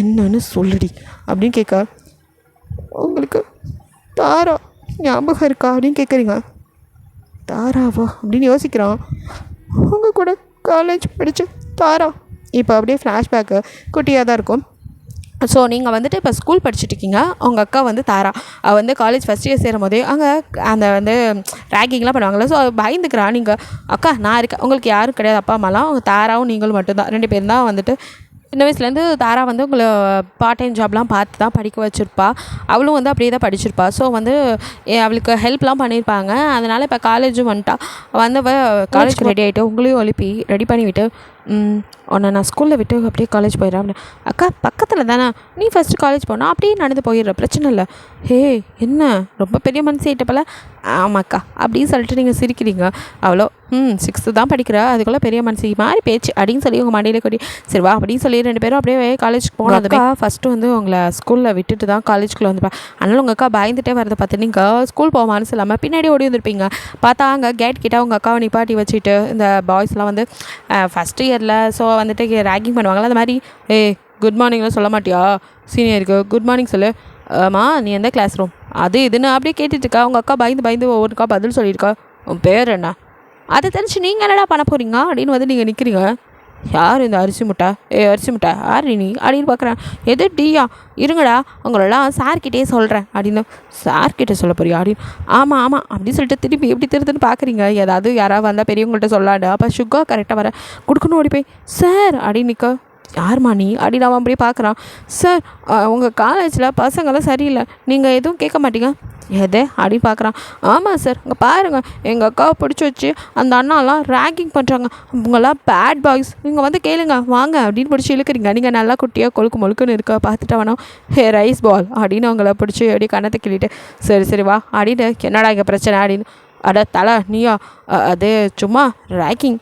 என்னன்னு சொல்லுடி அப்படின்னு கேட்க, உங்களுக்கு தாரா ஞாபகம் இருக்கா அப்படின்னு கேட்குறீங்க. தாராவா அப்படின்னு யோசிக்கிறான். உங்கள் கூட காலேஜ் படித்த தாரா. இப்போ அப்படியே ஃப்ளாஷ்பேக்கு குட்டியாக தான் இருக்கும். ஸோ நீங்கள் வந்துட்டு இப்போ ஸ்கூல் படிச்சுட்ருக்கீங்க. உங்கள் அக்கா வந்து தாரா, அவள் வந்து காலேஜ் ஃபஸ்ட் இயர் சேரும் போதே அங்கே அந்த வந்து ரேக்கிங்லாம் பண்ணுவாங்கள்ல. ஸோ பயந்துக்கிறா. நீங்கள் அக்கா நான் இருக்கேன், உங்களுக்கு யாரும் கிடையாது, அப்பா அம்மாலாம், அவங்க தாராவும் நீங்களும் மட்டும்தான், 2 பேரும் தான் வந்துட்டு சின்ன வயசுலேருந்து தாரா வந்து உங்களை பார்ட் டைம் ஜாப்லாம் பார்த்து தான் படிக்க வச்சுருப்பா. அவளும் வந்து அப்படியே தான் படிச்சிருப்பா. ஸோ வந்து அவளுக்கு ஹெல்ப்லாம் பண்ணியிருப்பாங்க. அதனால் இப்போ காலேஜும் வந்துட்டா. வந்தவ காலேஜுக்கு ரெடி ஆகிட்டு உங்களையும் எழுப்பி ரெடி பண்ணிவிட்டு, உன்னை நான் ஸ்கூலில் விட்டு அப்படியே காலேஜ் போயிடுறேன் அப்படின்னு. அக்கா பக்கத்தில் தானே, நீ ஃபஸ்ட்டு காலேஜ் போனால் அப்படியே நடந்து போயிடுற, பிரச்சனை இல்லை. ஹே என்ன ரொம்ப பெரிய மனசு ஆகிட்டப்பல. ஆமாக்கா அப்படின்னு சொல்லிட்டு நீங்கள் சிரிக்கிறீங்க. அவ்வளோ 6th தான் படிக்கிற, அதுக்குள்ளே பெரிய மனசு மாதிரி பேச்சு அப்படின்னு சொல்லி உங்கள் மடியில் கொட்டி சரி வா அப்படின்னு சொல்லி 2 பேரும் அப்படியே காலேஜுக்கு போனதுக்கா ஃபஸ்ட்டு வந்து உங்களை ஸ்கூலில் விட்டுட்டு தான் காலேஜுக்குள்ளே வந்துப்பேன். அதனால் உங்கள் அக்கா பயந்துட்டே வரதை பார்த்து நீங்கள் ஸ்கூல் போக மனசு இல்லாமல் பின்னாடி ஓடி வந்திருப்பீங்க. பார்த்தா அங்கே கேட் கிட்டே உங்கள் அக்காவை நிப்பாட்டி வச்சுட்டு இந்த பாய்ஸ்லாம் வந்து ஃபஸ்ட் இயரில் ஸோ வந்துட்டு ரேக்கிங் பண்ணுவாங்களா, அந்த மாதிரி குட் மார்னிங்லாம் சொல்ல மாட்டியா, சீனியருக்கு குட் மார்னிங் சொல்லு, நீ எந்த கிளாஸ் ரூம் அது இதுன்னு அப்படியே கேட்டுட்ருக்கா. உங்கள் அக்கா பயந்து ஒவ்வொருக்கா பதில் சொல்லியிருக்கா. உன் பேர் என்ன, அதை தெரிஞ்சு நீங்கள் என்னடா பண்ண போகிறீங்க அப்படின்னு வந்து நீங்கள் நிற்கிறீங்க. யார் இந்த அரிசி முட்டை, அரிசி முட்டை யார் நீ அப்படின்னு பார்க்குறேன். எது டீயா, இருங்கடா உங்களெல்லாம் சார்கிட்டே சொல்கிறேன் அப்படின்னு. சார்கிட்ட சொல்ல போறியா அப்படின்னு. ஆமாம் அப்படின்னு சொல்லிட்டு திருப்பி எப்படி திருத்துன்னு பார்க்குறீங்க. ஏதாவது யாராவது வந்தால் பெரியவங்கள்ட்ட சொல்லாண்டு. அப்போ சுகா கரெக்டாக வர கொடுக்கணும் ஓடி போய் சார் அப்படின்னு நிற்க. யார்மா நீ அப்படின்னு அவன் அப்படியே பார்க்குறான். சார் உங்கள் காலேஜில் பசங்களாம் சரியில்லை, நீங்கள் எதுவும் கேட்க மாட்டீங்க. எது அப்படின்னு பார்க்குறான். ஆமாம் சார், இங்கே பாருங்கள், எங்கள் அக்காவை பிடிச்சி வச்சு அந்த அண்ணாலாம் ரேங்கிங் பண்ணுறாங்க, அவங்களாம் பேட் பாய்ஸ், நீங்கள் வந்து கேளுங்க வாங்க அப்படின்னு பிடிச்சி இழுக்கிறீங்க. நீங்கள் நல்லா குட்டியாக கொழுக்கு மொழுக்குன்னு இருக்க பார்த்துட்டு வேணும். ரைஸ் பால் அப்படின்னு அவங்கள பிடிச்சி அப்படியே கண்ணத்தை கிள்ளிட்டு சரி வா அப்படின்னு. என்னடா இங்கே பிரச்சனை அப்படின்னு. அட தலை நீயா, அது சும்மா ரேக்கிங்,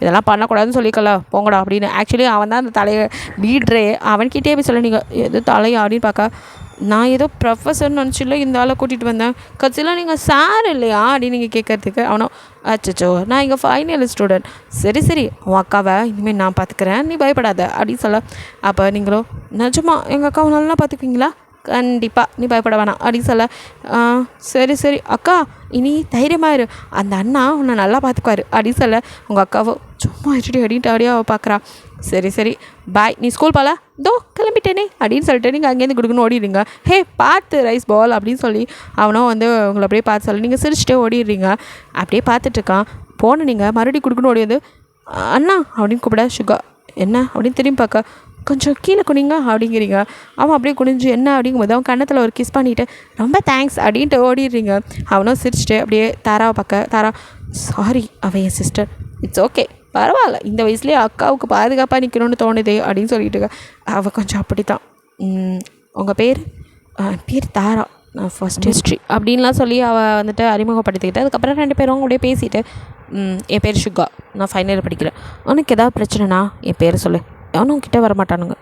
இதெல்லாம் பண்ணக்கூடாதுன்னு சொல்லிக்கல போங்கடா அப்படின்னு. ஆக்சுவலி அவன் தான் அந்த தலையை லீட்ரே, அவன்கிட்டே போய் சொல்ல நீங்கள் எது தலையா அப்படின்னு பார்க்க. நான் ஏதோ ப்ரொஃபஸர்னு நினச்சில்ல இந்த ஆளை கூட்டிகிட்டு வந்தேன், கட்சியில் நீங்கள் சார் இல்லையா அப்படின்னு நீங்கள் கேட்குறதுக்கு அவனோ அச்சோ நான் இங்கே ஃபைனல் ஸ்டூடெண்ட், சரி உன் அக்காவை இனிமேல் நான் பார்த்துக்கிறேன், நீ பயப்படாத அப்படின்னு சொல்ல. அப்போ நீங்களும் நிஜமா எங்கள் அக்காவை நல்லா பார்த்துக்குவீங்களா, கண்டிப்பாக நீ பயப்பட வேணாம் அப்படின்னு சொல்ல. சரி அக்கா இனி தைரியமாக இரு, அந்த அண்ணா உன்னை நல்லா பார்த்துக்குவாரு அப்படின்னு சொல்ல. உங்கள் அக்காவோ சும்மா வச்சுட்டு அப்படின்ட்டு அப்படியே அவள் பார்க்குறா. சரி பாய், நீ ஸ்கூல் போகல, இதோ கிளம்பிட்டேனே அப்படின்னு சொல்லிட்டு நீங்கள் அங்கேருந்து கொடுக்கணும் ஓடிடுறீங்க. ஹே பார்த்து ரைஸ் பால் அப்படின்னு சொல்லி அவனும் வந்து உங்களை அப்படியே பார்த்து சொல்லி நீங்கள் சிரிச்சுட்டே ஓடிடுறீங்க. அப்படியே பார்த்துட்ருக்கான். போன நீங்கள் மறுபடியும் கொடுக்கணும் ஓடியது. அண்ணா அப்படின்னு கூப்பிட. சுகா என்ன அப்படின்னு திரும்பி பார்க்க. கொஞ்சம் கீழே குனிங்க அப்படிங்கிறீங்க. அவன் அப்படியே குனிஞ்சு என்ன அப்படிங்கும்போது அவன் கன்னத்தில் ஒரு கிஸ் பண்ணிவிட்டு ரொம்ப தேங்க்ஸ் அப்படின்ட்டு ஓடிடுறீங்க. அவனும் சிரிச்சுட்டு அப்படியே தாராவை பார்க்க. தாரா சாரி அவன் என் சிஸ்டர், இட்ஸ் ஓகே பரவாயில்ல, இந்த வயசுலேயே அக்காவுக்கு பாதுகாப்பாக நிற்கணும்னு தோணுதே அப்படின்னு சொல்லிட்டு அவள் கொஞ்சம் அப்படி தான். உங்கள் பேர் தாரா, நான் ஃபஸ்ட் ஹிஸ்ட்ரி அப்படின்லாம் சொல்லி அவள் வந்துட்டு அறிமுகப்படுத்திக்கிட்டு அதுக்கப்புறம் 2 பேரும் அப்படியே பேசிவிட்டு என் பேர் சுகா, நான் ஃபைனல் இயர் படிக்கிறேன், உனக்கு ஏதாவது பிரச்சனைனா என் பேரை சொல்லு, அவனும் கிட்டே வரமாட்டானுங்க.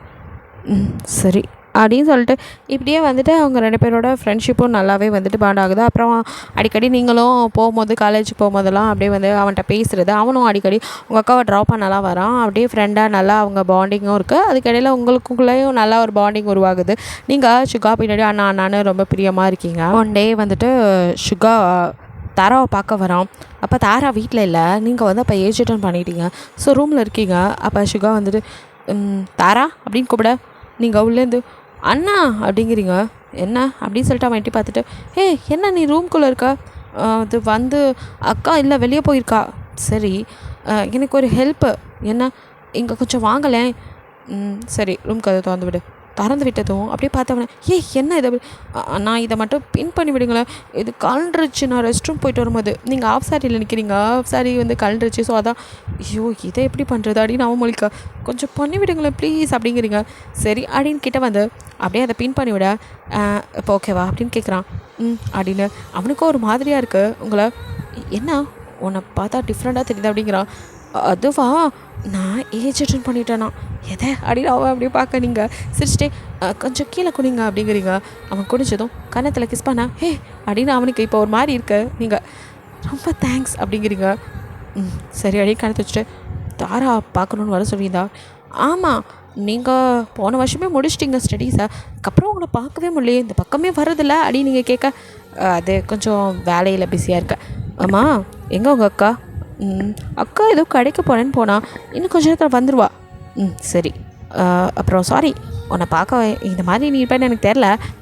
சரி அப்படின்னு சொல்லிட்டு இப்படியே வந்துட்டு அவங்க 2 பேரோட ஃப்ரெண்ட்ஷிப்பும் நல்லாவே வந்துட்டு பாண்ட் ஆகுது. அப்புறம் அடிக்கடி நீங்களும் போகும்போது காலேஜுக்கு போகும்போதெல்லாம் அப்படியே வந்து அவன்கிட்ட பேசுகிறது, அவனும் அடிக்கடி உங்கள் அக்காவை ட்ராப் பண்ணலாம் வரான். அப்படியே ஃப்ரெண்டாக நல்லா அவங்க பாண்டிங்கும் இருக்குது. அதுக்கிடையில் உங்களுக்குள்ளேயும் நல்லா ஒரு பாண்டிங் உருவாகுது. நீங்கள் சுகா பின்னாடி அண்ணான்னு ரொம்ப பிரியமாக இருக்கீங்க. ஒன் டே வந்துட்டு சுகா தாராவை பார்க்க வரான். அப்போ தாரா வீட்டில் இல்லை, நீங்கள் வந்து அப்போ ஏஜ் அட்டன் பண்ணிட்டீங்க. ஸோ ரூமில் இருக்கீங்க. அப்போ சுகா வந்துட்டு தாரா அப்படின்னு கூப்பிட. நீங்கள் உள்ளேருந்து அண்ணா அப்படிங்கிறீங்க. என்ன அப்படின்னு சொல்லிட்டு அவன் எட்டி பார்த்துட்டு என்ன நீ ரூம்குள்ளே இருக்க, அது வந்து அக்கா இல்லை வெளியே போயிருக்கா. சரி, எனக்கு ஒரு ஹெல்ப்பு. என்ன, இங்கே கொஞ்சம் வாங்கலேன். சரி, ரூம் கதை திறந்து விடு. திறந்து விட்டதும் அப்படியே பார்த்தவனே, என்ன இதை நான் இதை மட்டும் பின் பண்ணி விடுங்களேன், இது கலண்டுருச்சு. நான் ரெஸ்ட் ரூம் போயிட்டு வரும்போது நீங்கள் ஆஃப் சாரியில் நிற்கிறீங்க, ஆஃப் சாரி வந்து கலண்டுருச்சு. ஸோ அதான், ஐயோ இதை எப்படி பண்ணுறது அப்படின்னு அவன் மொழிக்கா, கொஞ்சம் பண்ணி விடுங்களேன் ப்ளீஸ் அப்படிங்கிறீங்க. சரி அப்படின்னு கிட்ட வந்து அப்படியே அதை பின் பண்ணி விட, இப்போ ஓகேவா அப்படின்னு கேட்குறான். அப்படின்னு அவனுக்கும் ஒரு மாதிரியாக இருக்குது. உங்களை என்ன உன்னை பார்த்தா டிஃப்ரெண்ட்டாக தெரியுது அப்படிங்கிறான். அதுவா, நான் ஏஜ் அட்டன் பண்ணிட்டேனா எதை அப்படின்னு அவன் அப்படியே பார்க்க, நீங்கள் சிரிச்சிட்டே கொஞ்சம் கீழே குனிங்க அப்படிங்கிறீங்க. அவன் குடிச்சதும் கன்னத்தில் கிஸ் பண்ணா, அப்படின்னு அவனுக்கு இப்போ ஒரு மாதிரி இருக்கு. நீங்கள் ரொம்ப தேங்க்ஸ் அப்படிங்கிறீங்க. சரி அப்படியே கணத்து வச்சுட்டு, தாரா பார்க்கணுன்னு வர சொல்லியிருந்தா. ஆமாம், நீங்கள் போன வருஷமே முடிச்சிட்டிங்க ஸ்டடீஸை, அதுக்கப்புறம் உங்களை பார்க்கவே முடியல, இந்த பக்கமே வர்றதில்ல அப்படின்னு நீங்கள் கேட்க, அது கொஞ்சம் வேலையில் பிஸியாக இருக்க. ஆமாம், எங்கே உங்கள் அக்கா? அக்கா ஏதோ கடைக்கு போனேன்னு போனால், இன்னும் கொஞ்சம் நேரத்தில் வந்துடுவா. சரி, அப்புறம் சாரி, உன்னை பார்க்க இந்த மாதிரி நீ இருப்பேன்னு எனக்கு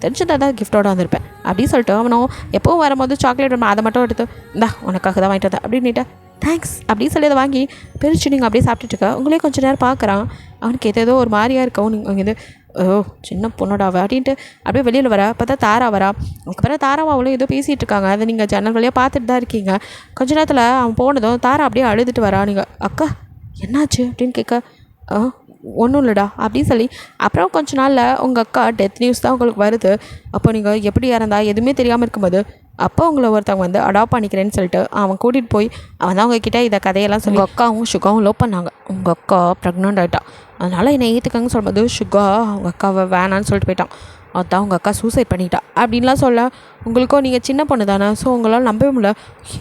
தெரிஞ்சதாக தான் கிஃப்டோடு வந்திருப்பேன் அப்படின்னு சொல்லிட்டு, அவனும் எப்போவும் வரும்போது சாக்லேட் அதை மட்டும் எடுத்து, இந்தா உனக்காக தான் வாங்கிட்டு வந்தேன் அப்படின்னுட்டு, தேங்க்ஸ் அப்படின்னு சொல்லி அதை வாங்கி பிரித்து நீங்கள் அப்படியே சாப்பிட்டுட்டு இருக்க. உங்களே கொஞ்சம் நேரம் பார்க்குறான். அவனுக்கு ஏதோ ஒரு மாதிரியாக இருக்கவும், நீங்கள் அங்கேருந்து சின்ன பொண்ணோடாவ அப்படின்ட்டு அப்படியே வெளியில் வர பார்த்தா தாரா வரா. அதுக்கப்புறம் தாராவும் அவளும் ஏதோ பேசிகிட்டு இருக்காங்க. அதை நீங்கள் ஜன்னல் வழியாக பார்த்துட்டு தான் இருக்கீங்க. கொஞ்ச நேரத்தில் அவன் போனதும் தாரா அப்படியே அழுதுட்டு வரா. நீங்கள் அக்கா என்னாச்சு அப்படின்னு கேட்க, ஒன்றும் இல்லைடா அப்படின்னு சொல்லி, அப்புறம் கொஞ்ச நாளில் உங்கள் அக்கா டெத் நியூஸ் தான் உங்களுக்கு வருது. அப்போ நீங்கள் எப்படி இறந்தா எதுவுமே தெரியாமல் இருக்கும்போது, அப்போ உங்களை ஒருத்தவங்க வந்து அடாப்ட் பண்ணிக்கிறேன்னு சொல்லிட்டு அவன் கூட்டிகிட்டு போய் அவன் தான் உங்ககிட்ட இதை கதையெல்லாம் சொல்லி, உங்கள் அக்காவும் சுகாவும் லவ் பண்ணாங்க. உங்கள் அக்கா ப்ரெக்னென்ட் ஆகிட்டா, அதனால் என்னை ஏற்றுக்காங்கன்னு சொல்லும்போது சுகா அவங்க அக்காவை வேணான்னு சொல்லிட்டு போயிட்டான். அதான் உங்கள் அக்கா சூசைட் பண்ணிட்டா அப்படின்லாம் சொல்ல, உங்களுக்கும் நீங்கள் சின்ன பொண்ணு தானே, ஸோ உங்களால் நம்பவே முடியல.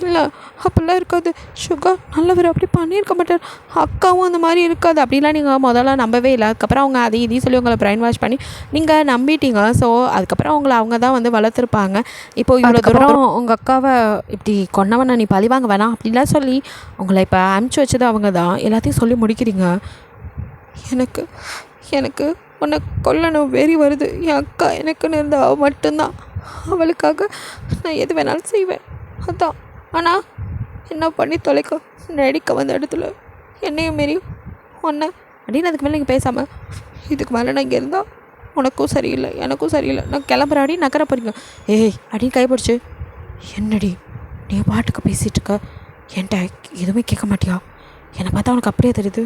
இல்லை அப்படிலாம் இருக்காது, சுகா நல்லவர், அப்படி பண்ணியிருக்க மாட்டார், அக்காவும் அந்த மாதிரி இருக்காது அப்படின்லாம் நீங்கள் முதல்ல நம்பவே இல்லை. அதுக்கப்புறம் அவங்க அதை இதையும் சொல்லி உங்களை பிரைன் வாஷ் பண்ணி நீங்கள் நம்பிட்டீங்க. ஸோ அதுக்கப்புறம் அவங்க தான் வந்து வளர்த்துருப்பாங்க. இப்போ இவ்வளோ தூரம் உங்கள் அக்காவை இப்படி கொன்னவனை நீ பழிவாங்க வேணாம் அப்படின்லாம் சொல்லி உங்களை இப்போ அனுப்பிச்சி வச்சது அவங்க தான். எல்லாத்தையும் சொல்லி முடிக்கிறீங்க. எனக்கு உன்னை கொல்லணும் வெறி வருது. என் அக்கா எனக்குன்னு இருந்தால் அவள் மட்டும்தான், அவளுக்காக நான் எது வேணாலும் செய்வேன். அதான், ஆனால் என்ன பண்ணி தொலைக்க நடிக்க வந்த இடத்துல என்னையும் மாரி ஒன்றை அப்படின்னு அதுக்கு மேலே நீங்கள் பேசாமல், இதுக்கு மேலே நான் இங்கே இருந்தால் உனக்கும் சரியில்லை எனக்கும் சரியில்லை, நான் கிளம்புற அப்படின்னு நகர போகிறீங்க. அப்படின்னு கைப்பிடிச்சு, என்னடி நீ பாட்டுக்கு பேசிகிட்டு இருக்க, என்கிட்ட எதுவுமே கேட்க மாட்டியா? என்னை பார்த்தா உனக்கு அப்படியே தெரியுது,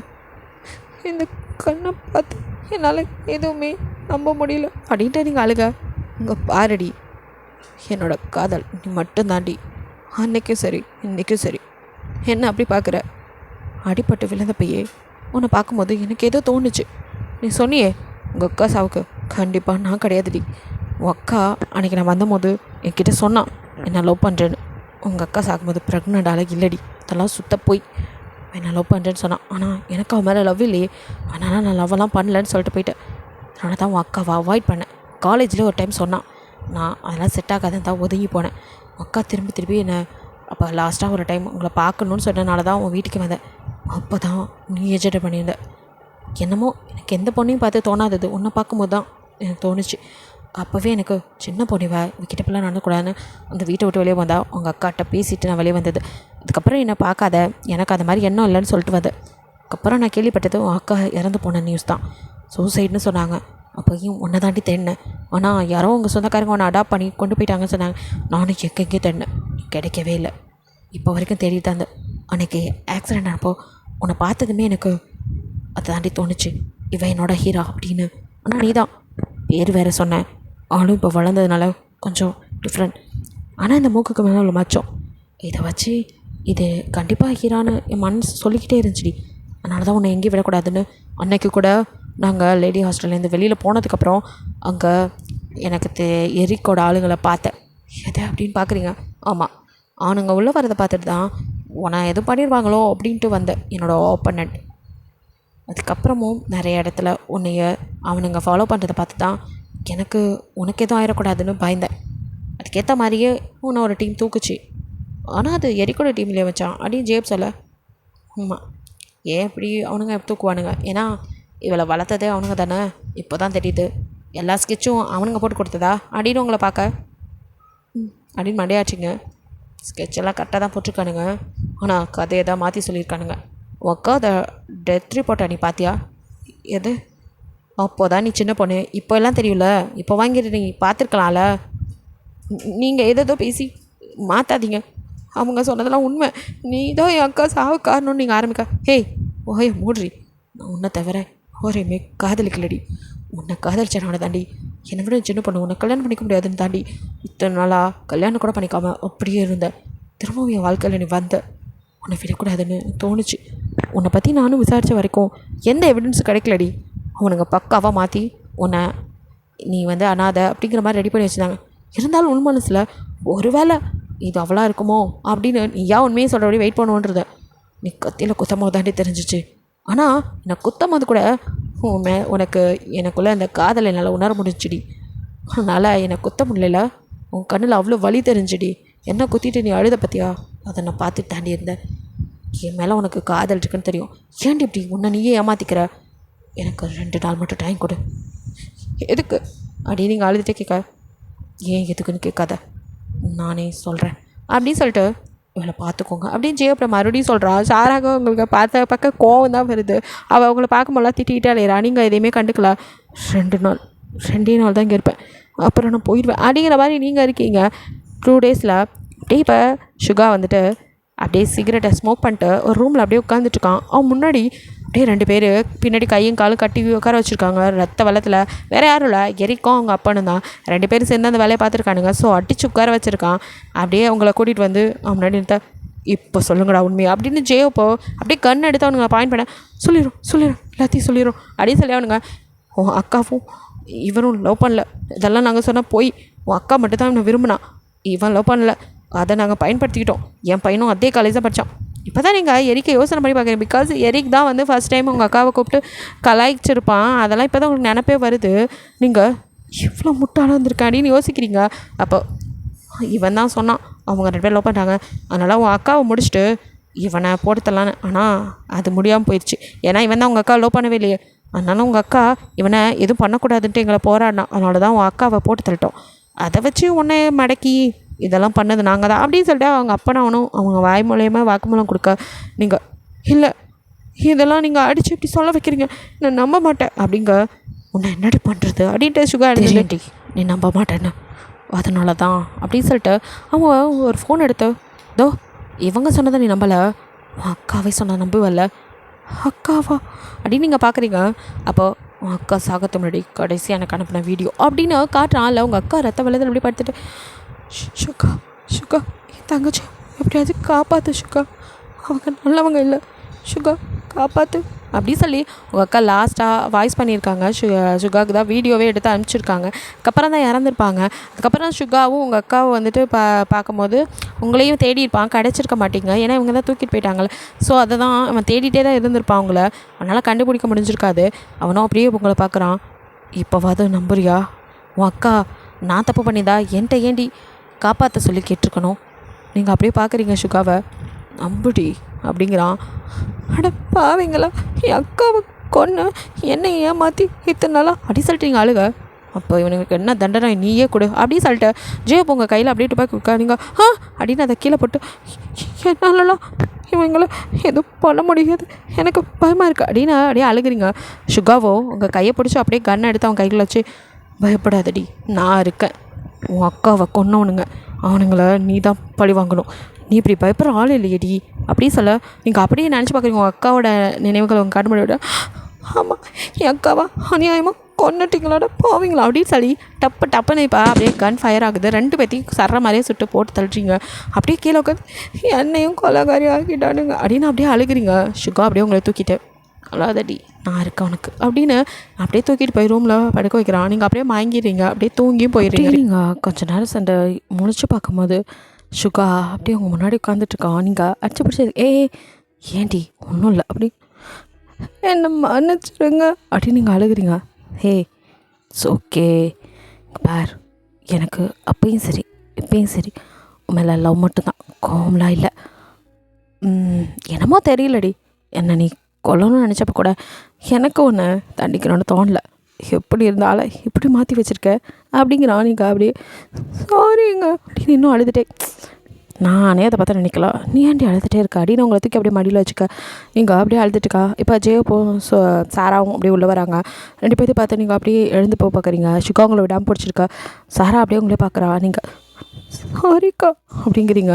இந்த கண்ணை பார்த்து என்னால் எதுவுமே நம்ப முடியல அப்படின்ட்டு நீங்கள் அழுக. இங்கே பாரடி, என்னோட காதல் நீ மட்டும்தாண்டி, அன்னைக்கும் சரி இன்றைக்கும் சரி. என்ன அப்படி பார்க்குற? அடிப்பட்டு விழுந்த பையே உன்னை பார்க்கும்போது எனக்கு ஏதோ தோணுச்சு. நீ சொன்னியே உங்கள் அக்கா சாவுக்கு கண்டிப்பாக நான் கிடையாதுடி. உன் அக்கா அன்றைக்கி நான் வந்தபோது என்கிட்ட சொன்னான் என்ன லவ் பண்ணுறேன்னு. உங்கள் அக்கா சாகும்போது ப்ரெக்னென்ட் ஆள இல்லடி, அதெல்லாம் சுத்த போய் என்ன லவ் பண்ணுறேன்னு சொன்னான். ஆனால் எனக்கு அவன் மேலே லவ் இல்லையே, அதனால் நான் லவ்வெல்லாம் பண்ணலன்னு சொல்லிட்டு போயிட்டேன். அதனால தான் உன் அக்காவை அவாய்ட் பண்ணேன். காலேஜில் ஒரு டைம் சொன்னான், நான் அதெல்லாம் செட் ஆகாதுன்னு தான் ஒதுங்கி போனேன். அக்கா திரும்பி என்னை அப்போ லாஸ்ட்டாக ஒரு டைம் உங்களை பார்க்கணுன்னு சொன்னனால தான் உன் வீட்டுக்கு வந்தேன். அப்போ தான் நீ எஜெட் பண்ணியிருந்த. என்னமோ எனக்கு எந்த பொண்ணையும் பார்த்து தோணாதது, உன்னை பார்க்கும்போது தான் எனக்கு தோணுச்சு. அப்போவே எனக்கு சின்ன பொண்ணுவா இவக்கிட்ட பிள்ளை நடந்துக்கூடாதுன்னு அந்த வீட்டை விட்டு வெளியே வந்தால் உங்கள் அக்காட்ட பேசிவிட்டு நான் வெளியே வந்தது. அதுக்கப்புறம் என்னை பார்க்காத, எனக்கு அது மாதிரி எண்ணம் இல்லைன்னு சொல்லிட்டு வந்தேன். அதுக்கப்புறம் நான் கேள்விப்பட்டது உன் அக்கா இறந்து போன நியூஸ் தான். சூசைட்னு சொன்னாங்க. அப்போயும் உன்னை தாண்டி தேடினேன். ஆனால் யாரோ உங்கள் சொந்தக்காரங்க உன்னை அடாப்ட் பண்ணி கொண்டு போயிட்டாங்கன்னு சொன்னாங்க. நானும் எங்கெங்கே தேடினேன், கிடைக்கவே இல்லை. இப்போ வரைக்கும் தேடிட்டு தான். அன்றைக்கி ஆக்சிடெண்ட் ஆனப்போ உன்னை பார்த்ததுமே எனக்கு அதை தாண்டி தோணுச்சு, இவன் என்னோட ஹீரா அப்படின்னு. ஆனால் நீ தான் பேர் வேறு சொன்னேன். ஆளும் இப்போ வளர்ந்ததுனால கொஞ்சம் டிஃப்ரெண்ட். ஆனால் இந்த மூக்குக்கு மேலே உள்ள மச்சம் இதை வச்சு இது கண்டிப்பாக ஹீரான்னு என் மனசு சொல்லிக்கிட்டே இருந்துச்சுடி. அதனால தான் உன்னை எங்கேயும் விடக்கூடாதுன்னு அன்னைக்கு கூட நாங்கள் லேடி ஹாஸ்டல்லேருந்து வெளியில் போனதுக்கப்புறம் அங்கே எனக்கு எரிக்கோட ஆளுங்களை பார்த்தேன். எதை அப்படின்னு பார்க்குறீங்க? ஆமாம், அவனுங்க உள்ளே வரதை பார்த்துட்டு தான் உன்னை எதுவும் பண்ணிடுவாங்களோ அப்படின்ட்டு வந்தேன், என்னோடய ஓப்பனண்ட். அதுக்கப்புறமும் நிறைய இடத்துல உன்னைய அவனுங்க ஃபாலோ பண்ணுறதை பார்த்து தான் எனக்கு உனக்கு எதுவும் ஆயிடக்கூடாதுன்னு பயந்தேன். அதுக்கேற்ற மாதிரியே உன்னை ஒரு டீம் தூக்குச்சு. ஆனால் அது எரிக்கோட டீம்லேயே வச்சான் அப்படின்னு ஜேப் சொல்ல. ஆமாம், ஏன் இப்படி அவனுங்க தூக்குவானுங்க? ஏன்னா இவளை வளர்த்ததே அவனுங்க தானே. இப்போ தான் தெரியுது, எல்லா ஸ்கெட்சும் அவனுங்க போட்டு கொடுத்ததா அப்படின்னு உங்களை பார்க்க அப்படின்னு மண்டையாச்சுங்க. ஸ்கெட்செல்லாம் கரெக்டாக தான் போட்டிருக்கானுங்க, ஆனால் கதையை தான் மாற்றி சொல்லியிருக்கானுங்க. உக்கா அதை டெத் ரிப்போர்ட்டை நீ பார்த்தியா? எது? அப்போ தான் நீ சின்ன பொண்ணு, இப்போ எல்லாம் தெரியல, இப்போ வாங்கிட்டு நீ பார்த்துருக்கலாம்ல. நீங்கள் ஏதோ பேசி மாற்றாதீங்க. அவங்க சொன்னதெல்லாம் உண்மை. நீ தான் என் அக்கா சாவு காரணம்னு நீங்கள் ஆரம்பிக்க. ஹேய் ஓய மூட்ரி, நான் உன்னை தவிர ஒரேமே காதலிக்கலடி. உன்னை காதலிச்சனவனை தாண்டி என்னை விட சின்ன பொண்ணு உன்னை கல்யாணம் பண்ணிக்க முடியாதுன்னு தாண்டி இத்தனை நாளாக கல்யாணம் கூட பண்ணிக்காமல் அப்படியே இருந்தேன். திரும்பவும் என் வாழ்க்கையில் நீ வந்த, உன்னை விடக்கூடாதுன்னு தோணுச்சு. உன்னை பற்றி நானும் விசாரித்த வரைக்கும் எந்த எவிடன்ஸும் கிடைக்கலடி. அவனுங்க பக்காவாக மாற்றி உன்னை நீ அனாதை அப்படிங்கிற மாதிரி ரெடி பண்ணி வச்சுருந்தாங்க. இருந்தாலும் உன் மனசில் ஒரு வேளை இது அவ்வளோ இருக்குமோ அப்படின்னு நீ ஏன் உண்மையை சொல்கிறபடி வெயிட் பண்ணுவோன்றத நீ கத்தியில் குத்தமாக தாண்டி தெரிஞ்சிச்சு. ஆனால் நான் குத்தம் போது கூட உனக்கு எனக்குள்ளே அந்த காதலை என்னால் உணர முடிஞ்சுடி. அதனால் என்னை குத்த முடியல. உன் கண்ணில் அவ்வளோ வலி தெரிஞ்சுடி. என்ன குத்திட்டு நீ அழுத பற்றியா? அதை நான் பார்த்துட்டு தாண்டி இருந்தேன். என் மேலே உனக்கு காதல் இருக்குன்னு தெரியும். ஏன்டி இப்படி உன்னை நீயே ஏமாற்றிக்கிற? எனக்கு 2 நாள் மட்டும் டைம் கொடு. எதுக்கு அப்படின்னு நீங்கள் அழுதுகிட்டே கேட்க, ஏன் எதுக்குன்னு கேட்காத, நானே சொல்கிறேன் அப்படின்னு சொல்லிட்டு இவளை பார்த்துக்கோங்க அப்படின்னு ஜெயப்ரா மறுபடியும் சொல்கிறா. சாராக உங்களுக்கு பார்க்க கோவம் தான் வருது. அவள் அவங்கள பார்க்கும்போதெல்லாம் திட்டிக்கிட்டே அலையிறா. நீங்கள் எதையுமே கண்டுக்கல. 2 நாள் தான் இங்கே இருப்பேன், அப்புறம் நான் போயிடுவேன் அப்படிங்கிற மாதிரி நீங்கள் இருக்கீங்க. 2 டேஸில் அப்படியே இப்போ சுகா அப்படியே சிகரெட்டை ஸ்மோக் பண்ணிட்டு ஒரு ரூமில் அப்படியே உட்காந்துட்ருக்கான். அவன் முன்னாடி அப்படியே 2 பேர் பின்னாடி கையும் காலும் கட்டி உட்கார வச்சுருக்காங்க ரத்த வெள்ளத்தில். வேறு யாரும் இல்லை, எரிக்கும் அவங்க அப்பனு தான். 2 பேரும் சேர்ந்து அந்த வேலையை பார்த்துருக்கானுங்க. ஸோ அடித்து உட்கார வச்சுருக்கான். அப்படியே அவங்கள கூட்டிகிட்டு அவன் முன்னாடி நிறுத்த, இப்போ சொல்லுங்கடா உண்மையை அப்படின்னு ஜெயோப்போ அப்படியே கண் எடுத்து அவனுங்க பாயிண்ட் பண்ண, சொல்லிடும் எல்லாத்தையும் சொல்லிடும் அப்படின்னு சொல்லி அவனுங்க, உன் அக்காவும் இவரும் லவ் பண்ணல, இதெல்லாம் நாங்கள் சொன்னால் போய் உன் அக்கா மட்டும் தான் இவனை விரும்பினான், இவன் லவ் பண்ணல, அதை நாங்கள் பயன்படுத்திக்கிட்டோம். என் பையனும் அதே காலேஜ் தான் படித்தான். இப்போ தான் நீங்கள் எரிக்கை யோசனை பண்ணி பார்க்குறேன். பிகாஸ் எரிக் தான் ஃபஸ்ட் டைம் உங்கள் அக்காவை கூப்பிட்டு கலாய்ச்சிருப்பான். அதெல்லாம் இப்போ தான் உங்களுக்கு நினப்பே வருது. நீங்கள் இவ்வளோ முட்டாளாக இருந்திருக்காடின்னு யோசிக்கிறீங்க. அப்போ இவன் தான் சொன்னான் அவங்க 2 பேர் லவ் பண்ணிட்டாங்க, அதனால் உன் அக்காவை முடிச்சுட்டு இவனை போட்டுத்தலான்னு. ஆனால் அது முடியாமல் போயிடுச்சு. ஏன்னா இவன் தான் உங்கள் அக்கா லவ் பண்ணவே இல்லையே. அதனால உங்கள் அக்கா இவனை எதுவும் பண்ணக்கூடாதுன்ட்டு எங்களை போராடினான். அதனால தான் உன் அக்காவை போட்டு தள்ளிட்டோம். அதை வச்சு உன்னை மடக்கி இதெல்லாம் பண்ணது நாங்கள் தான் அப்படின்னு சொல்லிட்டு அவங்க அப்பனாவனும் அவங்க வாய் மூலயமா வாக்குமூலம் கொடுக்க, நீங்கள் இல்லை இதெல்லாம் நீங்கள் அடித்து இப்படி சொல்ல வைக்கிறீங்க, நான் நம்ப மாட்டேன் அப்படிங்க. உன்னை என்னடி பண்ணுறது அப்படின்ட்டு சுகா எழுதி, நீ நம்ப மாட்டேன்னு அதனால தான் அப்படின்னு சொல்லிட்டு அவங்க ஒரு ஃபோன் எடுத்து, தோ இவங்க சொன்னதை நீ நம்பலை, உன் அக்காவே சொன்ன நம்புவல்ல. அக்காவா அப்படின்னு நீங்கள் பார்க்குறீங்க. அப்போ உன் அக்கா சாகத்து முன்னாடி கடைசியாக எனக்கு அனுப்பின வீடியோ அப்படின்னு காட்டுறான். இல்லை உங்கள் அக்கா ரத்த வெள்ளத்தில் அப்படி படுத்துட்டு, சுகா என் தங்கச்சி எப்படியாவது காப்பாற்று சுகா, அவங்க நல்லவங்க இல்லை, சுகா காப்பாற்று அப்படின்னு சொல்லி உங்கள் அக்கா லாஸ்ட்டாக வாய்ஸ் பண்ணியிருக்காங்க. சுகாவுக்கு தான் வீடியோவே எடுத்து அனுப்பிச்சிருக்காங்க. அதுக்கப்புறம் தான் இறந்துருப்பாங்க. அதுக்கப்புறம் சுகாவும் உங்கள் அக்காவை பார்க்கும்போது உங்களையும் தேடி இருப்பான், கிடச்சிருக்க மாட்டீங்க, ஏன்னா இவங்க தான் தூக்கிட்டு போயிட்டாங்களே. ஸோ அதை தான் அவன் தேடிகிட்டே தான் இருந்திருப்பான் அவங்கள. அவனால் கண்டுபிடிக்க முடிஞ்சிருக்காது. அவனும் அப்படியே உங்களை பார்க்குறான். இப்போவாது நம்புறியா? உன் அக்கா நான் தப்பு பண்ணிதா என்கிட்ட ஏண்டி காப்பாற்ற சொல்லி கேட்டிருக்கணும். நீங்கள் அப்படியே பார்க்குறீங்க சுகாவை, நம்புடி அப்படிங்கிறான். அட பாவீங்களா, என் அக்காவை கொன்று என்னை ஏமாற்றி இத்தனை நாளாக அப்படி சொல்லிட்டு நீங்கள் அழுக. அப்போ இவனுக்கு என்ன தண்டனை நீயே கொடு அப்படின்னு சொல்லிட்டு ஜெயப் உங்கள் கையில் அப்படியே துப்பாக்கி உட்காருங்க அப்படின்னு அதை கீழே போட்டு, என்னாலலாம் இவங்களை எதுவும் பண்ண முடியாது, எனக்கு பயமாக இருக்குது அப்படின்னு அப்படியே அழுகிறீங்க. சுகாவோ உங்கள் கையை பிடிச்சி அப்படியே கன்னை எடுத்து அவன் கையில் வச்சு, பயப்படாதடி நான் இருக்கேன், உன் அக்காவை கொன்னவனுங்க அவனுங்கள நீ தான் பழி வாங்கணும், நீ இப்படி பயப்படுற ஆள் இல்லையடி அப்படின்னு சொல்ல, நீங்கள் அப்படியே நினச்சி பார்க்குறீங்க உங்கள் அக்காவோட நினைவுகளை உங்கள் கண்ணு விட. ஆமாம் என் அக்காவா அநியாயமாக கொன்னுட்டிங்களோட போவீங்களா அப்படின்னு சொல்லி டப்புன்னு இப்போ அப்படியே கன் ஃபயர் ஆகுது. 2 பேர்த்தையும் சர்ற மாதிரியே சுட்டு போட்டு தள்ளுறீங்க. அப்படியே கீழே உட்காந்து என்னையும் கொலைகாரி ஆக்கிட்டானுங்க அப்படின்னு அப்படியே அழுகிறீங்க. சுகா அப்படியே உங்களை தூக்கிட்டு, அழாதடி நான் இருக்கேன் உனக்கு அப்படின்னு அப்படியே தூக்கிட்டு போய் ரூமில் படுக்க வைக்கிறான். நீங்கள் அப்படியே வாங்கிடுறீங்க, அப்படியே தூங்கியும் போயிடுறீங்க. நீங்கள் கொஞ்ச நேரம் சண்டை முழிச்சு பார்க்கும்போது சுகா அப்படியே உங்கள் முன்னாடி உட்காந்துட்ருக்கான். நீங்கள் அடிச்சு பிடிச்சி, ஏன்டி ஒன்றும் இல்லை அப்படி என்ன மன்னிச்சிடுங்க அப்படின்னு நீங்கள் அழுகிறீங்க. இட்ஸ் ஓகே பார், எனக்கு அப்பயும் சரி இப்பயும் சரி மேலே லவ் மட்டும்தான், கோவம்லாம் இல்லை. என்னமோ தெரியலடி, என்ன நீ கொல்லணும்னு நினச்சப்ப கூட எனக்கு ஒன்று தண்டிக்கணும்னு தோணலை, எப்படி இருந்தாலும் இப்படி மாற்றி வச்சுருக்க அப்படிங்கிறான். நீங்கள் அப்படியே சாரிங்க அப்படின்னு இன்னும் அழுதுட்டே, நானே அதை பார்த்து நினைக்கல, நீ ஏன்டி அழுதுகிட்டே இருக்கா அப்படின்னு உங்களை தூக்கி அப்படியே மடியில் வச்சுக்க. நீங்கள் அப்படியே அழுதுட்டுக்கா. இப்போ ஜெயப்பும் சாராவும் அப்படியே உள்ளே வராங்க. 2 பேர்த்தையும் பார்த்து நீங்கள் அப்படியே எழுந்து போக பார்க்குறீங்க. சுகா உங்களை விடாமல் பிடிச்சிருக்கா. சாரா அப்படியே உங்களே பார்க்குறா. நீங்கள் சாரிக்கா அப்படிங்கிறீங்க.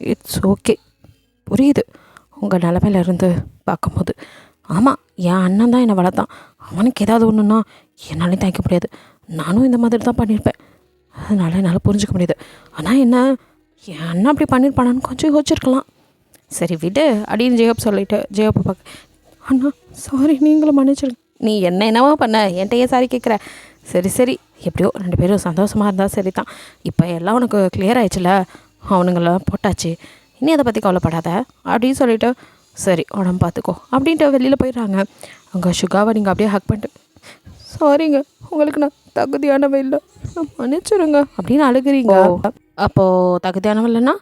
இட்ஸ் ஓகே, புரியுது உங்கள் நிலமையிலேருந்து பார்க்கும்போது. ஆமாம், என் அண்ணன் தான் என்னை வளர்த்தான். அவனுக்கு ஏதாவது ஒன்றுன்னா என்னாலையும் தாங்கிக்க முடியாது. நானும் இந்த மாதிரி தான் பண்ணியிருப்பேன். அதனால் என்னால் புரிஞ்சிக்க முடியுது. ஆனால் என்ன, என் அண்ணன் அப்படி பண்ணியிருப்பானான்னு கொஞ்சம் யோசிச்சிருக்கலாம். சரி விடு அப்படின்னு ஜெயப் சொல்லிவிட்டு ஜெயப்பை பார்க்க, அண்ணா சாரி, நீங்களும் மன்னிச்சிருங்க. நீ என்னவோ பண்ண, என்கிட்டயே சாரி கேட்குற. சரி எப்படியோ 2 பேரும் சந்தோஷமாக இருந்தால் சரி தான். இப்போ எல்லாம் உனக்கு கிளியர் ஆயிடுச்சுல, அவனுங்களாம் போட்டாச்சு, இனி அதை பற்றி கவலைப்படாத அப்படின்னு சொல்லிவிட்டு சரி உடம்பு பார்த்துக்கோ அப்படின்ட்டு வெளியில் போயிடுறாங்க. அங்கே சுகாவை நீங்கள் அப்படியே ஹக் பண்ணிட்டு, சாரிங்க உங்களுக்கு நான் தகுதியானவ இல்லை, நான் மன்னிச்சிருங்க அப்படின்னு அழுகுறீங்க. அப்போது தகுதியானவ இல்லைன்னா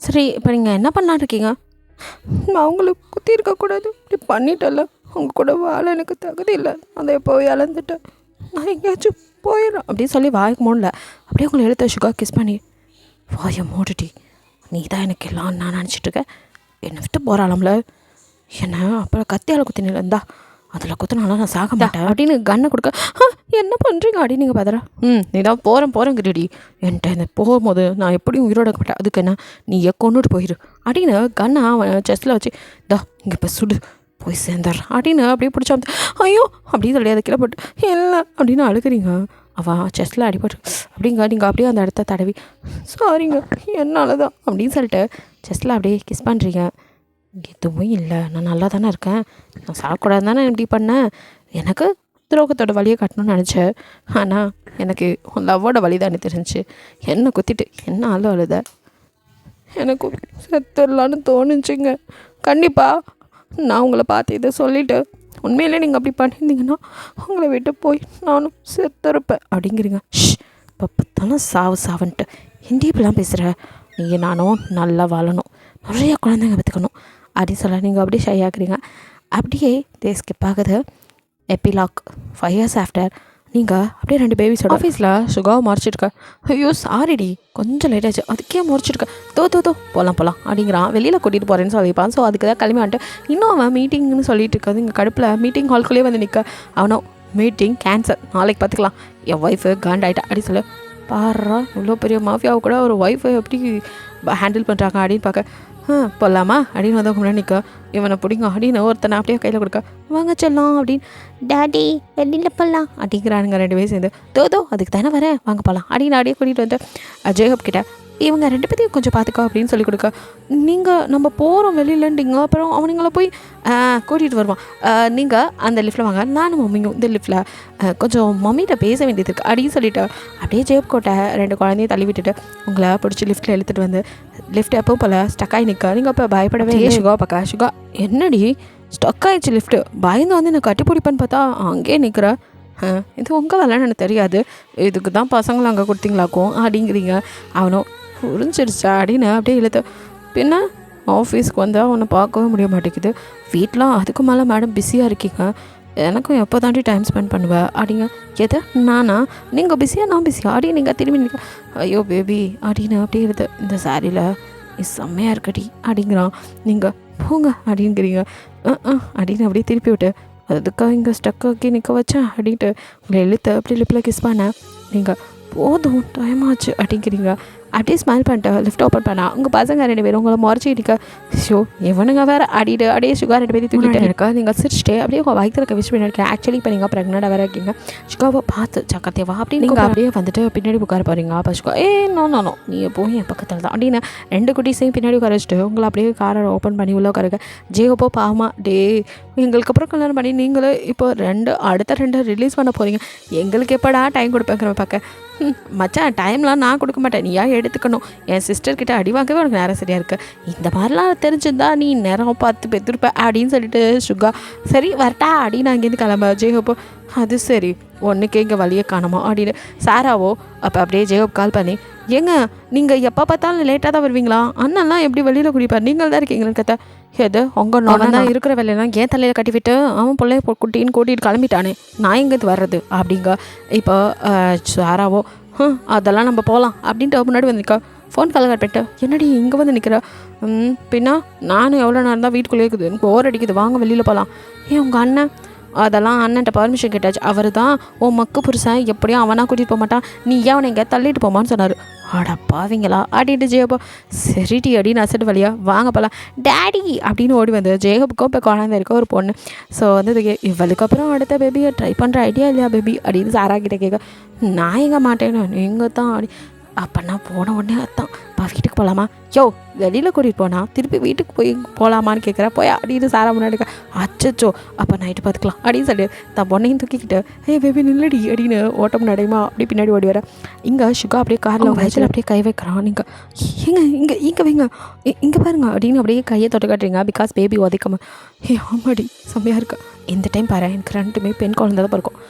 சரி, இப்போ நீங்கள் என்ன பண்ணலான்னு இருக்கீங்க? நான் அவங்களுக்கு குத்தி இருக்கக்கூடாது, இப்படி பண்ணிட்டல, அவங்க கூட வாழ எனக்கு தகுதி இல்லை, அதை எப்போ இழந்துட்டேன், நான் எங்கேயாச்சும் போயிடுறேன் அப்படின்னு சொல்லி வாய்க்கு மூடல. அப்படியே உங்களை எழுத்த சுகா கிஸ் பண்ணி, வாயை மூடிட்டி, நீ தான் எனக்கு எல்லாம் நான் நினச்சிட்ருக்கேன், என்னை விட்டு போகிறாளாம்ல, என்ன அப்புறம் கத்தியால் குத்தினில இருந்தா அதில் குத்தினாலும் நான் சாக மாட்டேன் அப்படின்னு கண்ணை கொடுக்க, என்ன பண்ணுறீங்க அப்படின்னு நீங்கள் பார்த்துறா. நீ தான் போகிறேங்கிறடி, என்கிட்ட இந்த போகும்போது நான் எப்படியும் உயிரோட மாட்டேன், அதுக்கு என்ன நீ கொண்டுட்டு போயிரு அப்படின்னு கண்ணை அவன் செஸ்ட்டில் வச்சு, இங்கே இப்போ சுடு போய் சேர்ந்துடுறான் அப்படின்னு அப்படியே பிடிச்சா வந்து, ஐயோ அப்படின்னு சொல்லி அதை கீழே போட்டு இல்லை அப்படின்னு அழுகிறீங்க. அவன் செஸ்ட்டில் அடிபட்டு அப்படிங்க நீங்கள் அப்படியே அந்த இடத்த தடவி, சாரிங்க என்னால் தான் அப்படின்னு சொல்லிட்டு செஸ்ட்டில் அப்படியே கிஸ் பண்ணுறீங்க. எதுவும் இல்லை, நான் நல்லா தானே இருக்கேன், நான் சாப்பிடக்கூடாது தானே இப்படி பண்ணேன், எனக்கு துரோகத்தோட வழியை கட்டணும்னு நினச்சேன், ஆனால் எனக்கு லவ்வோட வழி தானே தெரிஞ்சு என்னை குத்திட்டு என்ன அழுத, எனக்கு செத்துடலான்னு தோணுச்சுங்க. கண்டிப்பாக நான் உங்களை பார்த்து இதை சொல்லிவிட்டு உண்மையிலே நீங்கள் அப்படி பண்ணியிருந்தீங்கன்னா உங்களை விட்டு போய் நானும் செத்துருப்பேன் அப்படிங்கிறீங்க. இப்போ பார்த்தாலும் சாவுன்ட்டு இப்படிலாம் பேசுகிற, நீங்கள் நானும் நல்லா வாழணும், நிறைய குழந்தைங்க பெற்றுக்கணும் அப்படின்னு சொல்ல நீங்கள் அப்படியே ஷை ஆகுறீங்க. அப்படியே டே ஸ்கிப் ஆகுது. எப்பிலாக் 5 years ஆஃப்டர். நீங்கள் அப்படியே 2 பேபிஸோட ஆஃபீஸில் சுகாவை மறைச்சிருக்க. ஐயோ சாரிடி கொஞ்சம் லேட் ஆச்சு, அதுக்கே மறைச்சிருக்க, தோ போகலாம் அப்படிங்கிறான். வெளியில் கூட்டிகிட்டு போகிறேன்னு சொல்லியிருப்பான். ஸோ அதுக்கு தான் கிளம்பி வந்துட்டு இன்னும் அவன் மீட்டிங்னு சொல்லிட்டு இருக்காது. இங்கே கடுப்பில் மீட்டிங் ஹால்குள்ளேயே வந்து நிற்க, அவனோ மீட்டிங் கேன்சல், நாளைக்கு பார்த்துக்கலாம், என் ஒய்ஃபு காண்டாயிட்டா அப்படின்னு சொல்லு. பாடுறா இவ்வளோ பெரிய மாஃபியாவை கூட ஒரு ஒய்ஃபை எப்படி ஹேண்டில் பண்ணுறாங்க அப்படின்னு பார்க்க, போடலாமா அப்படின்னு வந்து முன்னாடி நிற்க, இவனை பிடிங்க அப்படின்னு ஒருத்தனை அப்படியே கையில் கொடுக்க, வாங்க செல்லம் அப்படின்னு, டேடி வெளியில் போகலாம் அப்படிங்கிறானுங்க 2 பேரும் சேர்ந்து. தோ அதுக்கு தானே வரேன், வாங்க போகலாம் அப்படின்னு அப்படியே கூட்டிகிட்டு வந்து ஜெயப் கிட்ட, இவங்க 2 பேர்த்தையும் கொஞ்சம் பார்த்துக்கோ அப்படின்னு சொல்லி கொடுக்க, நீங்கள் நம்ம போகிறோம் வெளியிலண்டிங்க, அப்புறம் அவனுங்களை போய் கூட்டிகிட்டு வருவான், நீங்கள் அந்த லிஃப்ட்டில் வாங்க, நானும் மம்மியும் இந்த லிஃப்ட்டில் கொஞ்சம் மம்மிகிட்ட பேச வேண்டியது இருக்குது அப்படின்னு சொல்லிவிட்டு அப்படியே ஜெயப் கோட்டை 2 குழந்தையும் தள்ளி விட்டுட்டு உங்களை பிடிச்சி லிஃப்ட்டில் இழுத்துட்டு வந்து லிஃப்ட் எப்போ போல் ஸ்டக்காகி நிற்க. நீங்கள் அப்போ பயப்படவே இல்லை. சுகா பார்க்க, சுகா என்னடி ஸ்டக் ஆகிடுச்சு லிஃப்ட்டு, பயந்து வந்து நான் கட்டி பிடிப்பேன்னு பார்த்தா அங்கேயே நிற்கிற, இது உங்கள் வேலைன்னு எனக்கு தெரியாது, இதுக்கு தான் பசங்களை அங்கே கொடுத்தீங்களாக்கும் அப்படிங்கிறீங்க. அவனும் புரிஞ்சிருச்சா அப்படின்னு அப்படியே இழுத்து, பின்ன ஆஃபீஸ்க்கு வந்தால் அவனை பார்க்கவே முடிய மாட்டேங்குது, வீட்டில் அதுக்கு மேலே மேடம் பிஸியாக இருக்கீங்க, எனக்கும் எப்போ தாண்டி டைம் ஸ்பெண்ட் பண்ணுவேன் அப்படிங்க. எது நானா, நீங்கள் பிஸியாக நான் பிஸியாக அப்படின்னு நீங்கள் திரும்பி நிற்க, ஐயோ பேபி அப்படின்னு அப்படியே இழுத்து, இந்த சாரியில் நீ செம்மையாக இருக்கடி அப்படிங்கிறான். நீங்கள் போங்க அப்படிங்கிறீங்க. அப்படின்னு அப்படியே திருப்பி விட்டு, அதுக்காக இங்கே ஸ்டக்காக்கி நிற்க வச்சேன் அப்படின்ட்டு உங்களை இழுத்து அப்படி லிப்பில் கிஸ் பண்ணேன். நீங்கள் போதும் டைம் ஆச்சு அப்படிங்கிறீங்க. அப்படியே ஸ்மைல் பண்ணிட்டு லிஃப்ட் ஓப்பன் பண்ணா உங்கள் பசங்க 2 பேரும் உங்களை முறைச்சிக்கிட்டு, ஷோ இவனுங்க வேறு அடிட்டு அப்படியே சுகர் 2 பேரும் தூக்கிட்டு இருக்கா. நீங்கள் சிரிச்சிட்டே அப்படியே உங்கள் வயிற்றுல விஷ் பண்ணியிருக்கேன். ஆக்சுவலி இப்போ நீங்கள் ப்ரெக்னெண்ட்டாக வேறு இருக்கீங்க. சுகாவை பார்த்து சக்கத்தேவா அப்படின்னு நீங்கள் அப்படியே வந்துட்டு பின்னாடி உட்கார போகிறீங்க. அப்போ சுகா நோ நீ போய் என் பக்கத்தில் தான் அப்படின்னு 2 குட்டீஸையும் பின்னாடி உட்கார வச்சுட்டு உங்களை அப்படியே காரை ஓப்பன் பண்ணி உள்ளே உட்காருங்க. ஜேகப்போ பாமா டே எங்களுக்கு அப்புறம் கல்யாணம் பண்ணி நீங்களும் இப்போ அடுத்த 2 ரிலீஸ் பண்ண போகிறீங்க, எங்களுக்கு எப்படா டைம் கொடுப்பேங்கிற பார்க்க. மச்சான் டைம்லாம் நான் கொடுக்க மாட்டேன், நீயா எடுத்துக்கணும், என் சிஸ்டர்கிட்ட அடி வாங்கவே உனக்கு நேரம் சரியாக இருக்குது, இந்த மாதிரிலாம் தெரிஞ்சிருந்தா நீ நேரம் பார்த்து பெற்றுருப்ப அப்படின்னு சொல்லிட்டு சுகா சரி வரட்டா அப்படின்னு அங்கேருந்து கிளம்ப. ஜெயஹோப்போ அது சரி ஒன்றுக்கே இங்கே வழியே காணுமா அப்படின்னு சாராவோ அப்போ அப்படியே ஜெயஹோப் கால் பண்ணி, ஏங்க நீங்கள் எப்போ பார்த்தாலும் லேட்டாக தான் வருவீங்களா, அண்ணன்லாம் எப்படி வெளியில் குடிப்பார், நீங்கள் தான் இருக்கீங்களேன்னு கத்த. எது உங்கள் நான் தான் இருக்கிற வேலையெல்லாம் ஏன் தலையில் கட்டிவிட்டு அவன் பிள்ளைய குட்டின்னு கூட்டிகிட்டு கிளம்பிட்டானே, நான் எங்கேருந்து வர்றது அப்படிங்க. இப்போ சாராவோ அதெல்லாம் நம்ம போகலாம் அப்படின்ட்டு முன்னாடி வந்து நிற்கா. ஃபோன் கால் கட் பண்ணிட்டு என்னடி இங்கே வந்து நிற்கிற பின்னா நானும் எவ்வளோ நேரம் தான் வீட்டுக்குள்ளே இருக்குது எனக்கு போர் அடிக்குது வாங்க வெளியில் போகலாம். ஏன் உங்கள் அண்ணன் அதெல்லாம் அண்ணன்ட்ட பர்மிஷன் கேட்டாச்சு. அவர் தான் உன் மக்கு புருஷன் எப்படியும் அவனா கூட்டிகிட்டு போக மாட்டான், நீ ஏன் அவனை எங்கே தள்ளிட்டு போமான்னு சொன்னார். அடா பாவீங்களா அப்படின்ட்டு ஜேகப்பா சரிடி அப்படின்னு அசட்டு வழியா வாங்க போகலாம் டேடி அப்படின்னு ஓடி வந்தது. ஜேகப்புக்கும் இப்போ குழந்தை இருக்க ஒரு பொண்ணு. ஸோ வந்து இவளுக்கு அப்புறம் அடுத்த பேபியை ட்ரை பண்ணுற ஐடியா இல்லையா பேபி அப்படின்னு சாரா கிட்டே கேட்க நான் எங்கே மாட்டேன்னு நீங்கள் தான் அப்படி அப்போனா போன உடனே அத்தான் அப்பா வீட்டுக்கு போகலாமா யோ வெளியில் கூட்டிகிட்டு போனால் திருப்பி வீட்டுக்கு போகலாமான்னு கேட்குறேன் போய் அப்படின்னு சாரா முன்னாடி அச்சோ அப்போ நைட்டு பார்த்துக்கலாம் அப்படின்னு சொல்லி தான் பொண்ணையும் தூக்கிக்கிட்டு பேபி நில்லடி அப்படின்னு ஓட்டம் நடையுமா அப்படி பின்னாடி ஓடி வர. இங்கே சுகா அப்படியே காரில் வயசில் அப்படியே கை வைக்கிறான். நீங்கள் இங்கே வைங்க இங்கே பாருங்க அப்படின்னு அப்படியே கையை தொட்டு காட்டுறீங்க. பிகாஸ் பேபி உதைக்காம ஆமாடி செம்மையாக இருக்கா இந்த டைம் பாரு எனக்கு ரெண்டுமே பெண் குழந்தை தான் பிறக்கும்.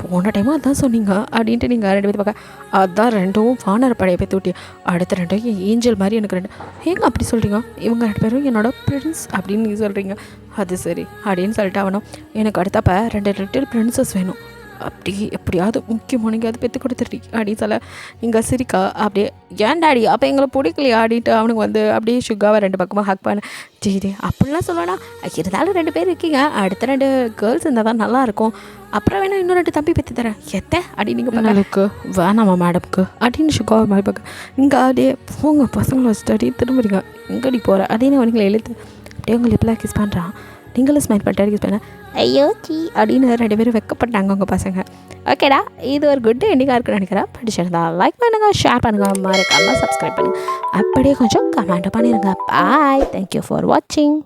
போன டைமும் அதான் சொன்னீங்க அப்படின்ட்டு நீங்கள் 2 பேர் பார்க்க அதான் 2ம் வானர் பழைய பேர் தூட்டி அடுத்த 2 ஏஞ்சல் மாதிரி எனக்கு 2 ஏங்க அப்படி சொல்கிறீங்க இவங்க 2 பேரும் என்னோட ஃப்ரெண்ட்ஸ் அப்படின்னு நீங்கள் சொல்கிறீங்க. அது சரி அப்படின்னு சொல்லிட்டு அவனும் எனக்கு அடுத்தப்போ 2 லிட்டில் பிரின்சஸ் வேணும் அப்படி எப்படியாவது முக்கியமானங்க அது பெற்று கொடுத்துட்றீ அப்படின்னு சொல்ல இங்கே சிரிக்கா அப்படியே ஏன் டாடி அப்போ எங்களை பிடிக்கலையா அப்படின்ட்டு அவனுக்கு வந்து அப்படியே சுகாவை 2 பக்கமாக ஹக் பண்ண சரி அப்படிலாம் சொல்லலாம் இருந்தாலும் 2 பேர் இருக்கீங்க அடுத்த 2 கேர்ள்ஸ் இருந்தால் தான் நல்லாயிருக்கும் அப்புறம் வேணா இன்னும் 2 தம்பி பெற்று தரேன் எத்த அப்படின்னு நீங்கள் பண்ணலுக்கு வேணாமா மேடம்க்கு அப்படின்னு சுகாவை மாதிரி பார்க்க இங்கே அப்படியே போங்க பசங்களை வச்சுட்டு அப்படியே திரும்புறீங்க எங்கடி போகிற அப்படின்னு அவனுங்களை எழுத்து அப்படியே உங்களை இப்பெல்லாம் கிஸ் பண்ணுறான். நீங்களும் ஸ்மைல் பண்ணிட்டு கிஸ் பண்ண ஐயோ சீ அப்படின்னு 2 பேரும் வெக்கப்பட்டாங்க உங்கள் பசங்க. ஓகேடா இது ஒரு குட் எண்டிங்காக இருக்குன்னு நினைக்கிறேன். பிடிச்சிருந்தா லைக் பண்ணுங்கள் ஷேர் பண்ணுங்கள் மறக்காமல் சப்ஸ்கிரைப் பண்ணுங்கள் அப்படியே கொஞ்சம் கமெண்ட் பண்ணிடுங்க. பாய் தேங்க்யூ ஃபார் வாட்சிங்.